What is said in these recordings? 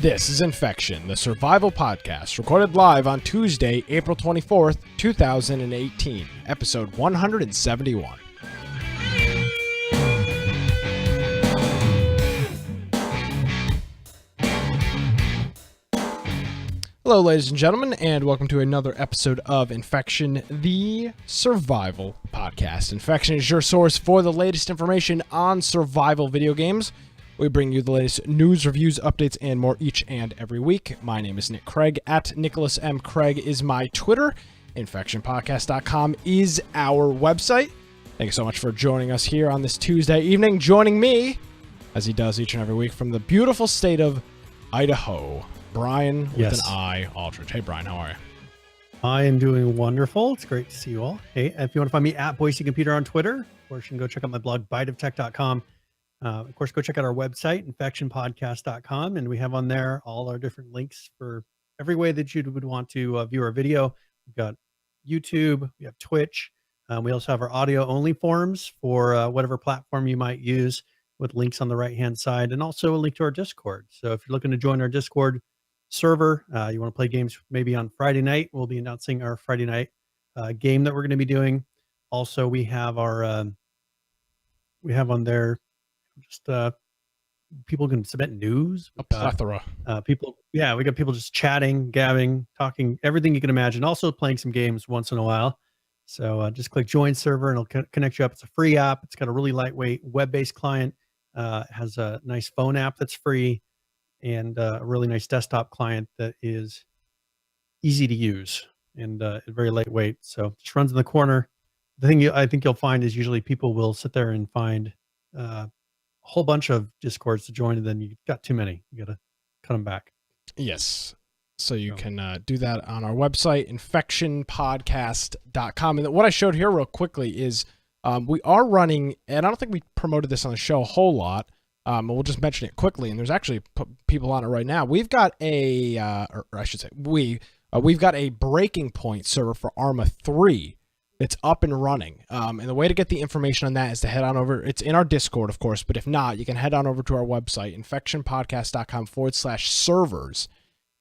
This is Infection, the survival podcast, recorded live on Tuesday, April 24th, 2018, episode 171. Hello, ladies and gentlemen, and welcome to another episode of Infection, the survival podcast. Infection is your source for the latest information on survival video games. We bring you the latest news, reviews, updates, and more each and every week. My name is Nick Craig. At Nicholas M. Craig is my Twitter. InfectionPodcast.com is our website. Thank you so much for joining us here on this Tuesday evening. Joining me, as he does each and every week, from the beautiful state of Idaho, Brian with an I, Aldridge. Hey, Brian, how are you? I am doing wonderful. It's great to see you all. Hey, if you want to find me at Boise Computer on Twitter, of course, you can go check out my blog, biteoftech.com. Of course, go check out our website, infectionpodcast.com, and we have on there all our different links for every way that you would want to view our video. We've got YouTube, we have Twitch. We also have our audio-only forums for whatever platform you might use, with links on the right-hand side, and also a link to our Discord. So if you're looking to join our Discord server, you want to play games maybe on Friday night, we'll be announcing our Friday night game that we're going to be doing. Also, we have our we have on there just people can submit news, a plethora people. Yeah, we got people just chatting, gabbing, talking, everything you can imagine. Also playing some games once in a while. So just click join server and it'll connect you up. It's a free app. It's got a really lightweight web-based client. It has a nice phone app that's free, and a really nice desktop client that is easy to use and very lightweight. So it just runs in the corner. The thing I think you'll find is usually people will sit there and find a whole bunch of Discords to join, and then you've got too many. You got to cut them back. Yes. So you can do that on our website, infectionpodcast.com. And what I showed here real quickly is we are running, and I don't think we promoted this on the show a whole lot, we'll just mention it quickly, and there's actually people on it right now. We've got a, or I should say, we've got a breaking point server for Arma 3 that's up and running. And the way to get the information on that is to head on over. It's in our Discord, of course, but if not, you can head on over to our website, infectionpodcast.com/servers.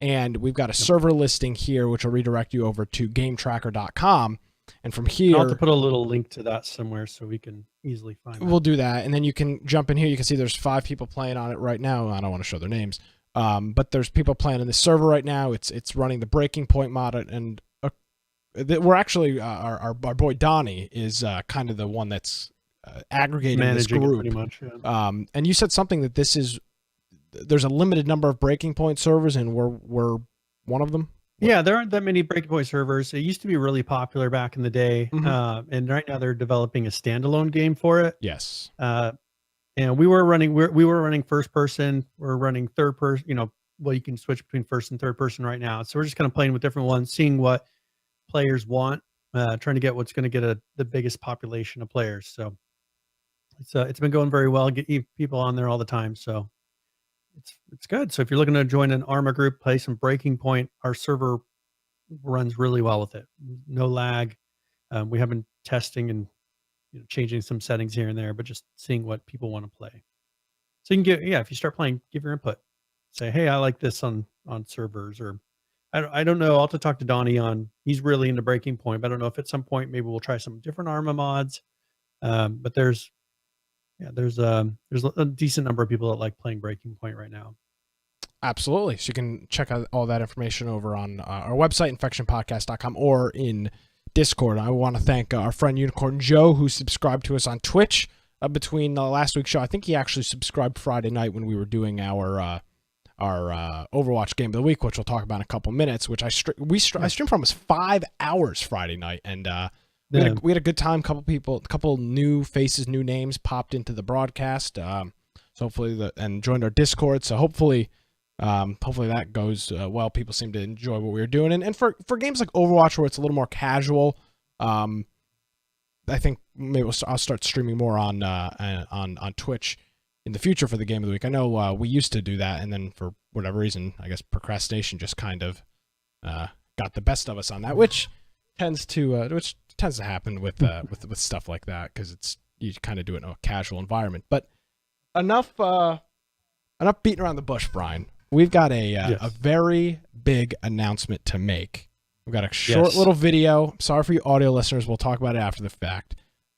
And we've got a server listing here, which will redirect you over to gametracker.com. And from here, I'll have to put a little link to that somewhere so we can easily find it. We'll do that. And then you can jump in here. You can see there's 5 people playing on it right now. I don't want to show their names. But there's people playing in the server right now. It's running the breaking point mod. And we're actually, our boy Donnie is kind of the one that's aggregating managing this group. Pretty much, yeah. And you said something that there's a limited number of breaking point servers, and we're one of them. Yeah, there aren't that many breaking point servers. It used to be really popular back in the day, and right now they're developing a standalone game for it. Yes. And we were running first person. We're running third person. You can switch between first and third person right now. So we're just kind of playing with different ones, seeing what players want, trying to get what's going to get the biggest population of players. So it's been going very well. Get people on there all the time. So it's good. So if you're looking to join an Arma group, play some breaking point, our server runs really well with it. No lag. We have been testing and changing some settings here and there, but just seeing what people want to play. So you can if you start playing, give your input. Say, hey, I like this on servers, or I don't know. I'll have to talk to Donnie he's really into breaking point, but I don't know if at some point maybe we'll try some different Arma mods. But there's a decent number of people that like playing breaking point right now. Absolutely. So you can check out all that information over on our website, infectionpodcast.com, or in Discord. I want to thank our friend Unicorn Joe, who subscribed to us on Twitch between last week's show. I think he actually subscribed Friday night when we were doing our Overwatch game of the week, which we'll talk about in a couple minutes, which I streamed for almost 5 hours Friday night, and we had a good time. Couple new faces, new names popped into the broadcast. So hopefully and joined our Discord. So hopefully that goes well. People seem to enjoy what we were doing, and for games like Overwatch, where it's a little more casual, I think maybe I'll start streaming more on Twitch in the future for the game of the week. I know we used to do that, and then for whatever reason, I guess procrastination just kind of got the best of us on that, which tends to happen with stuff like that, because you kind of do it in a casual environment. But enough beating around the bush, Brian. we've got a Yes. very big announcement to make. We've got a short Yes. little video. Sorry for you audio listeners. We'll talk about it after the fact.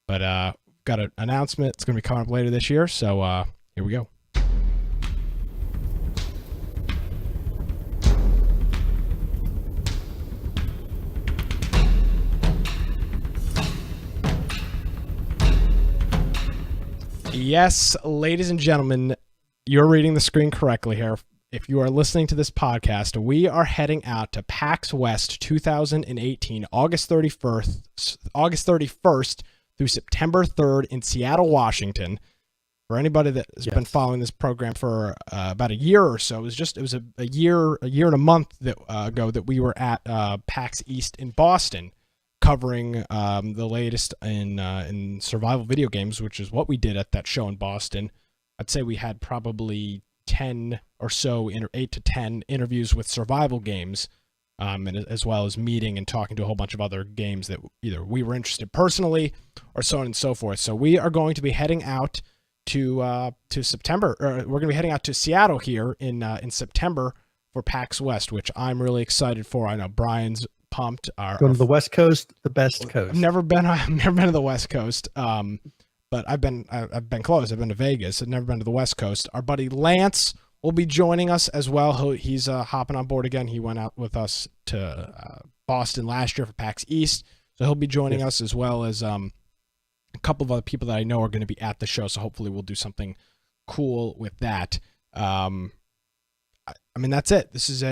But got an announcement. It's going to be coming up later this year. So here we go. Yes, ladies and gentlemen, you're reading the screen correctly here. If you are listening to this podcast, we are heading out to PAX West 2018, August 31st through September 3rd in Seattle, Washington. For anybody that has been following this program for about a year or so, it was a year and a month ago that we were at PAX East in Boston, covering the latest in survival video games, which is what we did at that show in Boston. I'd say we had probably 10 or so, 8 to 10 interviews with survival games, and as well as meeting and talking to a whole bunch of other games that either we were interested personally or so on and so forth. So we are going to be heading out to September, or we're going to be heading out to Seattle here in September for PAX West, which I'm really excited for. I know Brian's pumped. Going to the West Coast, the best coast. I've never been to the West Coast. But I've been close. I've been to Vegas. I've never been to the West Coast. Our buddy Lance will be joining us as well. He's hopping on board again. He went out with us to Boston last year for PAX East, so he'll be joining us, as well as a couple of other people that I know are going to be at the show. So hopefully we'll do something cool with that. I mean, that's it. This is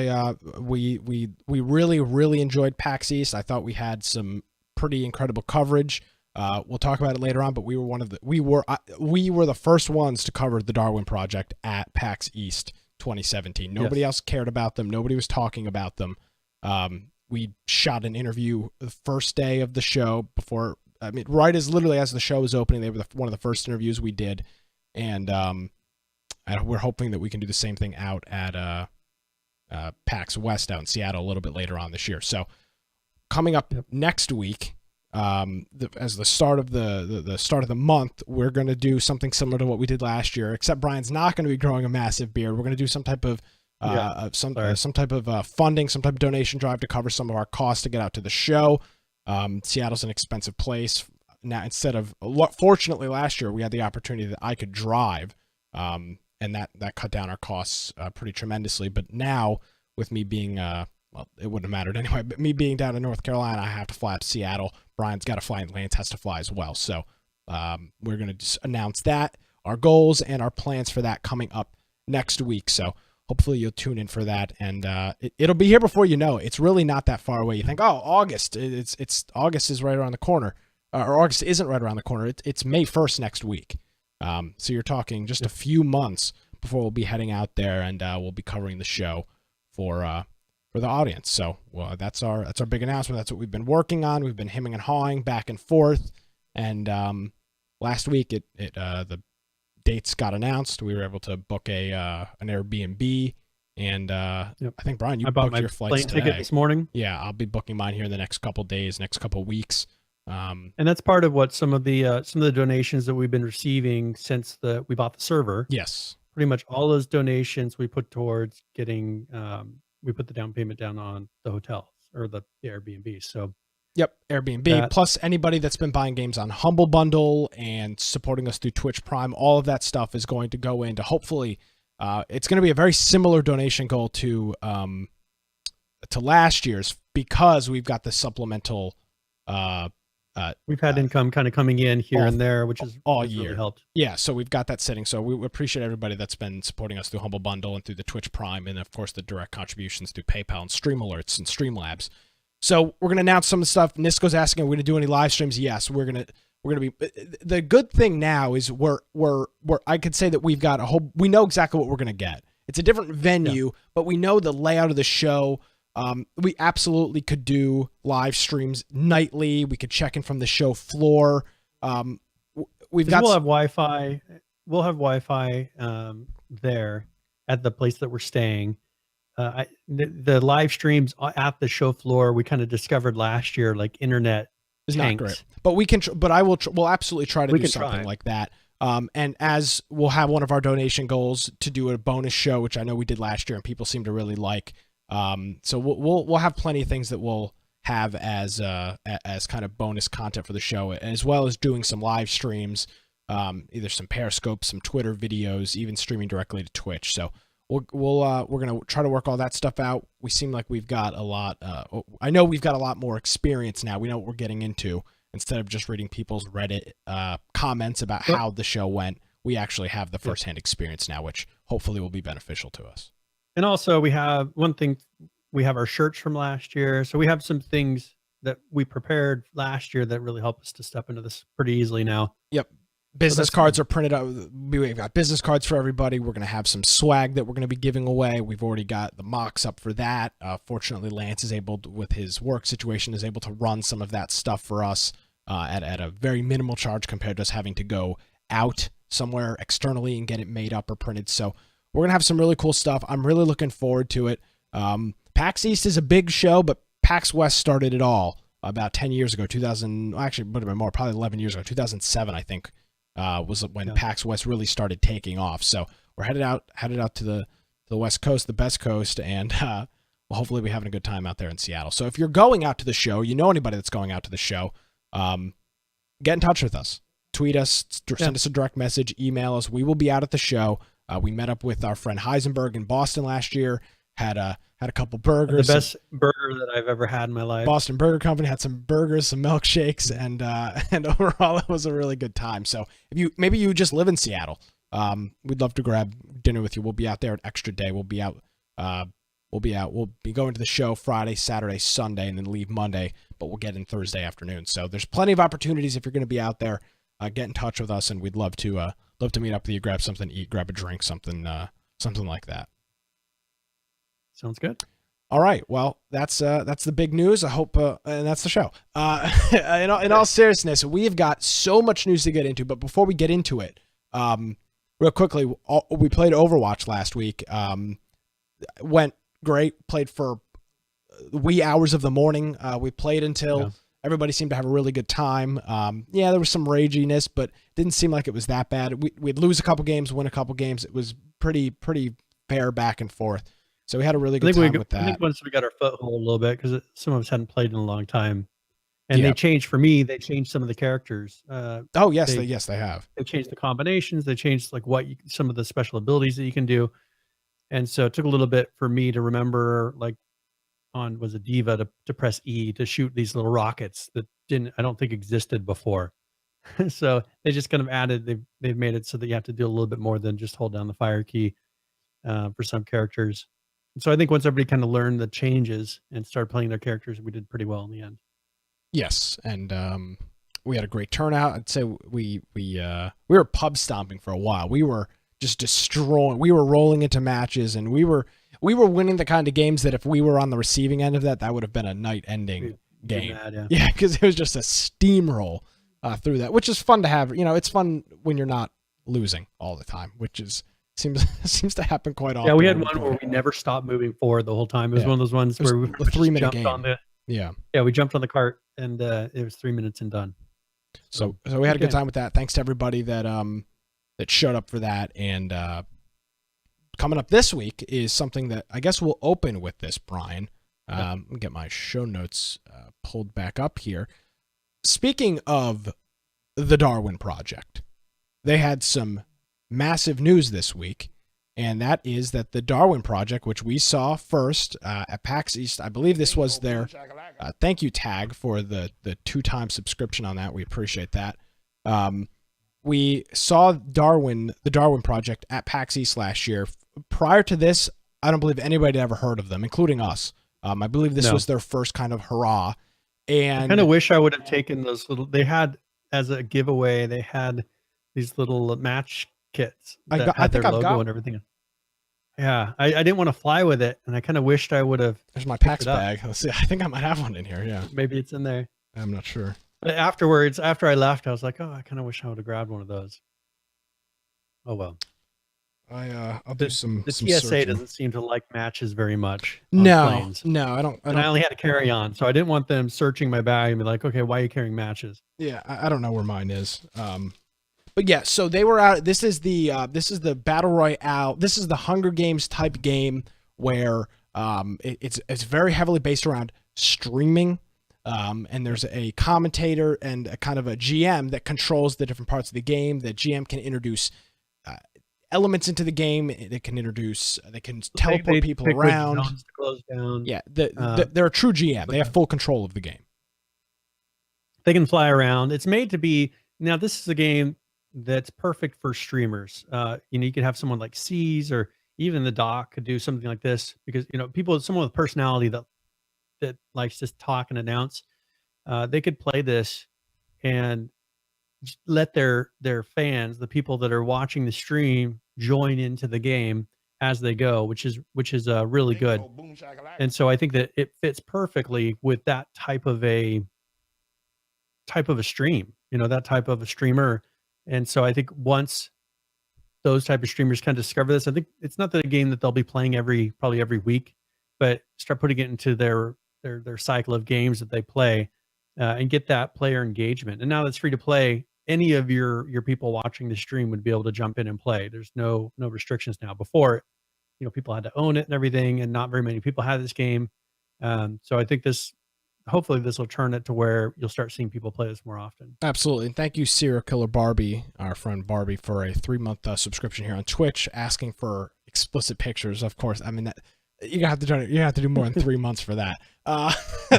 we really enjoyed PAX East. I thought we had some pretty incredible coverage. We'll talk about it later on, but we were the first ones to cover the Darwin Project at PAX East 2017. Nobody else cared about them. Nobody was talking about them. We shot an interview the first day of the show literally as the show was opening. They were one of the first interviews we did, and we're hoping that we can do the same thing out at PAX West out in Seattle a little bit later on this year. So coming up next week, as the start of the start of the month, we're going to do something similar to what we did last year, except Brian's not going to be growing a massive beard. We're going to do some type of some type of funding, some type of donation drive to cover some of our costs to get out to the show. Seattle's an expensive place now. Fortunately last year we had the opportunity that I could drive, and that cut down our costs pretty tremendously. But now, with me being well, it wouldn't have mattered anyway, but me being down in North Carolina, I have to fly to Seattle. Brian's got to fly, and Lance has to fly as well. So we're going to just announce that, our goals and our plans for that coming up next week. So hopefully you'll tune in for that, and it'll be here before you know it. It's really not that far away. You think, oh, August, it's August is right around the corner, or August isn't right around the corner. It's May 1st next week. So you're talking just a few months before we'll be heading out there, and we'll be covering the show for the audience. So that's our big announcement. That's what we've been working on. We've been hemming and hawing back and forth, and last week the dates got announced. We were able to book an Airbnb, and I think Brian, you booked your flights today. Ticket this morning. Yeah, I'll be booking mine here in the next couple days, next couple weeks. And that's part of what some of the donations that we've been receiving since we bought the server. Yes, pretty much all those donations we put towards getting. We put the down payment down on the hotels or the Airbnb. So, yep, Airbnb plus anybody that's been buying games on Humble Bundle and supporting us through Twitch Prime. All of that stuff is going to go into, hopefully, it's going to be a very similar donation goal to last year's, because we've got the supplemental. We've had income kind of coming in here and there, which is all year. Really helped. Yeah, so we've got that sitting. So we appreciate everybody that's been supporting us through Humble Bundle and through the Twitch Prime, and of course the direct contributions through PayPal and Stream Alerts and Streamlabs. So we're gonna announce some of the stuff. Nisco's asking, are we gonna do any live streams? Yes, we're gonna be. The good thing now is we're I could say that we've got we know exactly what we're gonna get. It's a different venue, but we know the layout of the show. We absolutely could do live streams nightly. We could check in from the show floor. We'll have Wi-Fi. We'll have Wi-Fi there at the place that we're staying. The live streams at the show floor, we kind of discovered last year, like internet is not great. But we can. We'll absolutely try to do something like that. And as we'll have one of our donation goals to do a bonus show, which I know we did last year and people seem to really like. So we'll have plenty of things that we'll have as kind of bonus content for the show, as well as doing some live streams, either some Periscope, some Twitter videos, even streaming directly to Twitch. So we're gonna try to work all that stuff out. We seem like we've got a lot. I know we've got a lot more experience now. We know what we're getting into. Instead of just reading people's Reddit comments about how the show went, we actually have the firsthand experience now, which hopefully will be beneficial to us. And also we have one thing, we have our shirts from last year. So we have some things that we prepared last year that really help us to step into this pretty easily now. Yep. Business cards are printed out. We've got business cards for everybody. We're going to have some swag that we're going to be giving away. We've already got the mocks up for that. Fortunately, Lance is able to, with his work situation, is able to run some of that stuff for us at a very minimal charge compared to us having to go out somewhere externally and get it made up or printed. So we're going to have some really cool stuff. I'm really looking forward to it. PAX East is a big show, but PAX West started it all about 10 years ago. Actually, would have been more, probably 11 years ago. 2007, I think, was when PAX West really started taking off. So we're headed out to the West Coast, the best coast, and well, hopefully we're having a good time out there in Seattle. So if you're going out to the show, you know anybody that's going out to the show, get in touch with us. Tweet us, send us a direct message, email us. We will be out at the show. We met up with our friend Heisenberg in Boston last year. Had a couple burgers. The best burger that I've ever had in my life. Boston Burger Company had some burgers, some milkshakes, and overall it was a really good time. So if maybe you just live in Seattle, we'd love to grab dinner with you. We'll be out there an extra day. We'll be out. We'll be going to the show Friday, Saturday, Sunday, and then leave Monday. But we'll get in Thursday afternoon. So there's plenty of opportunities if you're going to be out there. Get in touch with us, and we'd love to meet up with you, grab something to eat, grab a drink, something like that. Sounds good. All right. Well, that's the big news. I hope, and that's the show. In all seriousness, we've got so much news to get into. But before we get into it, real quickly, we played Overwatch last week. Went great. Played for wee hours of the morning. We played until everybody seemed to have a really good time. There was some raginess, but didn't seem like it was that bad. We'd lose a couple games, win a couple games. It was pretty fair back and forth. So we had a really good time with that. I think once we got our foothold a little bit, because some of us hadn't played in a long time, and they changed for me. They changed some of the characters. They have. They changed the combinations. They changed some of the special abilities that you can do, and so it took a little bit for me to remember, was a Diva to press E to shoot these little rockets that I don't think existed before. So they just kind of added. They've made it so that you have to do a little bit more than just hold down the fire key for some characters. So I think once everybody kind of learned the changes and started playing their characters, we did pretty well in the end. Yes, and we had a great turnout. I'd say we were pub stomping for a while. We were just destroying. We were rolling into matches, and we were winning the kind of games that if we were on the receiving end of that would have been a night-ending game. Mad, yeah, because it was just a steamroll through that, which is fun to have. It's fun when you're not losing all the time, which is. Seems to happen quite often. Yeah, we had one where we never stopped moving forward the whole time. It was one of those ones where we a 3-minute game. We jumped on the cart, and it was 3 minutes and done. So we had a good time with that. Thanks to everybody that showed up for that. And coming up this week is something that I guess we'll open with this, Brian. Let me get my show notes pulled back up here. Speaking of the Darwin Project, they had some massive news this week, and that is that the Darwin Project, which we saw first at PAX East, I believe this was their thank you tag for the 2-time subscription on that. We appreciate that. We saw the Darwin Project at PAX East last year. Prior to this, I don't believe anybody had ever heard of them, including us. I believe this was their first kind of hurrah. And I kind of wish I would have taken those little. They had as a giveaway. They had these little match kits that had their logo and everything. Yeah, I didn't want to fly with it, and I kind of wished I would have. There's my PAX bag. Let's see. I think I might have one in here. Yeah, maybe it's in there. I'm not sure. But afterwards, after I left, I was like, oh, I kind of wish I would have grabbed one of those. Oh well. I'll do some. The some TSA searching. doesn't seem to like matches very much. No, planes. I don't. And I only had to carry on, so I didn't want them searching my bag and be like, okay, why are you carrying matches? Yeah, I don't know where mine is. But yeah, so they were out. This is the battle royale. This is the Hunger Games type game where it's very heavily based around streaming. And there's a commentator and a kind of a GM that controls the different parts of the game. The GM can introduce elements into the game. They can teleport people around. Zones to close down. Yeah, they're a true GM. They have full control of the game. They can fly around. It's made to be. Now, this is a game that's perfect for streamers. You could have someone like C's, or even the doc could do something like this, because someone with personality that likes to talk and announce, they could play this and just let their fans, the people that are watching the stream, join into the game as they go, which is really good. And so I think that it fits perfectly with that type of a stream, that type of a streamer. And so I think once those type of streamers kind of discover this, I think it's not the game that they'll be playing probably every week, but start putting it into their cycle of games that they play, and get that player engagement. And now that's free to play. Any of your people watching the stream would be able to jump in and play. There's no restrictions now. Before, people had to own it and everything, and not very many people had this game. So I think hopefully this will turn it to where you'll start seeing people play this more often. Absolutely. And thank you, Serial Killer Barbie, our friend Barbie, for a 3-month subscription here on Twitch, asking for explicit pictures. Of course, I mean, that you have to do more than 3 months for that.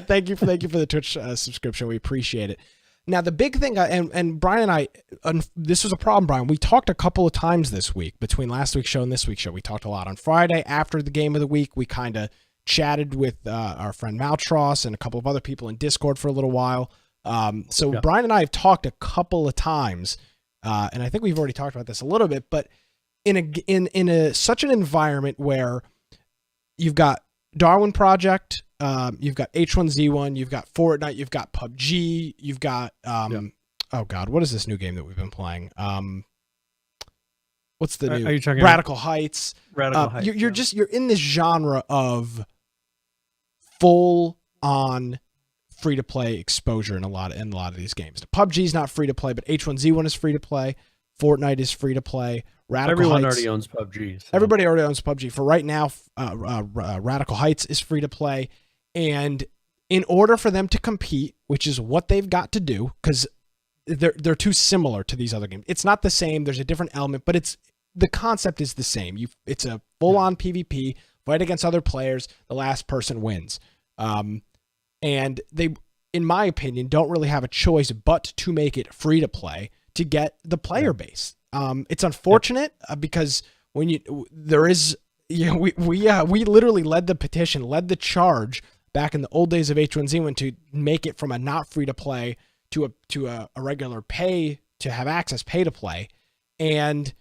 Thank you for the Twitch subscription. We appreciate it. Now, the big thing, and Brian and I, this was a problem, Brian. We talked a couple of times this week, between last week's show and this week's show. We talked a lot on Friday after the game of the week. We kind of chatted with our friend Maltros and a couple of other people in Discord for a little while. So Brian and I have talked a couple of times, and I think we've already talked about this a little bit, but in such an environment where you've got Darwin Project, you've got H1Z1, you've got Fortnite, you've got PUBG, you've got oh god, what is this new game that we've been playing? What's the new? Are you talking Radical Heights? Radical Heights. You're in this genre of full on free to play exposure in a lot of these games. PUBG is not free to play, but H1Z1 is free to play. Fortnite is free to play. Everyone already owns PUBG. So. Everybody already owns PUBG. For right now, Radical Heights is free to play. And in order for them to compete, which is what they've got to do, because they're too similar to these other games. It's not the same. There's a different element, but the concept is the same. It's a full-on PvP, fight against other players. The last person wins. And they, in my opinion, don't really have a choice but to make it free to play to get the player base. It's unfortunate because when we literally led the petition, led the charge back in the old days of H1Z1 to make it from a not free to play to a regular pay to have access, pay to play. And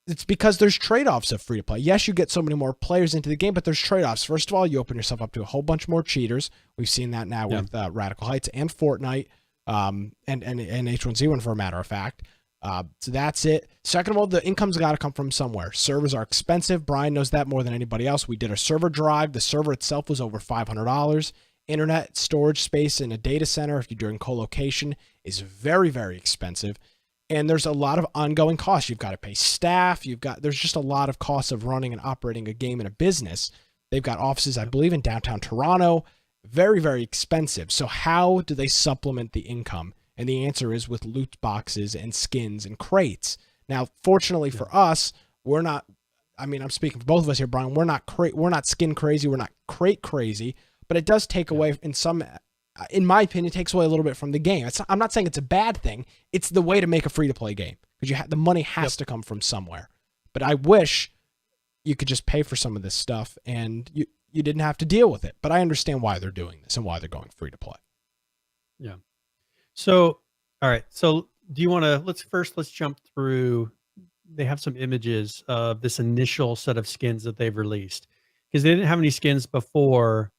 it's because there's trade-offs of free to play. Yes, you get so many more players into the game, but there's trade-offs. First of all, you open yourself up to a whole bunch more cheaters. We've seen that now with Radical Heights and Fortnite, and H1Z1 for a matter of fact. So that's it. Second of all, the income's got to come from somewhere. Servers are expensive. Brian knows that more than anybody else. We did a server drive. The server itself was over $500. Internet storage space in a data center, if you're doing co-location, is very, very expensive. And there's a lot of ongoing costs. You've got to pay staff. There's just a lot of costs of running and operating a game in a business. They've got offices, I believe, in downtown Toronto. Very, very expensive. So how do they supplement the income? And the answer is with loot boxes and skins and crates. Now, fortunately for us, we're not, I mean, I'm speaking for both of us here, Brian, we're not skin crazy, we're not crate crazy, but it does take away in my opinion, it takes away a little bit from the game. I'm not saying it's a bad thing. It's the way to make a free-to-play game because the money has to come from somewhere. But I wish you could just pay for some of this stuff and you didn't have to deal with it. But I understand why they're doing this and why they're going free-to-play. Yeah. So, all right. So do you want to, let's jump through. They have some images of this initial set of skins that they've released because they didn't have any skins before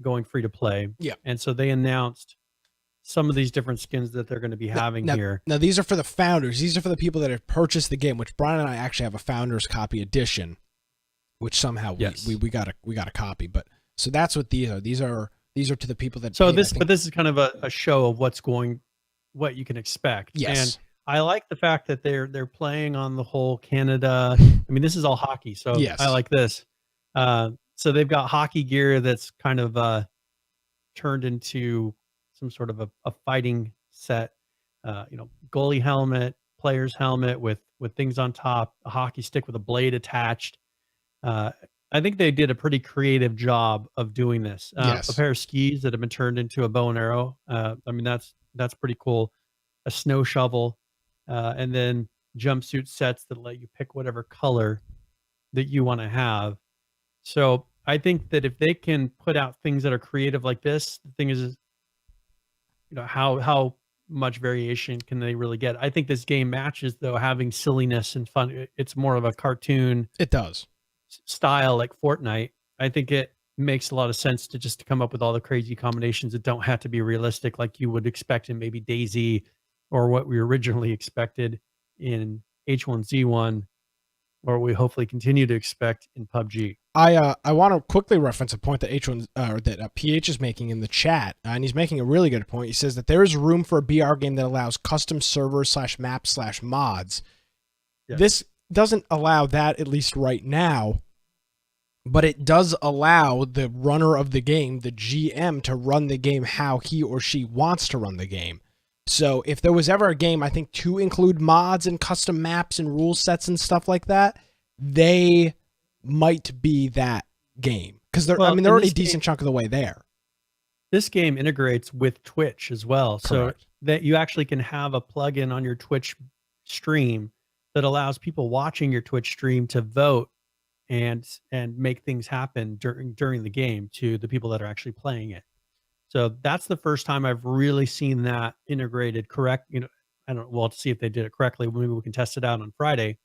going free to play. Yeah. And so they announced some of these different skins that they're going to be having here. Now, these are for the founders. These are for the people that have purchased the game, which Brian and I actually have a founder's copy edition, which somehow we got a copy. But so that's what these are. These are to the people that. So this is kind of a show of what you can expect. Yes. And I like the fact that they're playing on the whole Canada. I mean, this is all hockey, so I Yes. like this. So they've got hockey gear that's kind of turned into some sort of a fighting set. Goalie helmet, player's helmet with things on top, a hockey stick with a blade attached. Uh, I think they did a pretty creative job of doing this. A Yes. pair of skis that have been turned into a bow and arrow. I mean, that's pretty cool. A snow shovel, and then jumpsuit sets that let you pick whatever color that you want to have. So I think that if they can put out things that are creative like this, the thing is, how much variation can they really get? I think this game matches though having silliness and fun. It's more of a cartoon It does. style like Fortnite. I think it makes a lot of sense to just come up with all the crazy combinations that don't have to be realistic like you would expect in maybe DayZ or what we originally expected in H1Z1 or we hopefully continue to expect in PUBG. I want to quickly reference a point that H1 or that PH is making in the chat, and he's making a really good point. He says that there is room for a BR game that allows custom servers /maps/mods. Yeah. This doesn't allow that, at least right now, but it does allow the runner of the game, the GM, to run the game how he or she wants to run the game. So if there was ever a game, I think, to include mods and custom maps and rule sets and stuff like that, they might be that game. Because they're already a decent chunk of the way there. This game integrates with Twitch as well. Correct. So that you actually can have a plugin on your Twitch stream that allows people watching your Twitch stream to vote and make things happen during the game to the people that are actually playing it. So that's the first time I've really seen that integrated correct. I don't we'll have to see if they did it correctly. Maybe we can test it out on Friday.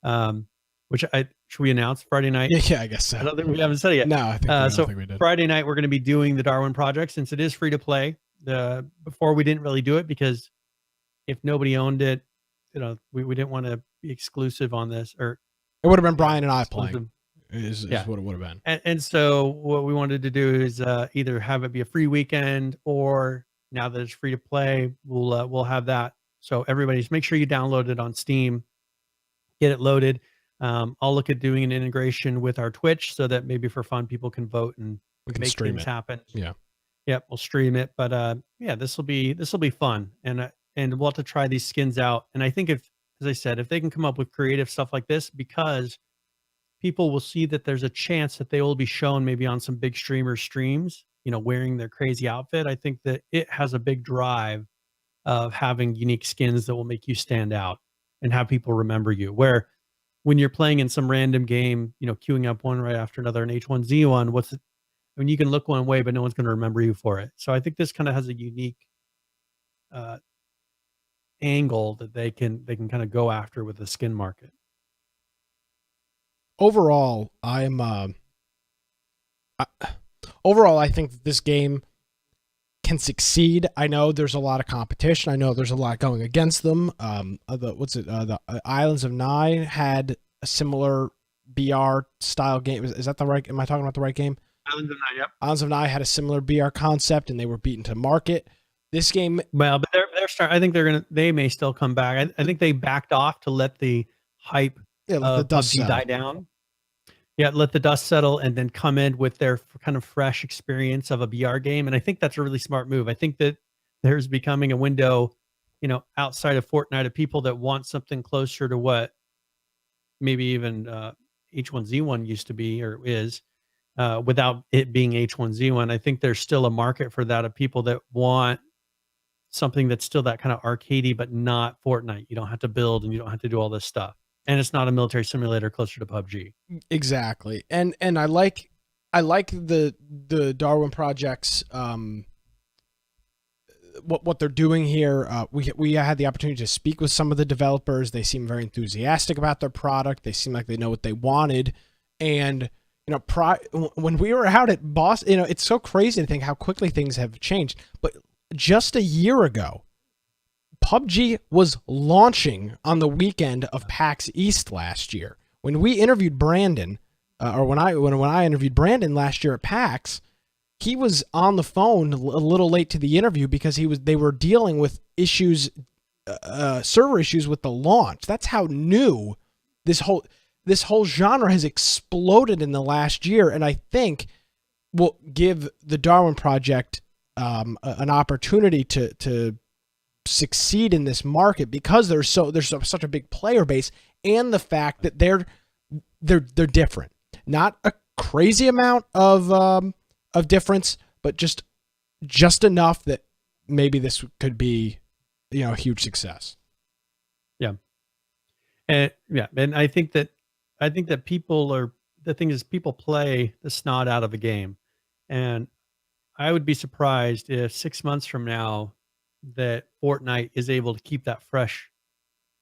Should we announce Friday night? Yeah, I guess so. I don't think we haven't said it yet. No, I don't think we did. Friday night, we're going to be doing the Darwin Project since it is free to play. Before we didn't really do it because if nobody owned it, we didn't want to be exclusive on this. Or it would have been Brian and I exclusive. playing. Is what it would have been. And so what we wanted to do is either have it be a free weekend or now that it's free to play, we'll have that. So everybody just make sure you download it on Steam, get it loaded. I'll look at doing an integration with our Twitch so that maybe for fun people can vote and We can make stream things it. happen. Yeah. Yep, we'll stream it. But this will be fun, and we'll have to try these skins out. And I think as I said, if they can come up with creative stuff like this, because people will see that there's a chance that they will be shown maybe on some big streamer streams, wearing their crazy outfit. I think that it has a big drive of having unique skins that will make you stand out and have people remember you. Where when you're playing in some random game, queuing up one right after another, an H1Z1, you can look one way, but no one's going to remember you for it. So I think this kind of has a unique angle that they can kind of go after with the skin market. Overall, I think that this game can succeed. I know there's a lot of competition. I know there's a lot going against them. The Islands of Nye had a similar BR style game. Is that the right? Am I talking about the right game? Islands of Nye, yep. Islands of Nye had a similar BR concept, and they were beaten to market. This game, well, but I think they may still come back. I think they backed off to let the hype let the dust PUBG die down. Yeah, let the dust settle and then come in with their kind of fresh experience of a BR game. And I think that's a really smart move. I think that there's becoming a window, outside of Fortnite of people that want something closer to what maybe even H1Z1 used to be or is without it being H1Z1. I think there's still a market for that of people that want something that's still that kind of arcadey, but not Fortnite. You don't have to build and you don't have to do all this stuff. And it's not a military simulator closer to PUBG. Exactly. And I like the Darwin Project's what they're doing here. We had the opportunity to speak with some of the developers. They seem very enthusiastic about their product. They seem like they know what they wanted. And when we were out at Boston, it's so crazy to think how quickly things have changed. But just a year ago, PUBG was launching on the weekend of PAX East last year. When we interviewed Brandon, when I interviewed Brandon last year at PAX, he was on the phone a little late to the interview because they were dealing with issues server issues with the launch. That's how new this whole genre has exploded in the last year, and I think will give the Darwin Project an opportunity to succeed in this market because there's such a big player base, and the fact that they're different. Not a crazy amount of difference, but just enough that maybe this could be, a huge success. Yeah. And I think that the thing is people play the snot out of a game. And I would be surprised if 6 months from now that Fortnite is able to keep that fresh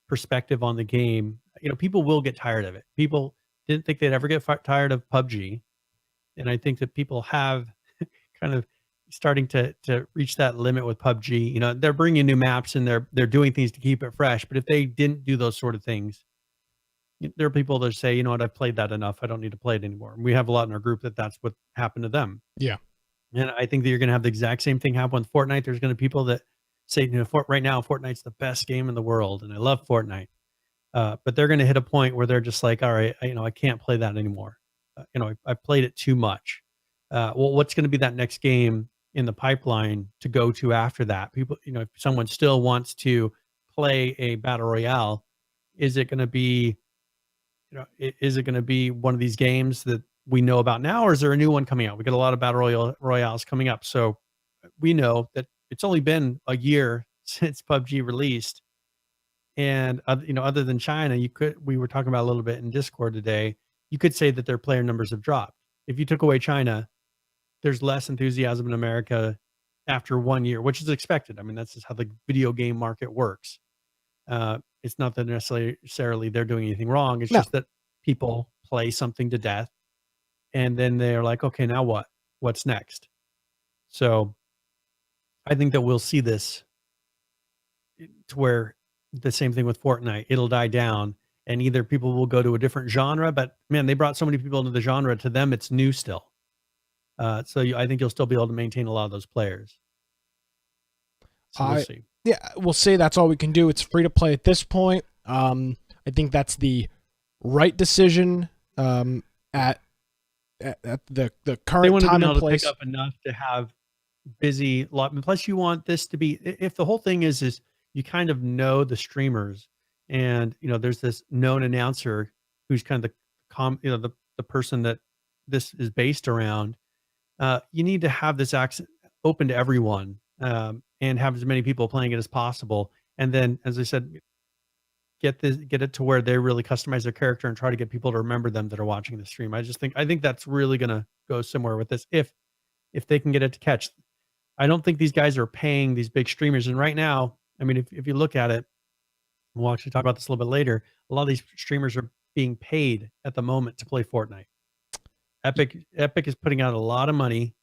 perspective on the game. People will get tired of it. People didn't think they'd ever get tired of PUBG, and I think that people have kind of starting to reach that limit with PUBG. They're bringing new maps and they're doing things to keep it fresh. But if they didn't do those sort of things, there are people that say, you know what, I've played that enough. I don't need to play it anymore. And we have a lot in our group that's what happened to them. Yeah. And I think that you're going to have the exact same thing happen with Fortnite. There's going to be people that say, right now, Fortnite's the best game in the world, and I love Fortnite. But they're going to hit a point where they're just like, all right, I can't play that anymore. I played it too much. Well, what's going to be that next game in the pipeline to go to after that? People, if someone still wants to play a battle royale, is it going to be, is it going to be one of these games that we know about now, or is there a new one coming out? We got a lot of battle royales coming up. So we know that it's only been a year since PUBG released. And, other than China, we were talking about a little bit in Discord today, you could say that their player numbers have dropped. If you took away China, there's less enthusiasm in America after 1 year, which is expected. I mean, that's just how the video game market works. It's not that necessarily they're doing anything wrong. It's just that people play something to death, and then they're like, okay, now what? What's next? So I think that we'll see this to where the same thing with Fortnite. It'll die down, and either people will go to a different genre, but man, they brought so many people into the genre. To them, it's new still. I think you'll still be able to maintain a lot of those players. So we'll see. Yeah, we'll see. That's all we can do. It's free to play at this point. I think that's the right decision at the current time and place. Pick up enough to have busy lot. Plus, you want this to be, if the whole thing is you kind of know the streamers, and there's this known announcer who's kind of the person that this is based around. You need to have this access open to everyone, and have as many people playing it as possible. And then, as I said, get it to where they really customize their character and try to get people to remember them that are watching the stream. I think that's really going to go somewhere with this if they can get it to catch. I don't think these guys are paying these big streamers. And right now, I mean, if you look at it, we'll actually talk about this a little bit later. A lot of these streamers are being paid at the moment to play Fortnite. Epic is putting out a lot of money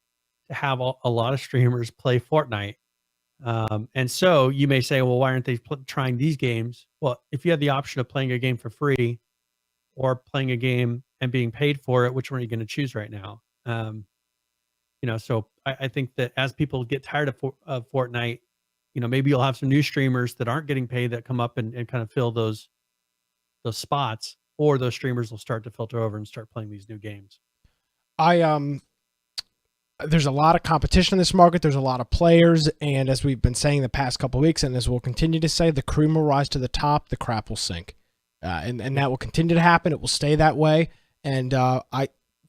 to have a lot of streamers play Fortnite. And so you may say, well, why aren't they trying these games? Well, if you had the option of playing a game for free or playing a game and being paid for it, which one are you going to choose right now? So I think that as people get tired of Fortnite, maybe you'll have some new streamers that aren't getting paid that come up and kind of fill those spots, or those streamers will start to filter over and start playing these new games. There's a lot of competition in this market. There's a lot of players, and as we've been saying the past couple of weeks, and as we'll continue to say, the cream will rise to the top, the crap will sink, and that will continue to happen. It will stay that way. And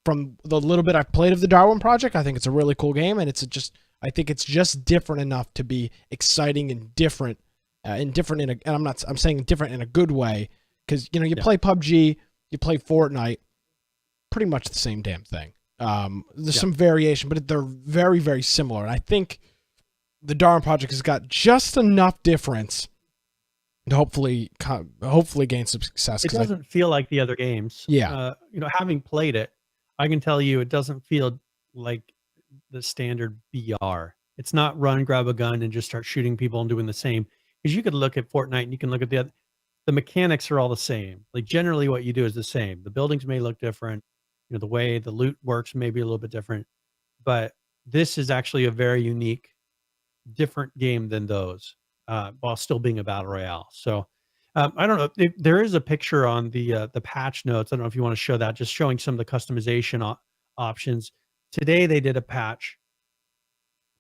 from the little bit I've played of the Darwin Project, I think it's a really cool game, and I think it's just different enough to be exciting and different, and I'm saying different in a good way, because play PUBG, you play Fortnite, pretty much the same damn thing. There's some variation, but they're very, very similar. And I think the Darwin Project has got just enough difference to hopefully gain some success. It doesn't feel like the other games. Yeah. Having played it, I can tell you it doesn't feel like the standard BR. It's not run, grab a gun, and just start shooting people and doing the same. Because you could look at Fortnite and you can look at the mechanics are all the same. Like generally what you do is the same. The buildings may look different. The way the loot works may be a little bit different, but this is actually a very unique, different game than those. while still being a battle royale. So I don't know. There is a picture on the patch notes. I don't know if you want to show that, just showing some of the customization options. Today they did a patch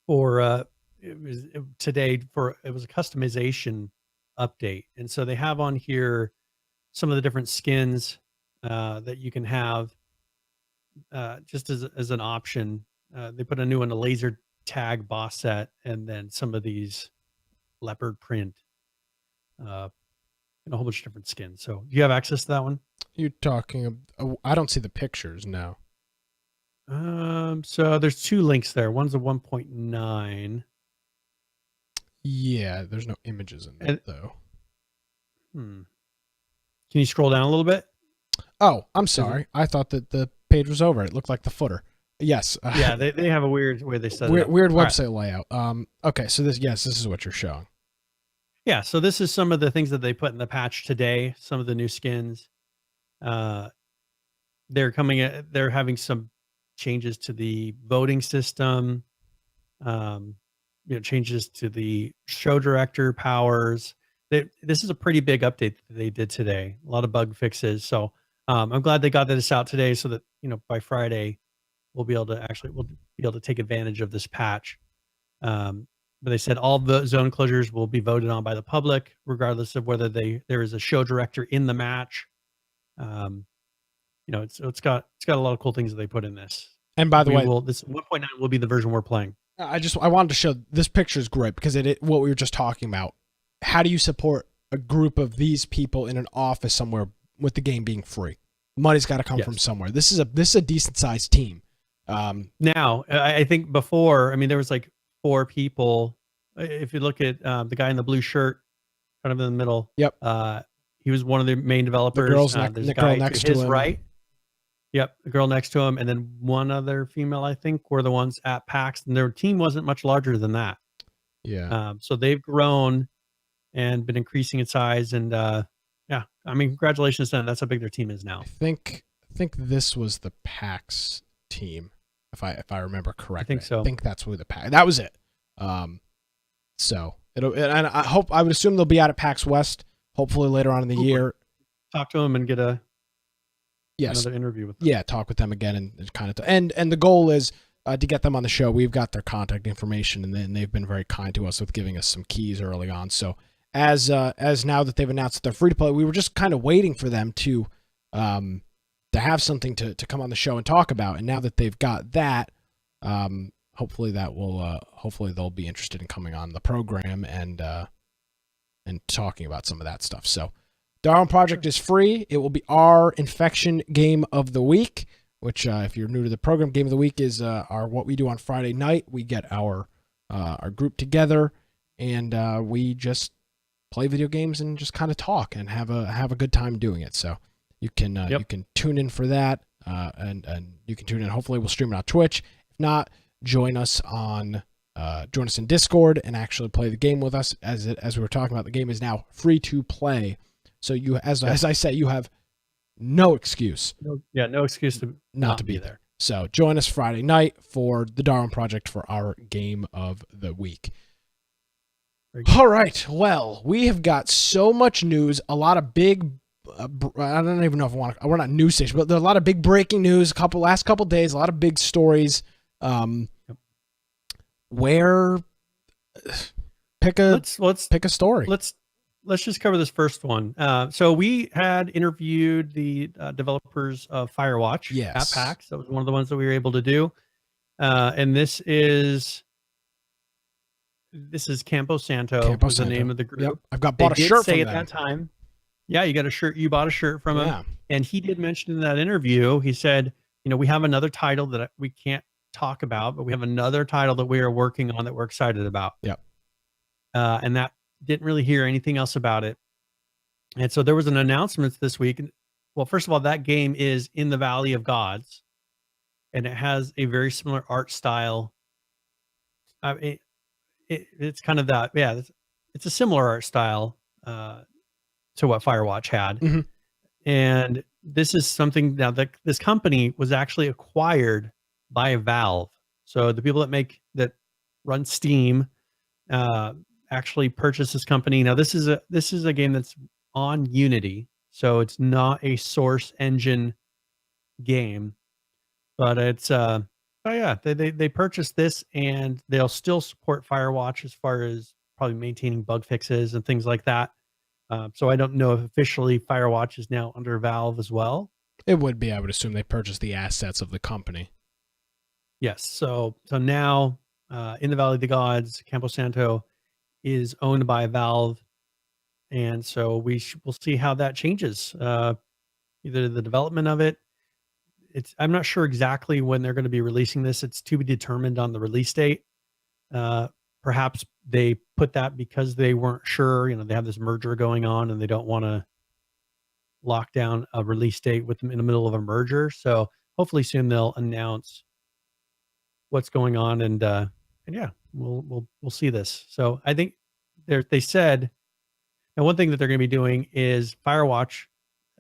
for it was a customization update, and so they have on here some of the different skins that you can have just as an option. They put a new one, a laser tag boss set, and then some of these leopard print, uh, and a whole bunch of different skins. So do you have access to that one? You're talking. I don't see the pictures now. So there's two links there. One's a 1.9. Yeah, there's no images in it though. Can you scroll down a little bit? Oh, I'm sorry. I thought that the page was over. It looked like the footer. Yes. Yeah, they have a weird way they set it up. Weird website layout. Okay, so this is what you're showing. Yeah, so this is some of the things that they put in the patch today. Some of the new skins. They're having some changes to the voting system. Changes to the show director powers. This is a pretty big update that they did today. A lot of bug fixes. So I'm glad they got this out today, so that by Friday we'll be able to take advantage of this patch. But they said all the zone closures will be voted on by the public, regardless of whether there is a show director in the match. It's got a lot of cool things that they put in this. And by the way, this 1.9 will be the version we're playing. I wanted to show this picture is great because what we were just talking about. How do you support a group of these people in an office somewhere with the game being free? Money's got to come from somewhere. This is a decent sized team. Now, I think before, there was like 4 people. If you look at the guy in the blue shirt, kind of in the middle. Yep. He was one of the main developers. The girl next to him. Right. Yep, the girl next to him, and then one other female, I think, were the ones at PAX, and their team wasn't much larger than that. Yeah. So they've grown and been increasing in size, and congratulations to them. That's how big their team is now. I think this was the PAX team, if I remember correctly. I think so. I think that's who that was it. So and I would assume they'll be out at PAX West, hopefully later on in the year. Talk to them and get another interview with them. Yeah, talk with them again and kind of and the goal is to get them on the show. We've got their contact information, and then they've been very kind to us with giving us some keys early on. So as now that they've announced that they're free to play, we were just kind of waiting for them to have something to come on the show and talk about. And now that they've got that, hopefully they'll be interested in coming on the program and talking about some of that stuff. So Darwin Project is free. It will be our Infection Game of the Week, which if you're new to the program, Game of the Week is our what we do on Friday night. We get our group together and we just play video games and just kind of talk and have a good time doing it. So you can you can tune in for that and you can tune in. Hopefully we'll stream it on Twitch. If not, join us in Discord and actually play the game with us. As we were talking about, the game is now free to play. So you, as I said, you have no excuse. No excuse to not to be there. So join us Friday night for the Darwin Project for our Game of the Week. All right. Well, we have got so much news, a lot of big. I don't even know if we're not news station, but there's a lot of big breaking news. Last couple days, a lot of big stories. Where pick a story. Let's just cover this first one. So we had interviewed the developers of Firewatch at PAX. That was one of the ones that we were able to do. And this is Campo Santo. Was the name of the group. Yep. I've bought a shirt from them. At that time. Yeah, you got a shirt. You bought a shirt from him. And he did mention in that interview, he said, we have another title that we can't talk about, but we have another title that we are working on that we're excited about. Yep. And that didn't really hear anything else about it. And so there was an announcement this week. Well, first of all, that game is in the Valley of Gods, and it has a very similar art style. It's kind of that. Yeah, it's a similar art style to what Firewatch had. Mm-hmm. And this is something now that this company was actually acquired by Valve. So the people that run Steam actually purchased this company. Now this is a game that's on Unity, so it's not a Source engine game, but it's oh yeah, they purchased this, and they'll still support Firewatch as far as probably maintaining bug fixes and things like that. So I don't know if officially Firewatch is now under Valve as well. It would be, I would assume they purchased the assets of the company. Yes. So now in the Valley of the Gods, Campo Santo is owned by Valve, and so we'll see how that changes. Either the development of it. I'm not sure exactly when they're going to be releasing this. It's to be determined on the release date. Perhaps they put that because they weren't sure. They have this merger going on, and they don't want to lock down a release date with them in the middle of a merger. So hopefully soon they'll announce what's going on, and yeah, we'll see this. So I think they said, and one thing that they're going to be doing is Firewatch,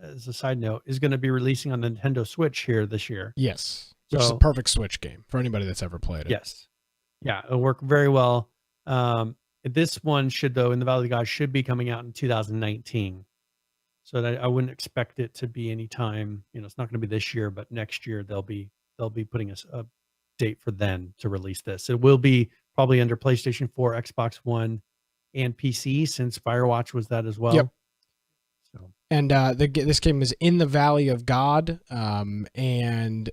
as a side note, is going to be releasing on the Nintendo Switch here this year. Yes, which is a perfect Switch game for anybody that's ever played it. Yes, yeah, it'll work very well. This one should, though, in the Valley of the Gods, should be coming out in 2019. So that I wouldn't expect it to be any time. It's not going to be this year, but next year they'll be putting a date for then to release this. It will be probably under PlayStation 4, Xbox One, and PC, since Firewatch was that as well. Yep. So. And this game is in the Valley of God, and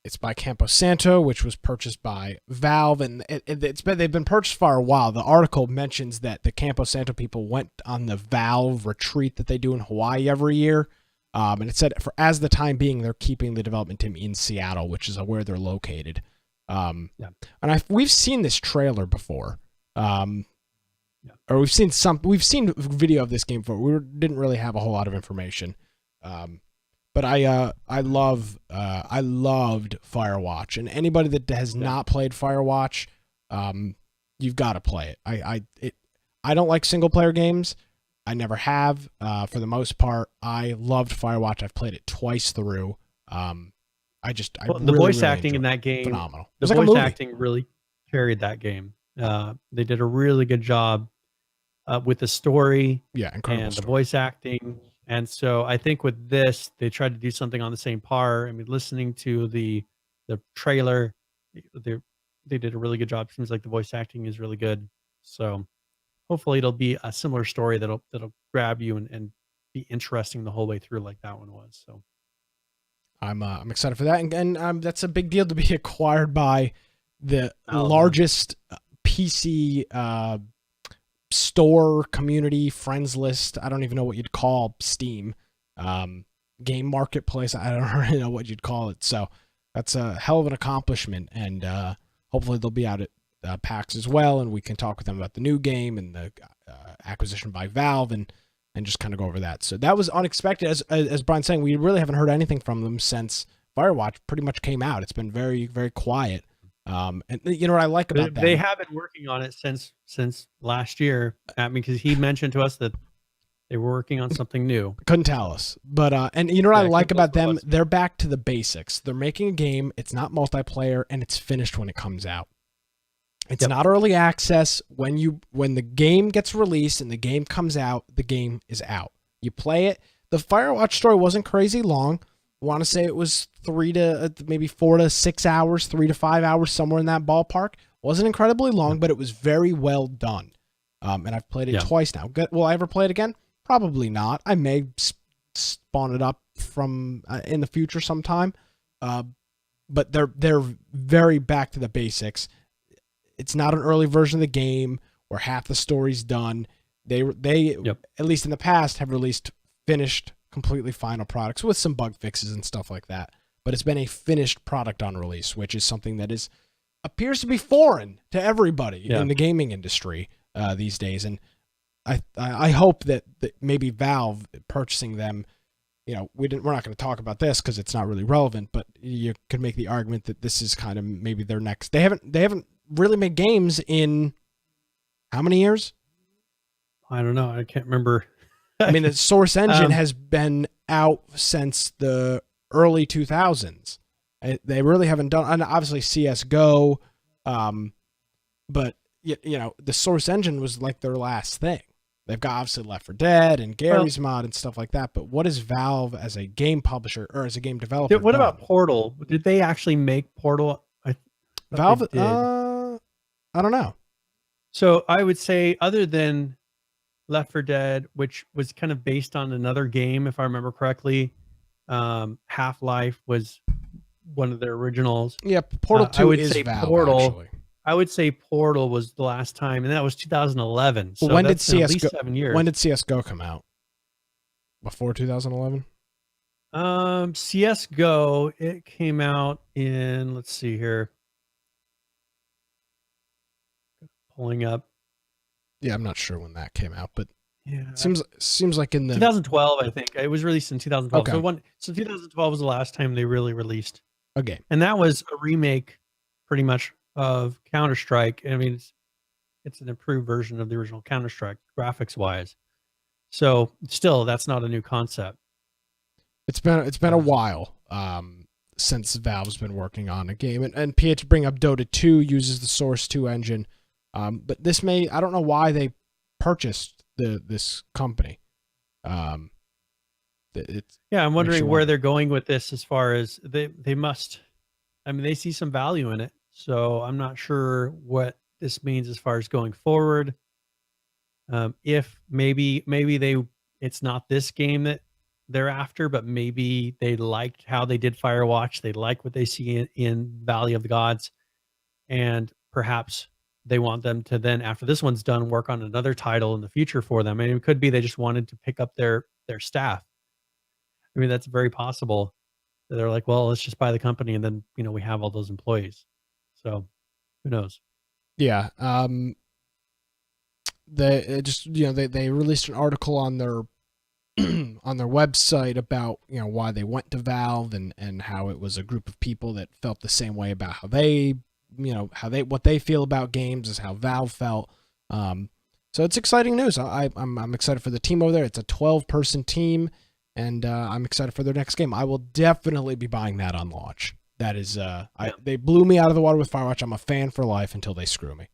it's by Campo Santo, which was purchased by Valve, and they've been purchased for a while. The article mentions that the Campo Santo people went on the Valve retreat that they do in Hawaii every year, and it said as the time being, they're keeping the development team in Seattle, which is where they're located. And we've seen this trailer before. Or we've seen video of this game before. We didn't really have a whole lot of information. But I loved Firewatch, and anybody that has not played Firewatch, you've got to play it. I don't like single player games. I never have. For the most part, I loved Firewatch. I've played it twice through. The voice acting in that game, phenomenal. The voice acting really carried that game. They did a really good job with the story, and the voice acting. And so I think with this, they tried to do something on the same par. I mean, listening to the trailer, they did a really good job. Seems like the voice acting is really good. So hopefully it'll be a similar story that'll grab you and be interesting the whole way through, like that one was. So I'm excited for that, and that's a big deal to be acquired by the largest PC store, community, friends list. I don't even know what you'd call Steam, game marketplace. I don't really know what you'd call it. So that's a hell of an accomplishment, and hopefully they'll be out at PAX as well, and we can talk with them about the new game and the acquisition by Valve, and just kind of go over that. So that was unexpected. As Brian's saying, we really haven't heard anything from them since Firewatch pretty much came out. It's been very, very quiet. And you know what I like about that? They have been working on it since last year. Because he mentioned to us that they were working on something new. Couldn't tell us, but and you know what I like about them? They're back to the basics. They're making a game. It's not multiplayer, and it's finished when it comes out. It's not early access. When the game gets released and the game comes out, the game is out. You play it. The Firewatch story wasn't crazy long. I want to say it was 3 to maybe 4 to 6 hours, 3 to 5 hours, somewhere in that ballpark. Wasn't incredibly long, but it was very well done. And I've played it twice now. Will I ever play it again? Probably not. I may spawn it up from in the future sometime. But they're very back to the basics. It's not an early version of the game where half the story's done. They at least in the past have released finished, completely final products with some bug fixes and stuff like that. But it's been a finished product on release, which is something that appears to be foreign to everybody in the gaming industry these days. And I hope that maybe Valve purchasing them, we're not going to talk about this because it's not really relevant, but you could make the argument that this is kind of maybe their next. They haven't really made games in how many years? I don't know. I can't remember. I mean, the Source engine has been out since the early 2000s. They really haven't done, and obviously CSGO, but the Source engine was like their last thing. They've got obviously Left 4 Dead and Gary's Mod and stuff like that. But what is Valve as a game publisher or as a game developer? What about Portal? Did they actually make Portal? Valve? I don't know. So I would say, other than Left 4 Dead, which was kind of based on another game, if I remember correctly, Half-Life was one of their originals. Yeah, Portal 2 I would is say Valve, Portal. actually. I would say Portal was the last time, and that was 2011. So when did that's at least CS:GO 7 years. When did CS:GO come out? Before 2011? CS:GO, it came out in, let's see here. Pulling up. Yeah, I'm not sure when that came out, but Yeah. seems like in the 2012, I think. It was released in 2012. Okay. So 2012 was the last time they really released a game. And that was a remake pretty much of Counter-Strike. I mean, it's an improved version of the original Counter-Strike graphics wise. So still, that's not a new concept. It's been a while since Valve's been working on a game, and PH bring up Dota 2 uses the Source 2 engine, but I don't know why they purchased this company. I'm wondering where they're going with this, as far as they must. I mean, they see some value in it, so I'm not sure what this means as far as going forward. If maybe it's not this game that they're after, but maybe they liked how they did Firewatch. They like what they see in Valley of the Gods, and perhaps they want them to then, after this one's done, work on another title in the future for them. And it could be they just wanted to pick up their staff. I mean, that's very possible. They're like, well, let's just buy the company, and then we have all those employees. So who knows? Yeah. They released an article on their on their website about why they went to Valve and how it was a group of people that felt the same way about how they what they feel about games is how Valve felt. So it's exciting news. I'm excited for the team over there. It's a 12-person team, and I'm excited for their next game. I will definitely be buying that on launch. That is they blew me out of the water with Firewatch. I'm a fan for life until they screw me.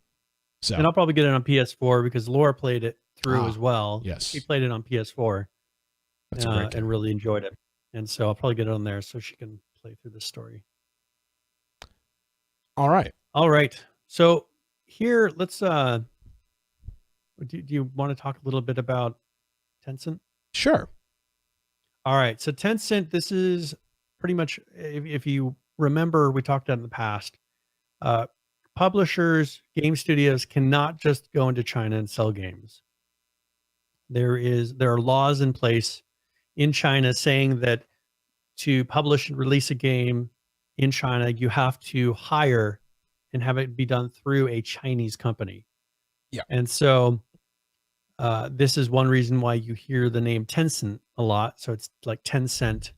So, and I'll probably get it on PS4 because Laura played it through as well. Yes, she played it on PS4. That's a great game. And really enjoyed it. And so I'll probably get it on there so she can play through the story. All right. So here, let's do you want to talk a little bit about Tencent? Sure. All right. So Tencent, this is pretty much, if you remember, we talked about in the past, publishers, game studios cannot just go into China and sell games. There are laws in place in China saying that to publish and release a game in China, you have to hire and have it be done through a Chinese company. Yeah. And so this is one reason why you hear the name Tencent a lot. So it's like Tencent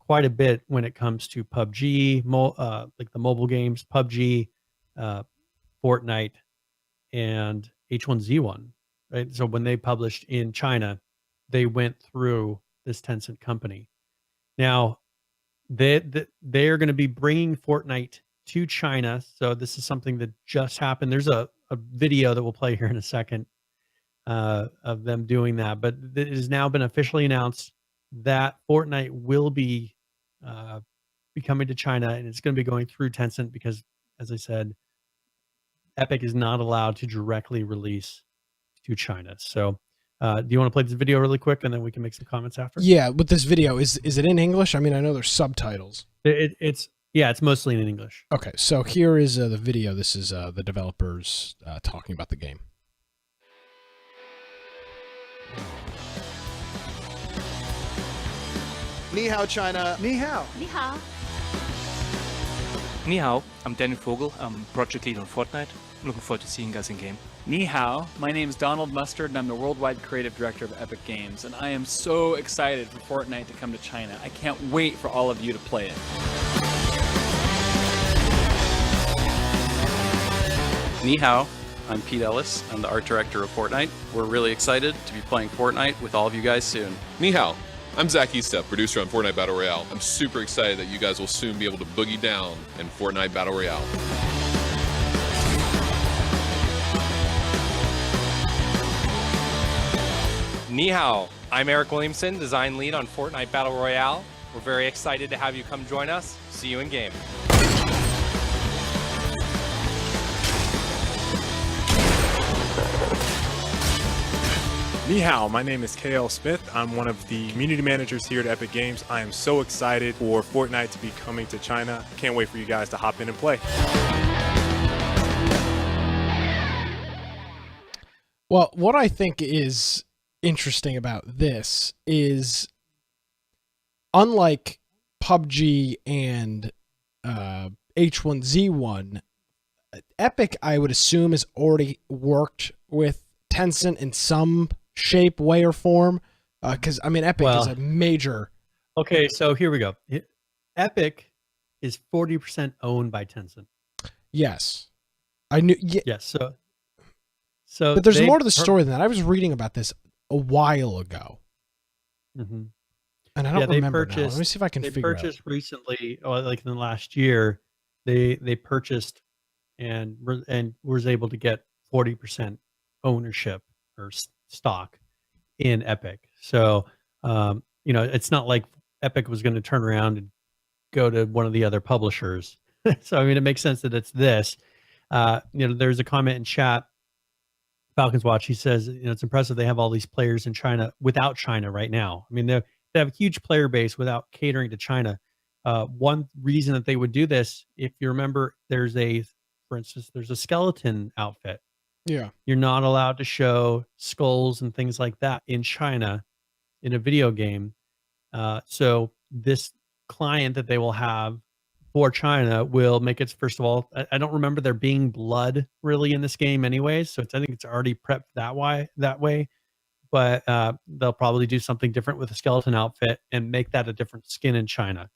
quite a bit when it comes to PUBG, like the mobile games, PUBG, Fortnite, and H1Z1. Right. So when they published in China, they went through this Tencent company. Now, they are going to be bringing Fortnite to China. So this is something that just happened. There's a video that we'll play here in a second of them doing that. But it has now been officially announced that Fortnite will be coming to China, and it's going to be going through Tencent because, as I said, Epic is not allowed to directly release to China. So do you want to play this video really quick, and then we can make some comments after? Yeah, with this video, is it in English? I mean, I know there's subtitles. It's mostly in English. Okay, so here is the video. This is the developers talking about the game. 你好, China. 你好. 你好. Ni hao, I'm Daniel Vogel. I'm project lead on Fortnite. Looking forward to seeing you guys in game. Ni hao, my name is Donald Mustard and I'm the worldwide creative director of Epic Games, and I am so excited for Fortnite to come to China. I can't wait for all of you to play it. Ni hao, I'm Pete Ellis. I'm the art director of Fortnite. We're really excited to be playing Fortnite with all of you guys soon. Ni hao, I'm Zach Eastep, producer on Fortnite Battle Royale. I'm super excited that you guys will soon be able to boogie down in Fortnite Battle Royale. Ni hao, I'm Eric Williamson, design lead on Fortnite Battle Royale. We're very excited to have you come join us. See you in game. Ni hao, my name is KL Smith. I'm one of the community managers here at Epic Games. I am so excited for Fortnite to be coming to China. Can't wait for you guys to hop in and play. Well, what I think is interesting about this is, unlike PUBG and H1Z1, Epic, I would assume, has already worked with Tencent in some shape, way, or form. Because, I mean, Epic is a major... Okay, so here we go. Epic is 40% owned by Tencent. Yes. I knew... Yes, so but there's more to the story than that. I was reading about this a while ago. Mm-hmm. And I don't remember now. Let me see if I can figure out. They purchased recently, like in the last year, they purchased and was able to get 40% ownership or stock in Epic. So, it's not like Epic was going to turn around and go to one of the other publishers. So, I mean, it makes sense that it's this. There's a comment in chat, Falcons Watch. He says, it's impressive they have all these players in China without China right now. I mean, they have a huge player base without catering to China. One reason that they would do this, if you remember, for instance, there's a skeleton outfit. Yeah. You're not allowed to show skulls and things like that in China in a video game. So this client that they will have for China will make it, first of all, I don't remember there being blood really in this game anyways. So I think it's already prepped that way. But they'll probably do something different with the skeleton outfit and make that a different skin in China.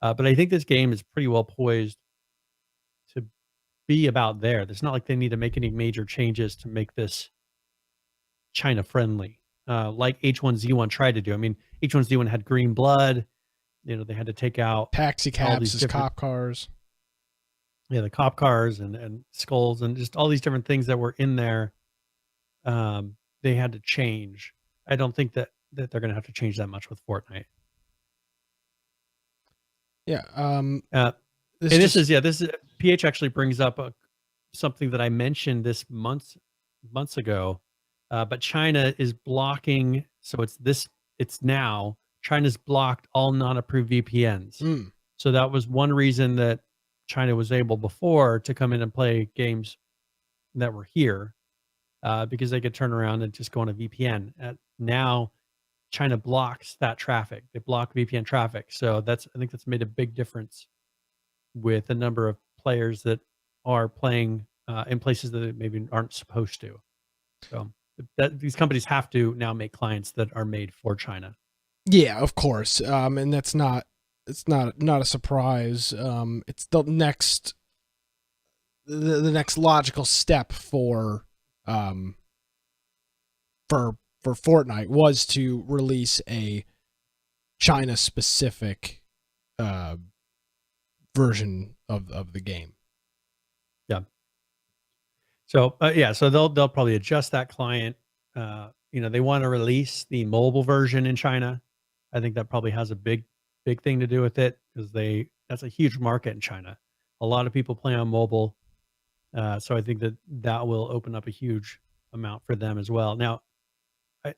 But I think this game is pretty well poised to be about there. It's not like they need to make any major changes to make this China friendly, like H1Z1 tried to do. I mean, H1Z1 had green blood. They had to take out taxi cabs as cop cars. Yeah, the cop cars and skulls and just all these different things that were in there. They had to change. I don't think that they're going to have to change that much with Fortnite. Yeah. This is PH actually brings up something that I mentioned this months ago, but China is blocking. So it's now China's blocked all non-approved VPNs. So that was one reason that China was able before to come in and play games that were here, because they could turn around and just go on a VPN. Now China blocks that traffic. They block VPN traffic. So I think that's made a big difference with the number of players that are playing in places that they maybe aren't supposed to. So these companies have to now make clients that are made for China. Yeah, of course. And it's not a surprise. It's the next logical step for Fortnite was to release a China specific version of the game. Yeah. So so they'll probably adjust that client. They want to release the mobile version in China. I think that probably has a big thing to do with it, because that's a huge market in China. A lot of people play on mobile. So I think that will open up a huge amount for them as well. Now,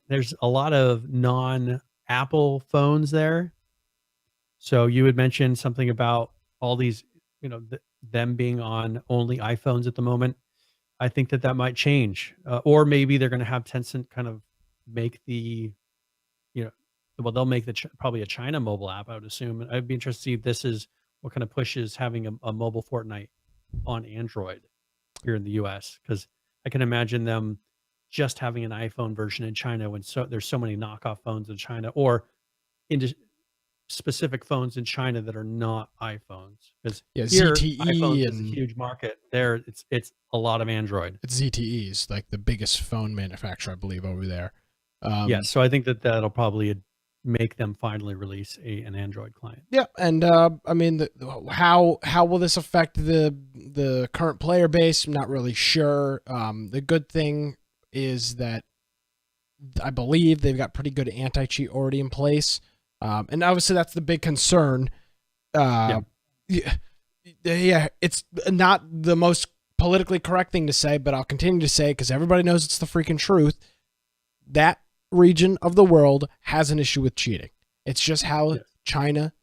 there's a lot of non-Apple phones there. So you had mentioned something about all these, them being on only iPhones at the moment. I think that might change. Or maybe they're going to have Tencent kind of make they'll make probably a China mobile app, I would assume. And I'd be interested to see if this is what kind of pushes having a mobile Fortnite on Android here in the US, because I can imagine them just having an iPhone version in China when there's so many knockoff phones in China, or into specific phones in China that are not iPhones. Because here, ZTE iPhones is a huge market. There, it's a lot of Android. It's ZTE's like the biggest phone manufacturer, I believe, over there. So I think that'll probably make them finally release an Android client. Yeah, and I mean, how will this affect the current player base? I'm not really sure. The good thing is that I believe they've got pretty good anti-cheat already in place. And obviously that's the big concern. Yeah, it's not the most politically correct thing to say, but I'll continue to say because everybody knows it's the freaking truth. That region of the world has an issue with cheating. It's just how China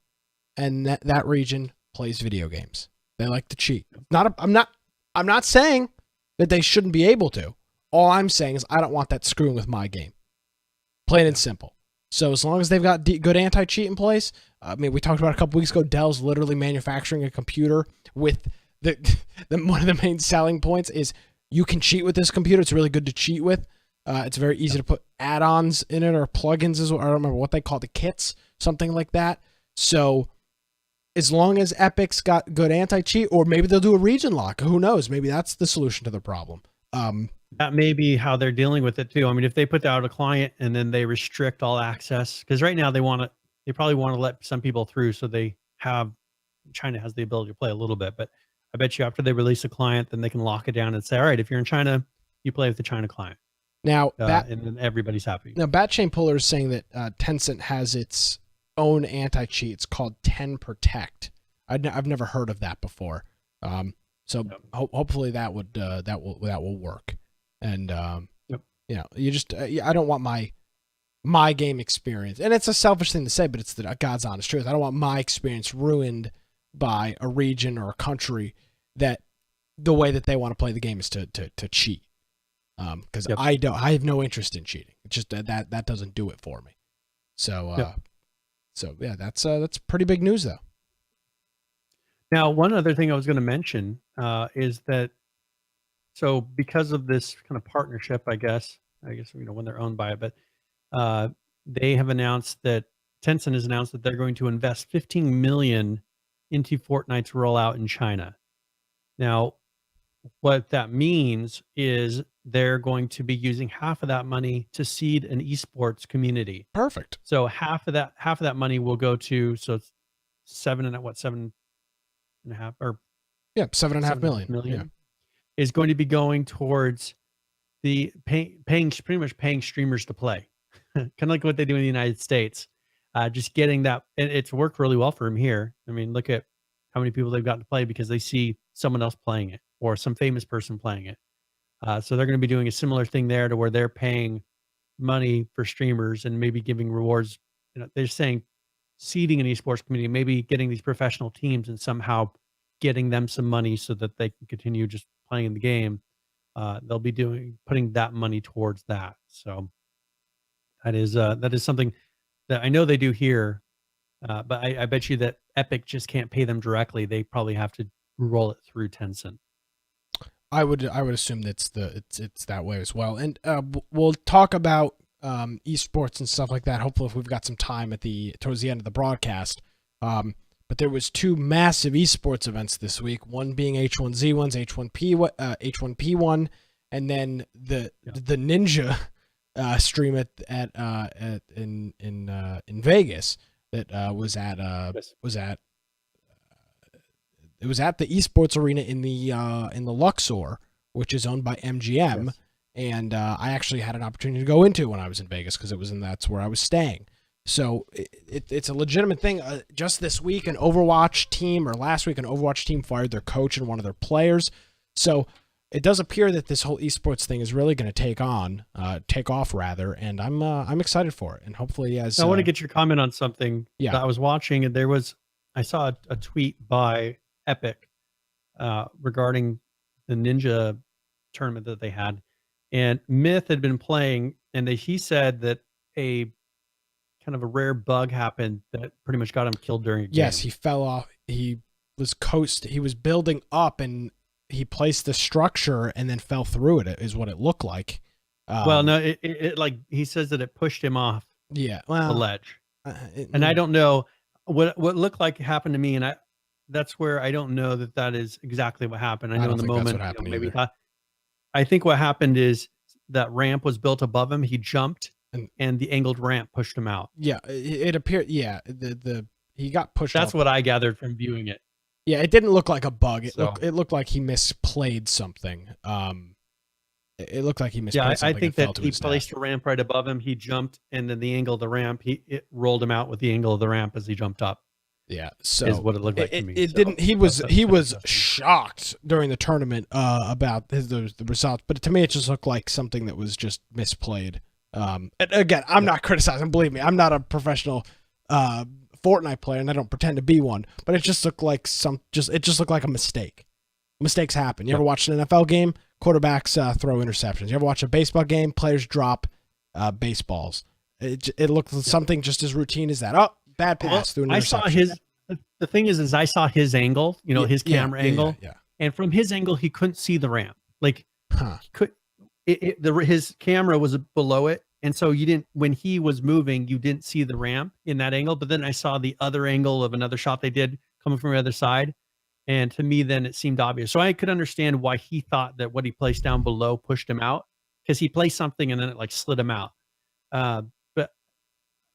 and that region plays video games. They like to cheat. I'm not saying that they shouldn't be able to. All I'm saying is I don't want that screwing with my game. Plain and simple. So as long as they've got good anti-cheat in place, I mean, we talked about a couple weeks ago, Dell's literally manufacturing a computer with one of the main selling points is you can cheat with this computer. It's really good to cheat with. It's very easy to put add-ons in it or plugins, I don't remember what they call the kits, something like that. So as long as Epic's got good anti-cheat, or maybe they'll do a region lock. Who knows? Maybe that's the solution to the problem. That may be how they're dealing with it too. I mean, if they put out a client and then they restrict all access, because right now they probably want to let some people through, so China has the ability to play a little bit. But I bet you after they release a client, then they can lock it down and say, all right, if you're in China, you play with the China client. Now, and then everybody's happy. Now, Batchain Puller is saying that Tencent has its own anti-cheat. It's called 10 Protect. I've never heard of that before. Hopefully that will work. And you know, you just I don't want my game experience, and it's a selfish thing to say, but it's the God's honest truth. I don't want my experience ruined by a region or a country that the way that they want to play the game is to cheat. Because I have no interest in cheating. It's just that doesn't do it for me. So that's pretty big news though. Now, one other thing I was going to mention is that, so because of this kind of partnership, I guess when they're owned by it, but they have announced that Tencent has announced that they're going to invest 15 million into Fortnite's rollout in China. Now, what that means is they're going to be using half of that money to seed an esports community. Perfect. So half of that money will go to, so it's 7.5 million is going to be going towards the pretty much paying streamers to play, kind of like what they do in the United States. Just getting that, and it's worked really well for them here. I mean, look at how many people they've gotten to play because they see someone else playing it or some famous person playing it. So they're going to be doing a similar thing there, to where they're paying money for streamers and maybe giving rewards. You know, they're saying seeding an esports community, maybe getting these professional teams and somehow getting them some money so that they can continue just playing the game. They'll be putting that money towards that. So that is something that I know they do here, but I bet you that Epic just can't pay them directly. They probably have to roll it through Tencent. I would assume that's it's that way as well. And we'll talk about esports and stuff like that. Hopefully, if we've got some time towards the end of the broadcast. But there was two massive esports events this week. One being H1Z1's H1P1, and then the Ninja stream in Vegas that was at the esports arena in the Luxor, which is owned by MGM, and I actually had an opportunity to go into when I was in Vegas because that's where I was staying. So it's a legitimate thing. Just this week, last week, an Overwatch team fired their coach and one of their players. So it does appear that this whole esports thing is really going to take off, and I'm excited for it. And hopefully, I want to get your comment on something that I was watching, and I saw a tweet by Epic regarding the Ninja tournament that they had, and Myth had been playing, and he said that a kind of a rare bug happened that pretty much got him killed during a game. Yes, he fell off. He was building up, and he placed the structure and then fell through it, is what it looked like. Well, no, it like he says that it pushed him off the ledge. And I don't know what looked like happened to me, and that's where I don't know that is exactly what happened. I know in the moment, I think what happened is that ramp was built above him. He jumped, and the angled ramp pushed him out. Yeah, it appeared. Yeah, he got pushed. That's what I gathered from viewing it. Yeah, it didn't look like a bug. It looked like he misplayed something. It looked like he misplayed Yeah, I something. think and fell that to he his death. placed a ramp right above him. He jumped, and then the angle of the ramp, it rolled him out with the angle of the ramp as he jumped up. Yeah, so Is what it looked like to me. It So didn't. He was that's he was interesting. shocked during the tournament about the results, but to me it just looked like something that was just misplayed. And again, I'm not criticizing. Believe me, I'm not a professional Fortnite player, and I don't pretend to be one. But it just looked like looked like a mistake. Mistakes happen. You ever watch an NFL game? Quarterbacks throw interceptions. You ever watch a baseball game? Players drop baseballs. It looked something just as routine as that. Oh, bad pass through an I interception. saw his. The thing is I saw his angle. You know, his camera angle. Yeah. And from his angle, he couldn't see the ramp. Like, Huh. his camera was below it, and so you didn't. When he was moving, you didn't see the ramp in that angle. But then I saw the other angle of another shot they did coming from the other side, and to me, then it seemed obvious. So I could understand why he thought that what he placed down below pushed him out, because he placed something and then it like slid him out. But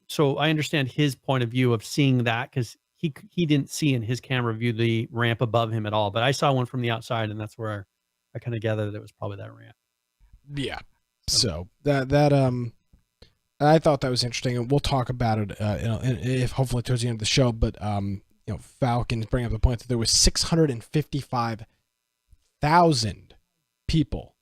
so I understand his point of view of seeing that, because he didn't see in his camera view the ramp above him at all. But I saw one from the outside, and that's where I kind of gathered that it was probably that ramp. Yeah. So that I thought that was interesting, and we'll talk about it if hopefully towards the end of the show. But Falcons bring up the point that there was 655,000 people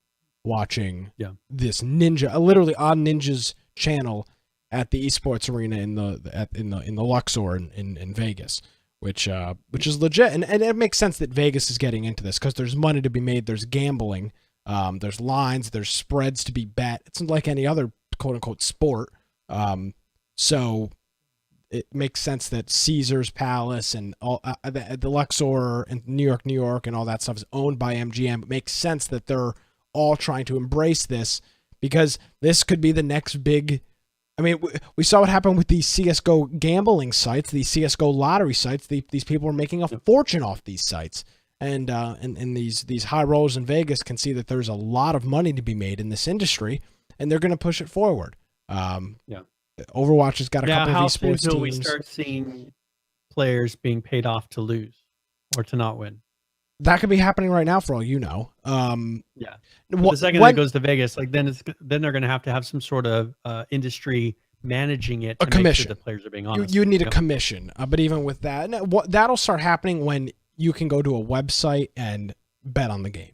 watching this Ninja, literally on Ninja's channel at the esports arena in the Luxor in Vegas, which is legit, and it makes sense that Vegas is getting into this because there's money to be made, there's gambling. There's lines, there's spreads to be bet. It's like any other quote unquote sport. So it makes sense that Caesar's Palace and all the Luxor and New York and all that stuff is owned by MGM. It makes sense that they're all trying to embrace this because this could be the next big. I mean, we saw what happened with these CSGO gambling sites, these CSGO lottery sites. These people are making a fortune off these sites. And these high rollers in Vegas can see that there's a lot of money to be made in this industry, and they're going to push it forward. Overwatch has got a couple of esports teams. How soon will we start seeing players being paid off to lose or to not win? That could be happening right now, for all you know. The second that goes to Vegas, like then they're going to have some sort of industry managing it. A commission. Make sure the players are being honest. You need a commission, but even with that, that'll start happening when you can go to a website and bet on the game.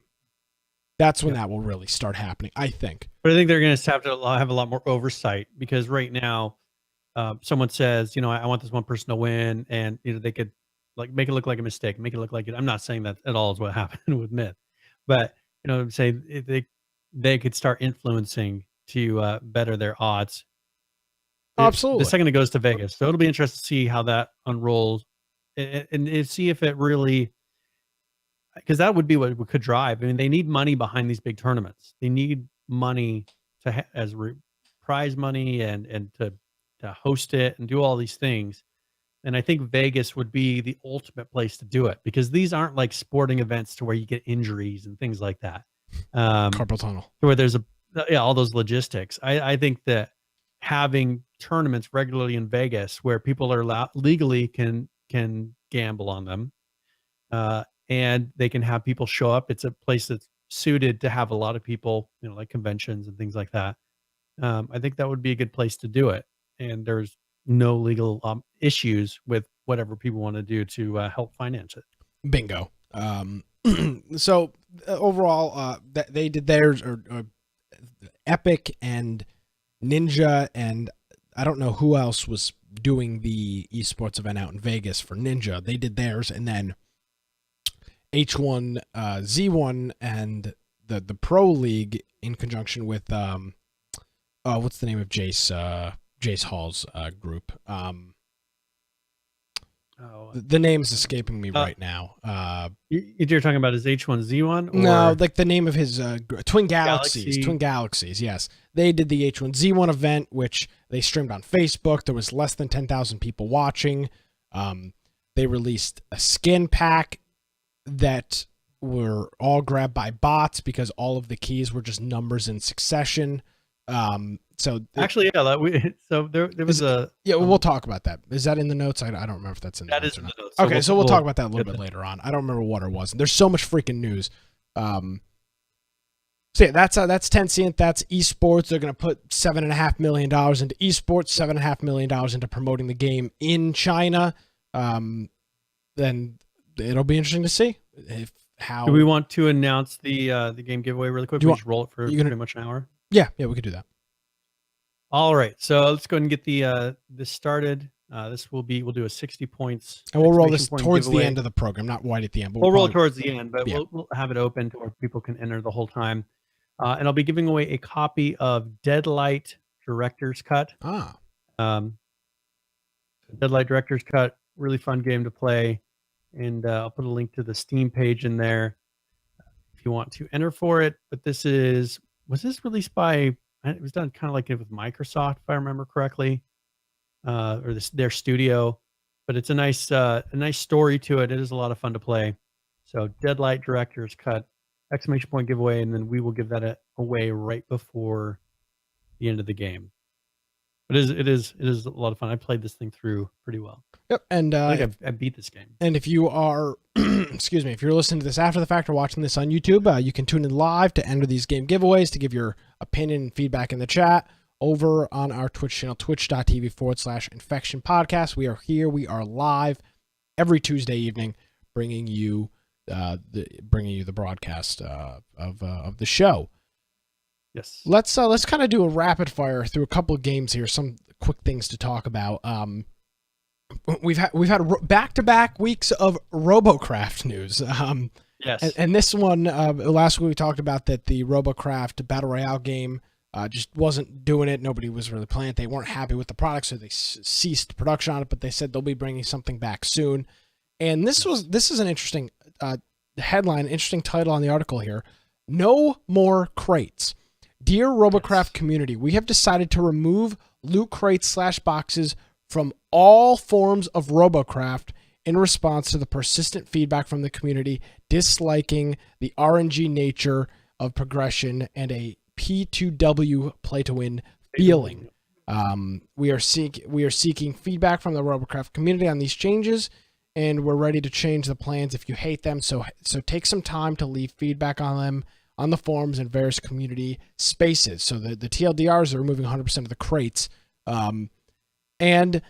That's when that will really start happening, I think. But I think they're going to have a lot more oversight, because right now, someone says, I want this one person to win, and they could like make it look like a mistake, make it look like it. I'm not saying that at all is what happened with Myth, but say they could start influencing to better their odds. Absolutely. The second it goes to Vegas, so it'll be interesting to see how that unrolls. And see if it really, because that would be what could drive. I mean, they need money behind these big tournaments. They need money as prize money and to host it and do all these things. And I think Vegas would be the ultimate place to do it, because these aren't like sporting events to where you get injuries and things like that. Carpal tunnel. Where there's all those logistics. I think that having tournaments regularly in Vegas where people are legally can gamble on them, and they can have people show up. It's a place that's suited to have a lot of people, like conventions and things like that. I think that would be a good place to do it, and there's no legal issues with whatever people want to do to help finance it. Bingo. So overall, they did theirs, or Epic and Ninja, and I don't know who else was doing the esports event out in Vegas for Ninja. They did theirs, and then H1Z1 and the Pro League in conjunction with what's the name of Jace Hall's group? The name's escaping me right now. You're talking about his H1Z1? No, like the name of his Twin Galaxies. Twin Galaxies, yes. They did the H1Z1 event, which they streamed on Facebook. There was less than 10,000 people watching. They released a skin pack that were all grabbed by bots because all of the keys were just numbers in succession. So actually, so there was we'll talk about that. Is that in the notes? I don't remember if that's in the that notes is or in not. the notes. Okay, so we'll talk about that a little bit later on. I don't remember what it was. There's so much freaking news. So yeah, that's Tencent. That's esports. They're going to put $7.5 million into esports, $7.5 million into promoting the game in China. Then it'll be interesting to see how. Do we want to announce the game giveaway really quick? Do you We want- just roll it for you gonna- pretty much an hour. Yeah, we could do that. All right, so let's go ahead and get this started. We'll do a 60 points, And we'll roll this exclamation point towards giveaway. the end of the program, not right at the end. But We'll roll probably- towards the end, but yeah. we'll have it open to where people can enter the whole time. And I'll be giving away a copy of Deadlight Director's Cut. Deadlight Director's Cut, really fun game to play. And I'll put a link to the Steam page in there if you want to enter for it. But was this released by, it was done kind of like it with Microsoft, if I remember correctly, or their studio. But it's a nice story to it. It is a lot of fun to play. So Deadlight Director's Cut, exclamation point giveaway, and then we will give that away right before the end of the game. But it is a lot of fun. I played this thing through pretty well. Yep, and I think I beat this game. And if you are, excuse me, if you're listening to this after the fact or watching this on YouTube, you can tune in live to enter these game giveaways, to give your opinion and feedback in the chat over on our Twitch channel, twitch.tv/Infection Podcast. We are here. We are live every Tuesday evening, bringing you the broadcast of the show. Yes. Let's kind of do a rapid fire through a couple of games here. Some quick things to talk about. We've had back-to-back weeks of RoboCraft news. Yes. And this one, last week we talked about that the RoboCraft Battle Royale game just wasn't doing it. Nobody was really playing it. They weren't happy with the product, so they ceased production on it. But they said they'll be bringing something back soon. And this is an interesting headline, interesting title on the article here. No more crates. Dear RoboCraft community, we have decided to remove loot crates / boxes from all forms of RoboCraft in response to the persistent feedback from the community disliking the RNG nature of progression and a P2W play to win feeling. We are seeking feedback from the RoboCraft community on these changes, and we're ready to change the plans if you hate them. So take some time to leave feedback on them on the forums and various community spaces. So the TLDRs are removing 100% of the crates. And,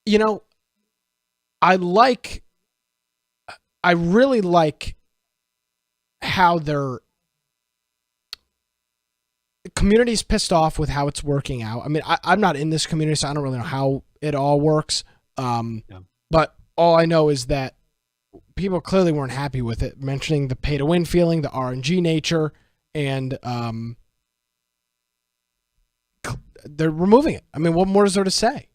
you know, I really like how the community's pissed off with how it's working out. I mean, I'm not in this community, so I don't really know how it all works. But all I know is that people clearly weren't happy with it, mentioning the pay-to-win feeling, the RNG nature, and they're removing it. I mean, what more is there to say?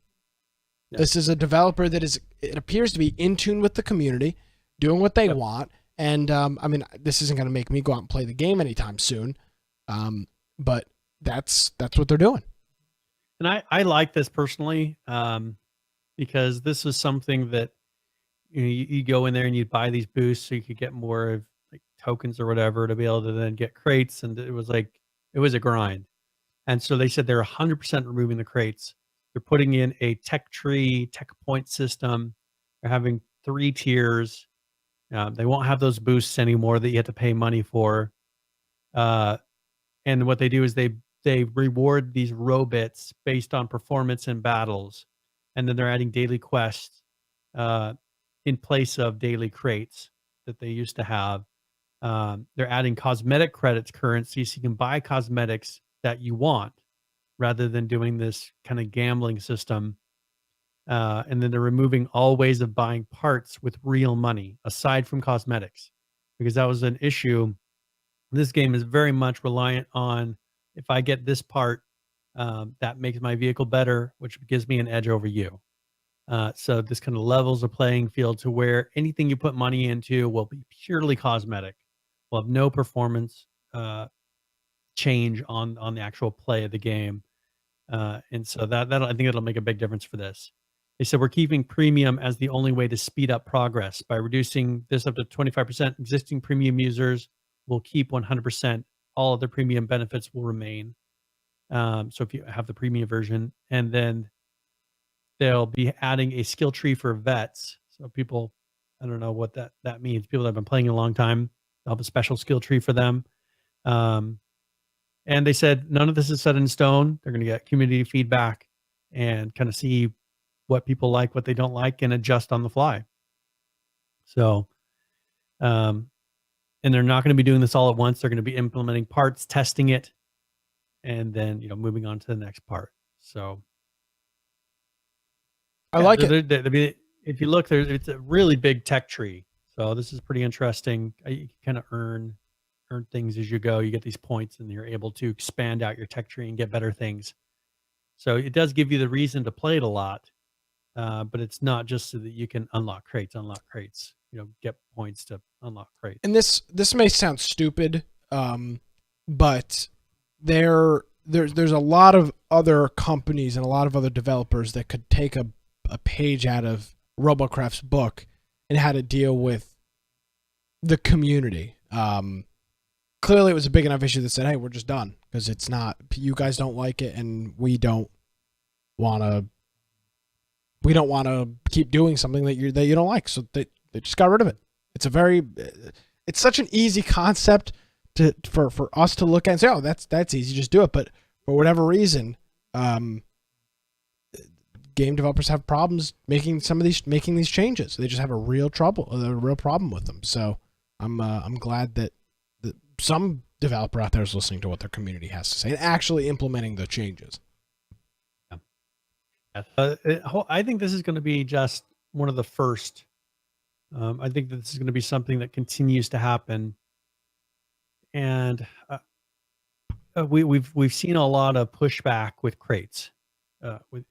Yeah. This is a developer that it appears to be in tune with the community, doing what they want, and I mean, this isn't going to make me go out and play the game anytime soon, but that's what they're doing. And I like this personally, because this is something that you go in there and you buy these boosts so you could get more of like tokens or whatever to be able to then get crates, and it was a grind. And so they said they're 100% removing the crates. They're putting in a tech tree, tech point system. They're having 3 tiers. They won't have those boosts anymore that you have to pay money for. And what they do is they reward these robits based on performance in battles, and then they're adding daily quests in place of daily crates that they used to have. They're adding cosmetic credits currency, so you can buy cosmetics that you want rather than doing this kind of gambling system. And then they're removing all ways of buying parts with real money aside from cosmetics, because that was an issue. This game is very much reliant on, if I get this part, that makes my vehicle better, which gives me an edge over you. So this kind of levels the playing field to where anything you put money into will be purely cosmetic. Will have no performance change on the actual play of the game. And so I think it'll make a big difference for this. They said we're keeping premium as the only way to speed up progress. By reducing this up to 25%, existing premium users will keep 100%. All of the premium benefits will remain. So if you have the premium version, and then they'll be adding a skill tree for vets. So people, I don't know what that means. People that have been playing a long time, they'll have a special skill tree for them. And they said none of this is set in stone. They're going to get community feedback and kind of see what people like, what they don't like, and adjust on the fly. So, and they're not going to be doing this all at once. They're going to be implementing parts, testing it, and then, moving on to the next part. So I like it. If you look, it's a really big tech tree. So this is pretty interesting. You can kind of earn things as you go. You get these points, and you're able to expand out your tech tree and get better things. So it does give you the reason to play it a lot, but it's not just so that you can unlock crates. Get points to unlock crates. And this may sound stupid, but there's a lot of other companies and a lot of other developers that could take a page out of Robocraft's book and how to deal with the community. Clearly it was a big enough issue that said, hey, we're just done because it's not, you guys don't like it, and we don't want to keep doing something that you don't like. So they just got rid of it. It's such an easy concept for us to look at and say, oh, that's easy, just do it. But for whatever reason, game developers have problems making these changes. They just have a real problem with them. So I'm glad that some developer out there is listening to what their community has to say and actually implementing the changes. I think this is going to be just one of the first. I think that this is going to be something that continues to happen, and we've seen a lot of pushback with crates, with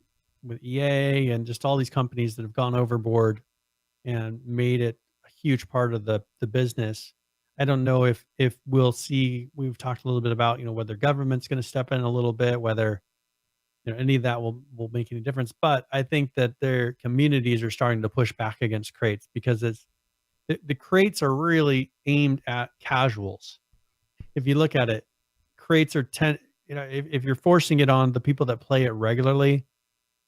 EA and just all these companies that have gone overboard and made it a huge part of the business. I don't know if we'll see. We've talked a little bit about whether government's going to step in a little bit, whether any of that will make any difference. But I think that their communities are starting to push back against crates because the crates are really aimed at casuals. If you look at it, crates are if you're forcing it on the people that play it regularly,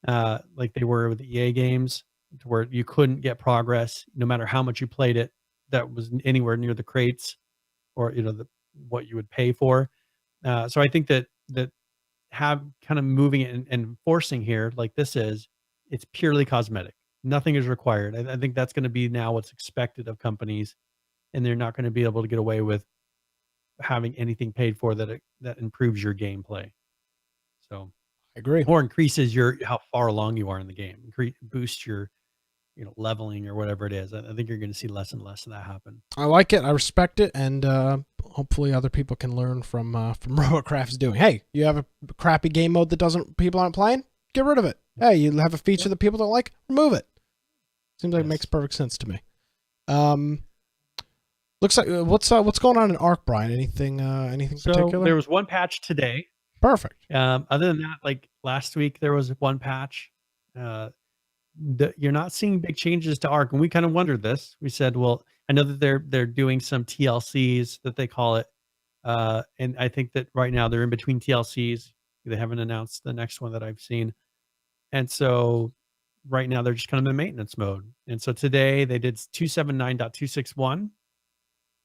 like they were with the EA games, to where you couldn't get progress no matter how much you played it, that was anywhere near the crates or what you would pay for. So I think that have kind of moving it and forcing here like this it's purely cosmetic. Nothing is required. I think that's going to be now what's expected of companies, and they're not going to be able to get away with having anything paid for that improves your gameplay. So I agree. Or increases how far along you are in the game, boost your leveling or whatever it is. I think you're going to see less and less of that happen. I like it. I respect it, and hopefully other people can learn from Robocraft's doing. Hey, you have a crappy game mode that people aren't playing? Get rid of it. Hey, you have a feature that people don't like? Remove it. Seems like it makes perfect sense to me. Looks like what's going on in Arc, Brian? Anything particular? There was one patch today. Perfect. Other than that, like last week, there was one patch. You're not seeing big changes to Arc, and we kind of wondered this. We said, well, I know that they're doing some TLCs that they call it, and I think that right now they're in between TLCs. They haven't announced the next one that I've seen, and so right now they're just kind of in maintenance mode. And so today they did 279.261.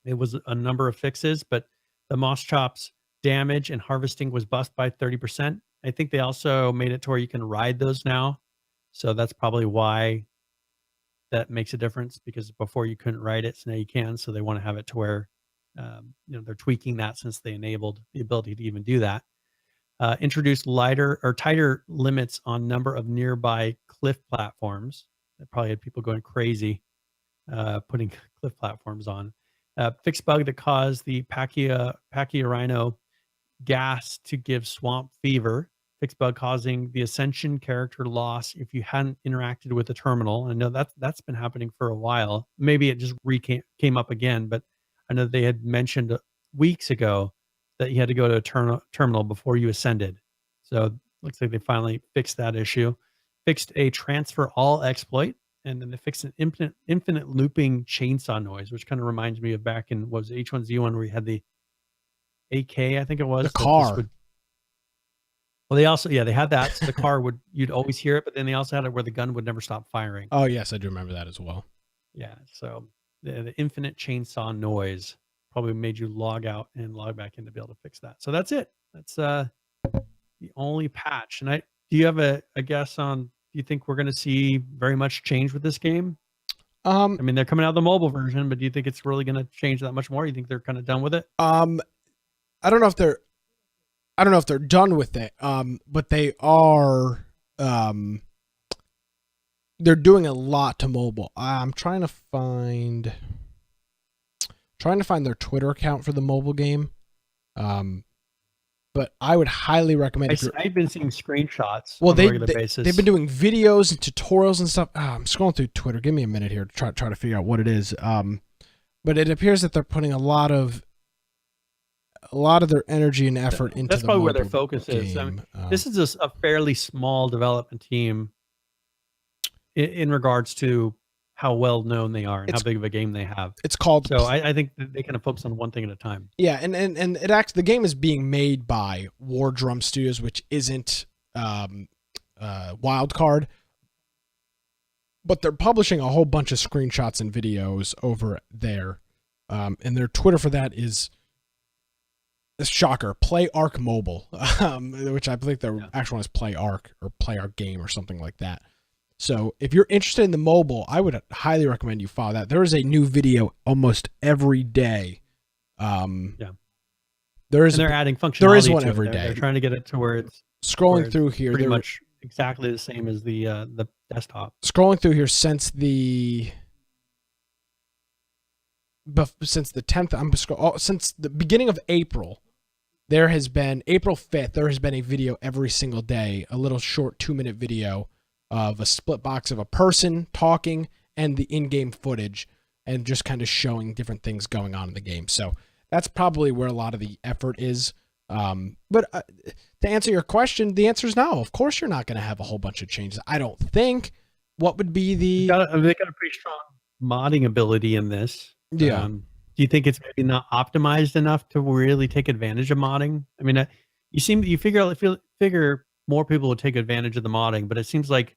It was a number of fixes, but the Moss Chops damage and harvesting was buffed by 30%. I think they also made it to where you can ride those now. So that's probably why that makes a difference, because before you couldn't ride it, so now you can. So they want to have it to where they're tweaking that since they enabled the ability to even do that. Introduced lighter or tighter limits on number of nearby cliff platforms. That probably had people going crazy putting cliff platforms on. Fixed bug that caused the Pachia Rhino gas to give swamp fever. Fixed bug causing the Ascension character loss if you hadn't interacted with the terminal. I know that's been happening for a while. Maybe it just came up again, but I know they had mentioned weeks ago that you had to go to a terminal before you ascended. So looks like they finally fixed that issue. Fixed a transfer all exploit, and then they fixed an infinite looping chainsaw noise, which kind of reminds me of back in, what was it, H1Z1, where you had the AK, I think it was. The car. Well, they had that. So the car you'd always hear it, but then they also had it where the gun would never stop firing. Oh, yes, I do remember that as well. Yeah. So the infinite chainsaw noise probably made you log out and log back in to be able to fix that. So that's it. That's the only patch. And do you have a guess on? Do you think we're going to see very much change with this game? I mean, they're coming out of the mobile version, but do you think it's really going to change that much more? You think they're kind of done with it? I don't know if they're done with it. But they are. They're doing a lot to mobile. I'm trying to find their Twitter account for the mobile game. But I would highly recommend. I've been seeing screenshots. Well, on a regular basis. They've been doing videos and tutorials and stuff. I'm scrolling through Twitter. Give me a minute here to try to figure out what it is. But it appears that they're putting a lot of their energy and effort into. That's the probably where their mobile focus is. I game. mean, this is a fairly small development team in regards to how well known they are and how big of a game they have. It's called. So I think that they kind of focus on one thing at a time. Yeah, and it actually, the game is being made by War Drum Studios, which isn't Wildcard, but they're publishing a whole bunch of screenshots and videos over there, and their Twitter for that is a shocker. Play Arc Mobile, which I believe their actual one is Play Arc or Play Arc Game or something like that. So if you're interested in the mobile, I would highly recommend you follow that. There is a new video almost every day. There is. And they're adding functionality. There is one to every it. day. They're trying to get it to where it's scrolling through here. pretty much exactly the same as the desktop. Scrolling through here since the 10th. Since the beginning of April. There has been April 5th. There has been a video every single day, a little short 2-minute video of a split box of a person talking and the in-game footage and just kind of showing different things going on in the game. So that's probably where a lot of the effort is. But to answer your question, the answer is no. Of course, you're not going to have a whole bunch of changes. I don't think. What would be the? They got a pretty strong modding ability in this. Yeah. Do you think it's maybe not optimized enough to really take advantage of modding? I mean, you figure more people will take advantage of the modding, but it seems like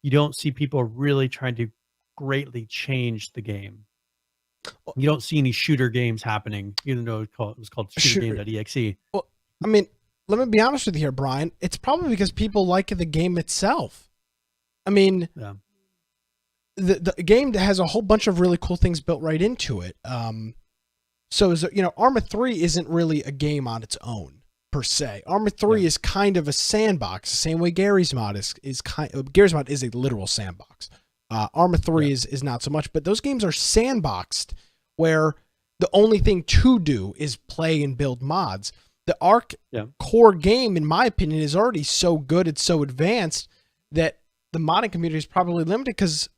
you don't see people really trying to greatly change the game. You don't see any shooter games happening, even though it was called shootergame.exe. Well, I mean, let me be honest with you here, Brian. It's probably because people like the game itself. I mean, the game has a whole bunch of really cool things built right into it. So Arma 3 isn't really a game on its own per se. Arma 3 is kind of a sandbox, the same way Gary's mod is Gary's mod is a literal sandbox. Arma 3 is not so much, but those games are sandboxed where the only thing to do is play and build mods. The Arc core game, in my opinion, is already so good, it's so advanced that the modding community is probably limited because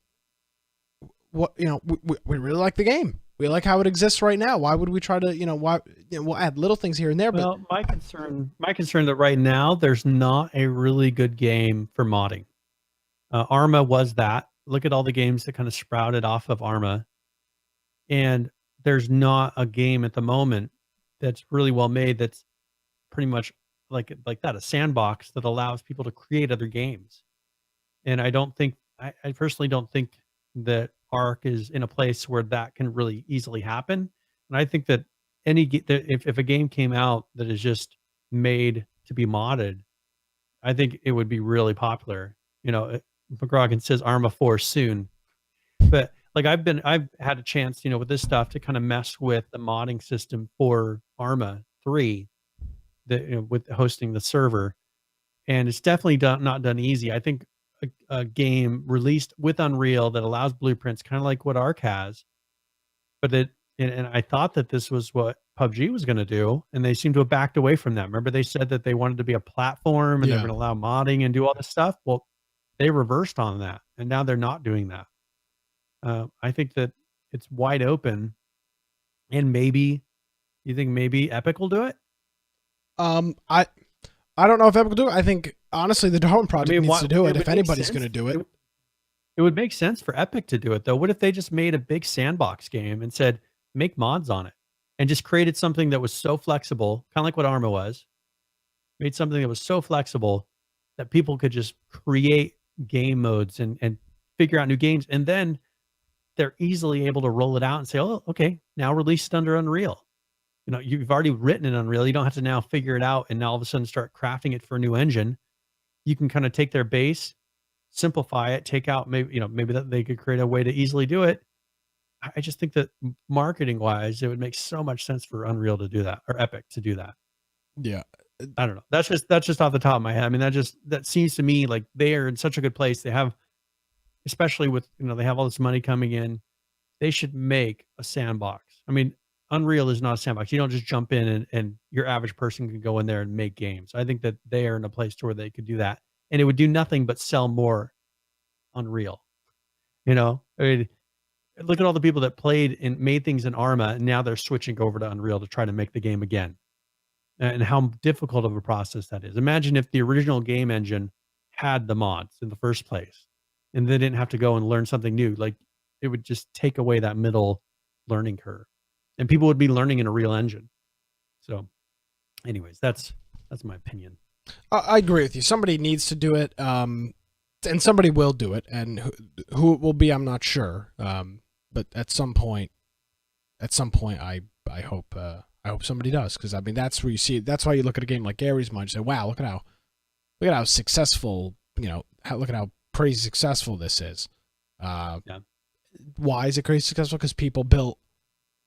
we really like the game. We like how it exists right now. Why would we try to, we'll add little things here and there. Well, my concern that right now there's not a really good game for modding. Arma was that. Look at all the games that kind of sprouted off of Arma. And there's not a game at the moment that's really well made that's pretty much like that, a sandbox that allows people to create other games. And I personally don't think that Arc is in a place where that can really easily happen. And I think that if a game came out that is just made to be modded, I think it would be really popular. McGrogan says Arma 4 soon, but like I've had a chance, with this stuff to kind of mess with the modding system for Arma 3, with hosting the server, and it's definitely not done easy. I think a game released with Unreal that allows blueprints, kind of like what Arc has, but and I thought that this was what PUBG was going to do, and they seem to have backed away from that. Remember, they said that they wanted to be a platform and they're going to allow modding and do all this stuff. Well, they reversed on that, and now they're not doing that. I think that it's wide open, and you think maybe Epic will do it? I don't know if Epic will do it. I think honestly the Darwin Project needs to do it if anybody's going to do it. It would make sense for Epic to do it, though. What if they just made a big sandbox game and said, make mods on it, and just created something that was so flexible, kind of like what Arma was, made something that was so flexible that people could just create game modes and figure out new games, and then they're easily able to roll it out and say, oh, okay, now release it under Unreal. you've already written in Unreal. You don't have to now figure it out and now all of a sudden start crafting it for a new engine. You can kind of take their base, simplify it, take out maybe that they could create a way to easily do it. I just think that marketing wise, it would make so much sense for Unreal to do that or Epic to do that. Yeah. I don't know. That's just off the top of my head. I mean, that seems to me like they are in such a good place. They have, especially with, they have all this money coming in. They should make a sandbox. I mean, Unreal is not a sandbox. You don't just jump in and your average person can go in there and make games. I think that they are in a place to where they could do that. And it would do nothing but sell more Unreal. I mean, look at all the people that played and made things in Arma, and now they're switching over to Unreal to try to make the game again. And how difficult of a process that is. Imagine if the original game engine had the mods in the first place and they didn't have to go and learn something new. Like, it would just take away that middle learning curve and people would be learning in a real engine. So anyways, that's my opinion. I agree with you. Somebody needs to do it, and somebody will do it, and who it will be, I'm not sure. But at some point, I hope somebody does, because I mean that's where you see it. That's why you look at a game like Gary's Mod, you say, "Wow, look at how successful, look at how crazy successful this is." Yeah. Why is it crazy successful? Because people built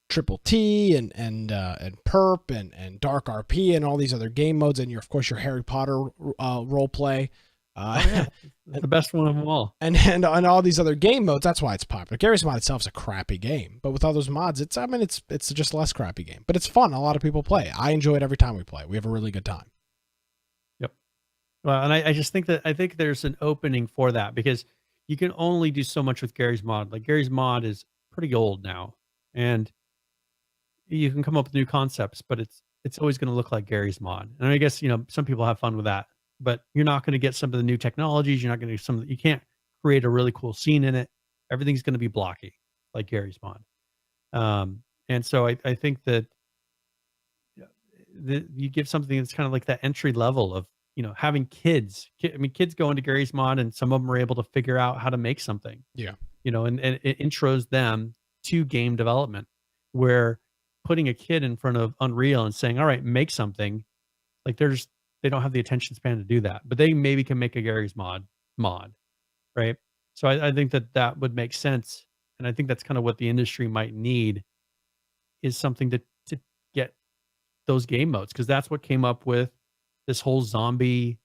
Triple T and Perp and Dark RP and all these other game modes, and of course your Harry Potter role play. The best one of them all. And all these other game modes, that's why it's popular. Gary's Mod itself is a crappy game, but with all those mods, it's just a less crappy game. But it's fun. A lot of people play. I enjoy it every time we play. We have a really good time. Yep. Well, and I just think I think there's an opening for that, because you can only do so much with Gary's Mod. Like, Gary's Mod is pretty old now, and you can come up with new concepts, but it's always going to look like Gary's Mod. And I guess, some people have fun with that, but you're not going to get some of the new technologies. You're not going to you can't create a really cool scene in it. Everything's going to be blocky like Gary's Mod. And so I think that you give something that's kind of like that entry level of, having kids. I mean, kids go into Gary's Mod and some of them are able to figure out how to make something. Yeah. And it intros them to game development, where putting a kid in front of Unreal and saying, all right, make something, like they don't have the attention span to do that, but they maybe can make a Gary's mod, right? So I think that would make sense. And I think that's kind of what the industry might need, is something to get those game modes. Cause that's what came up with this whole zombie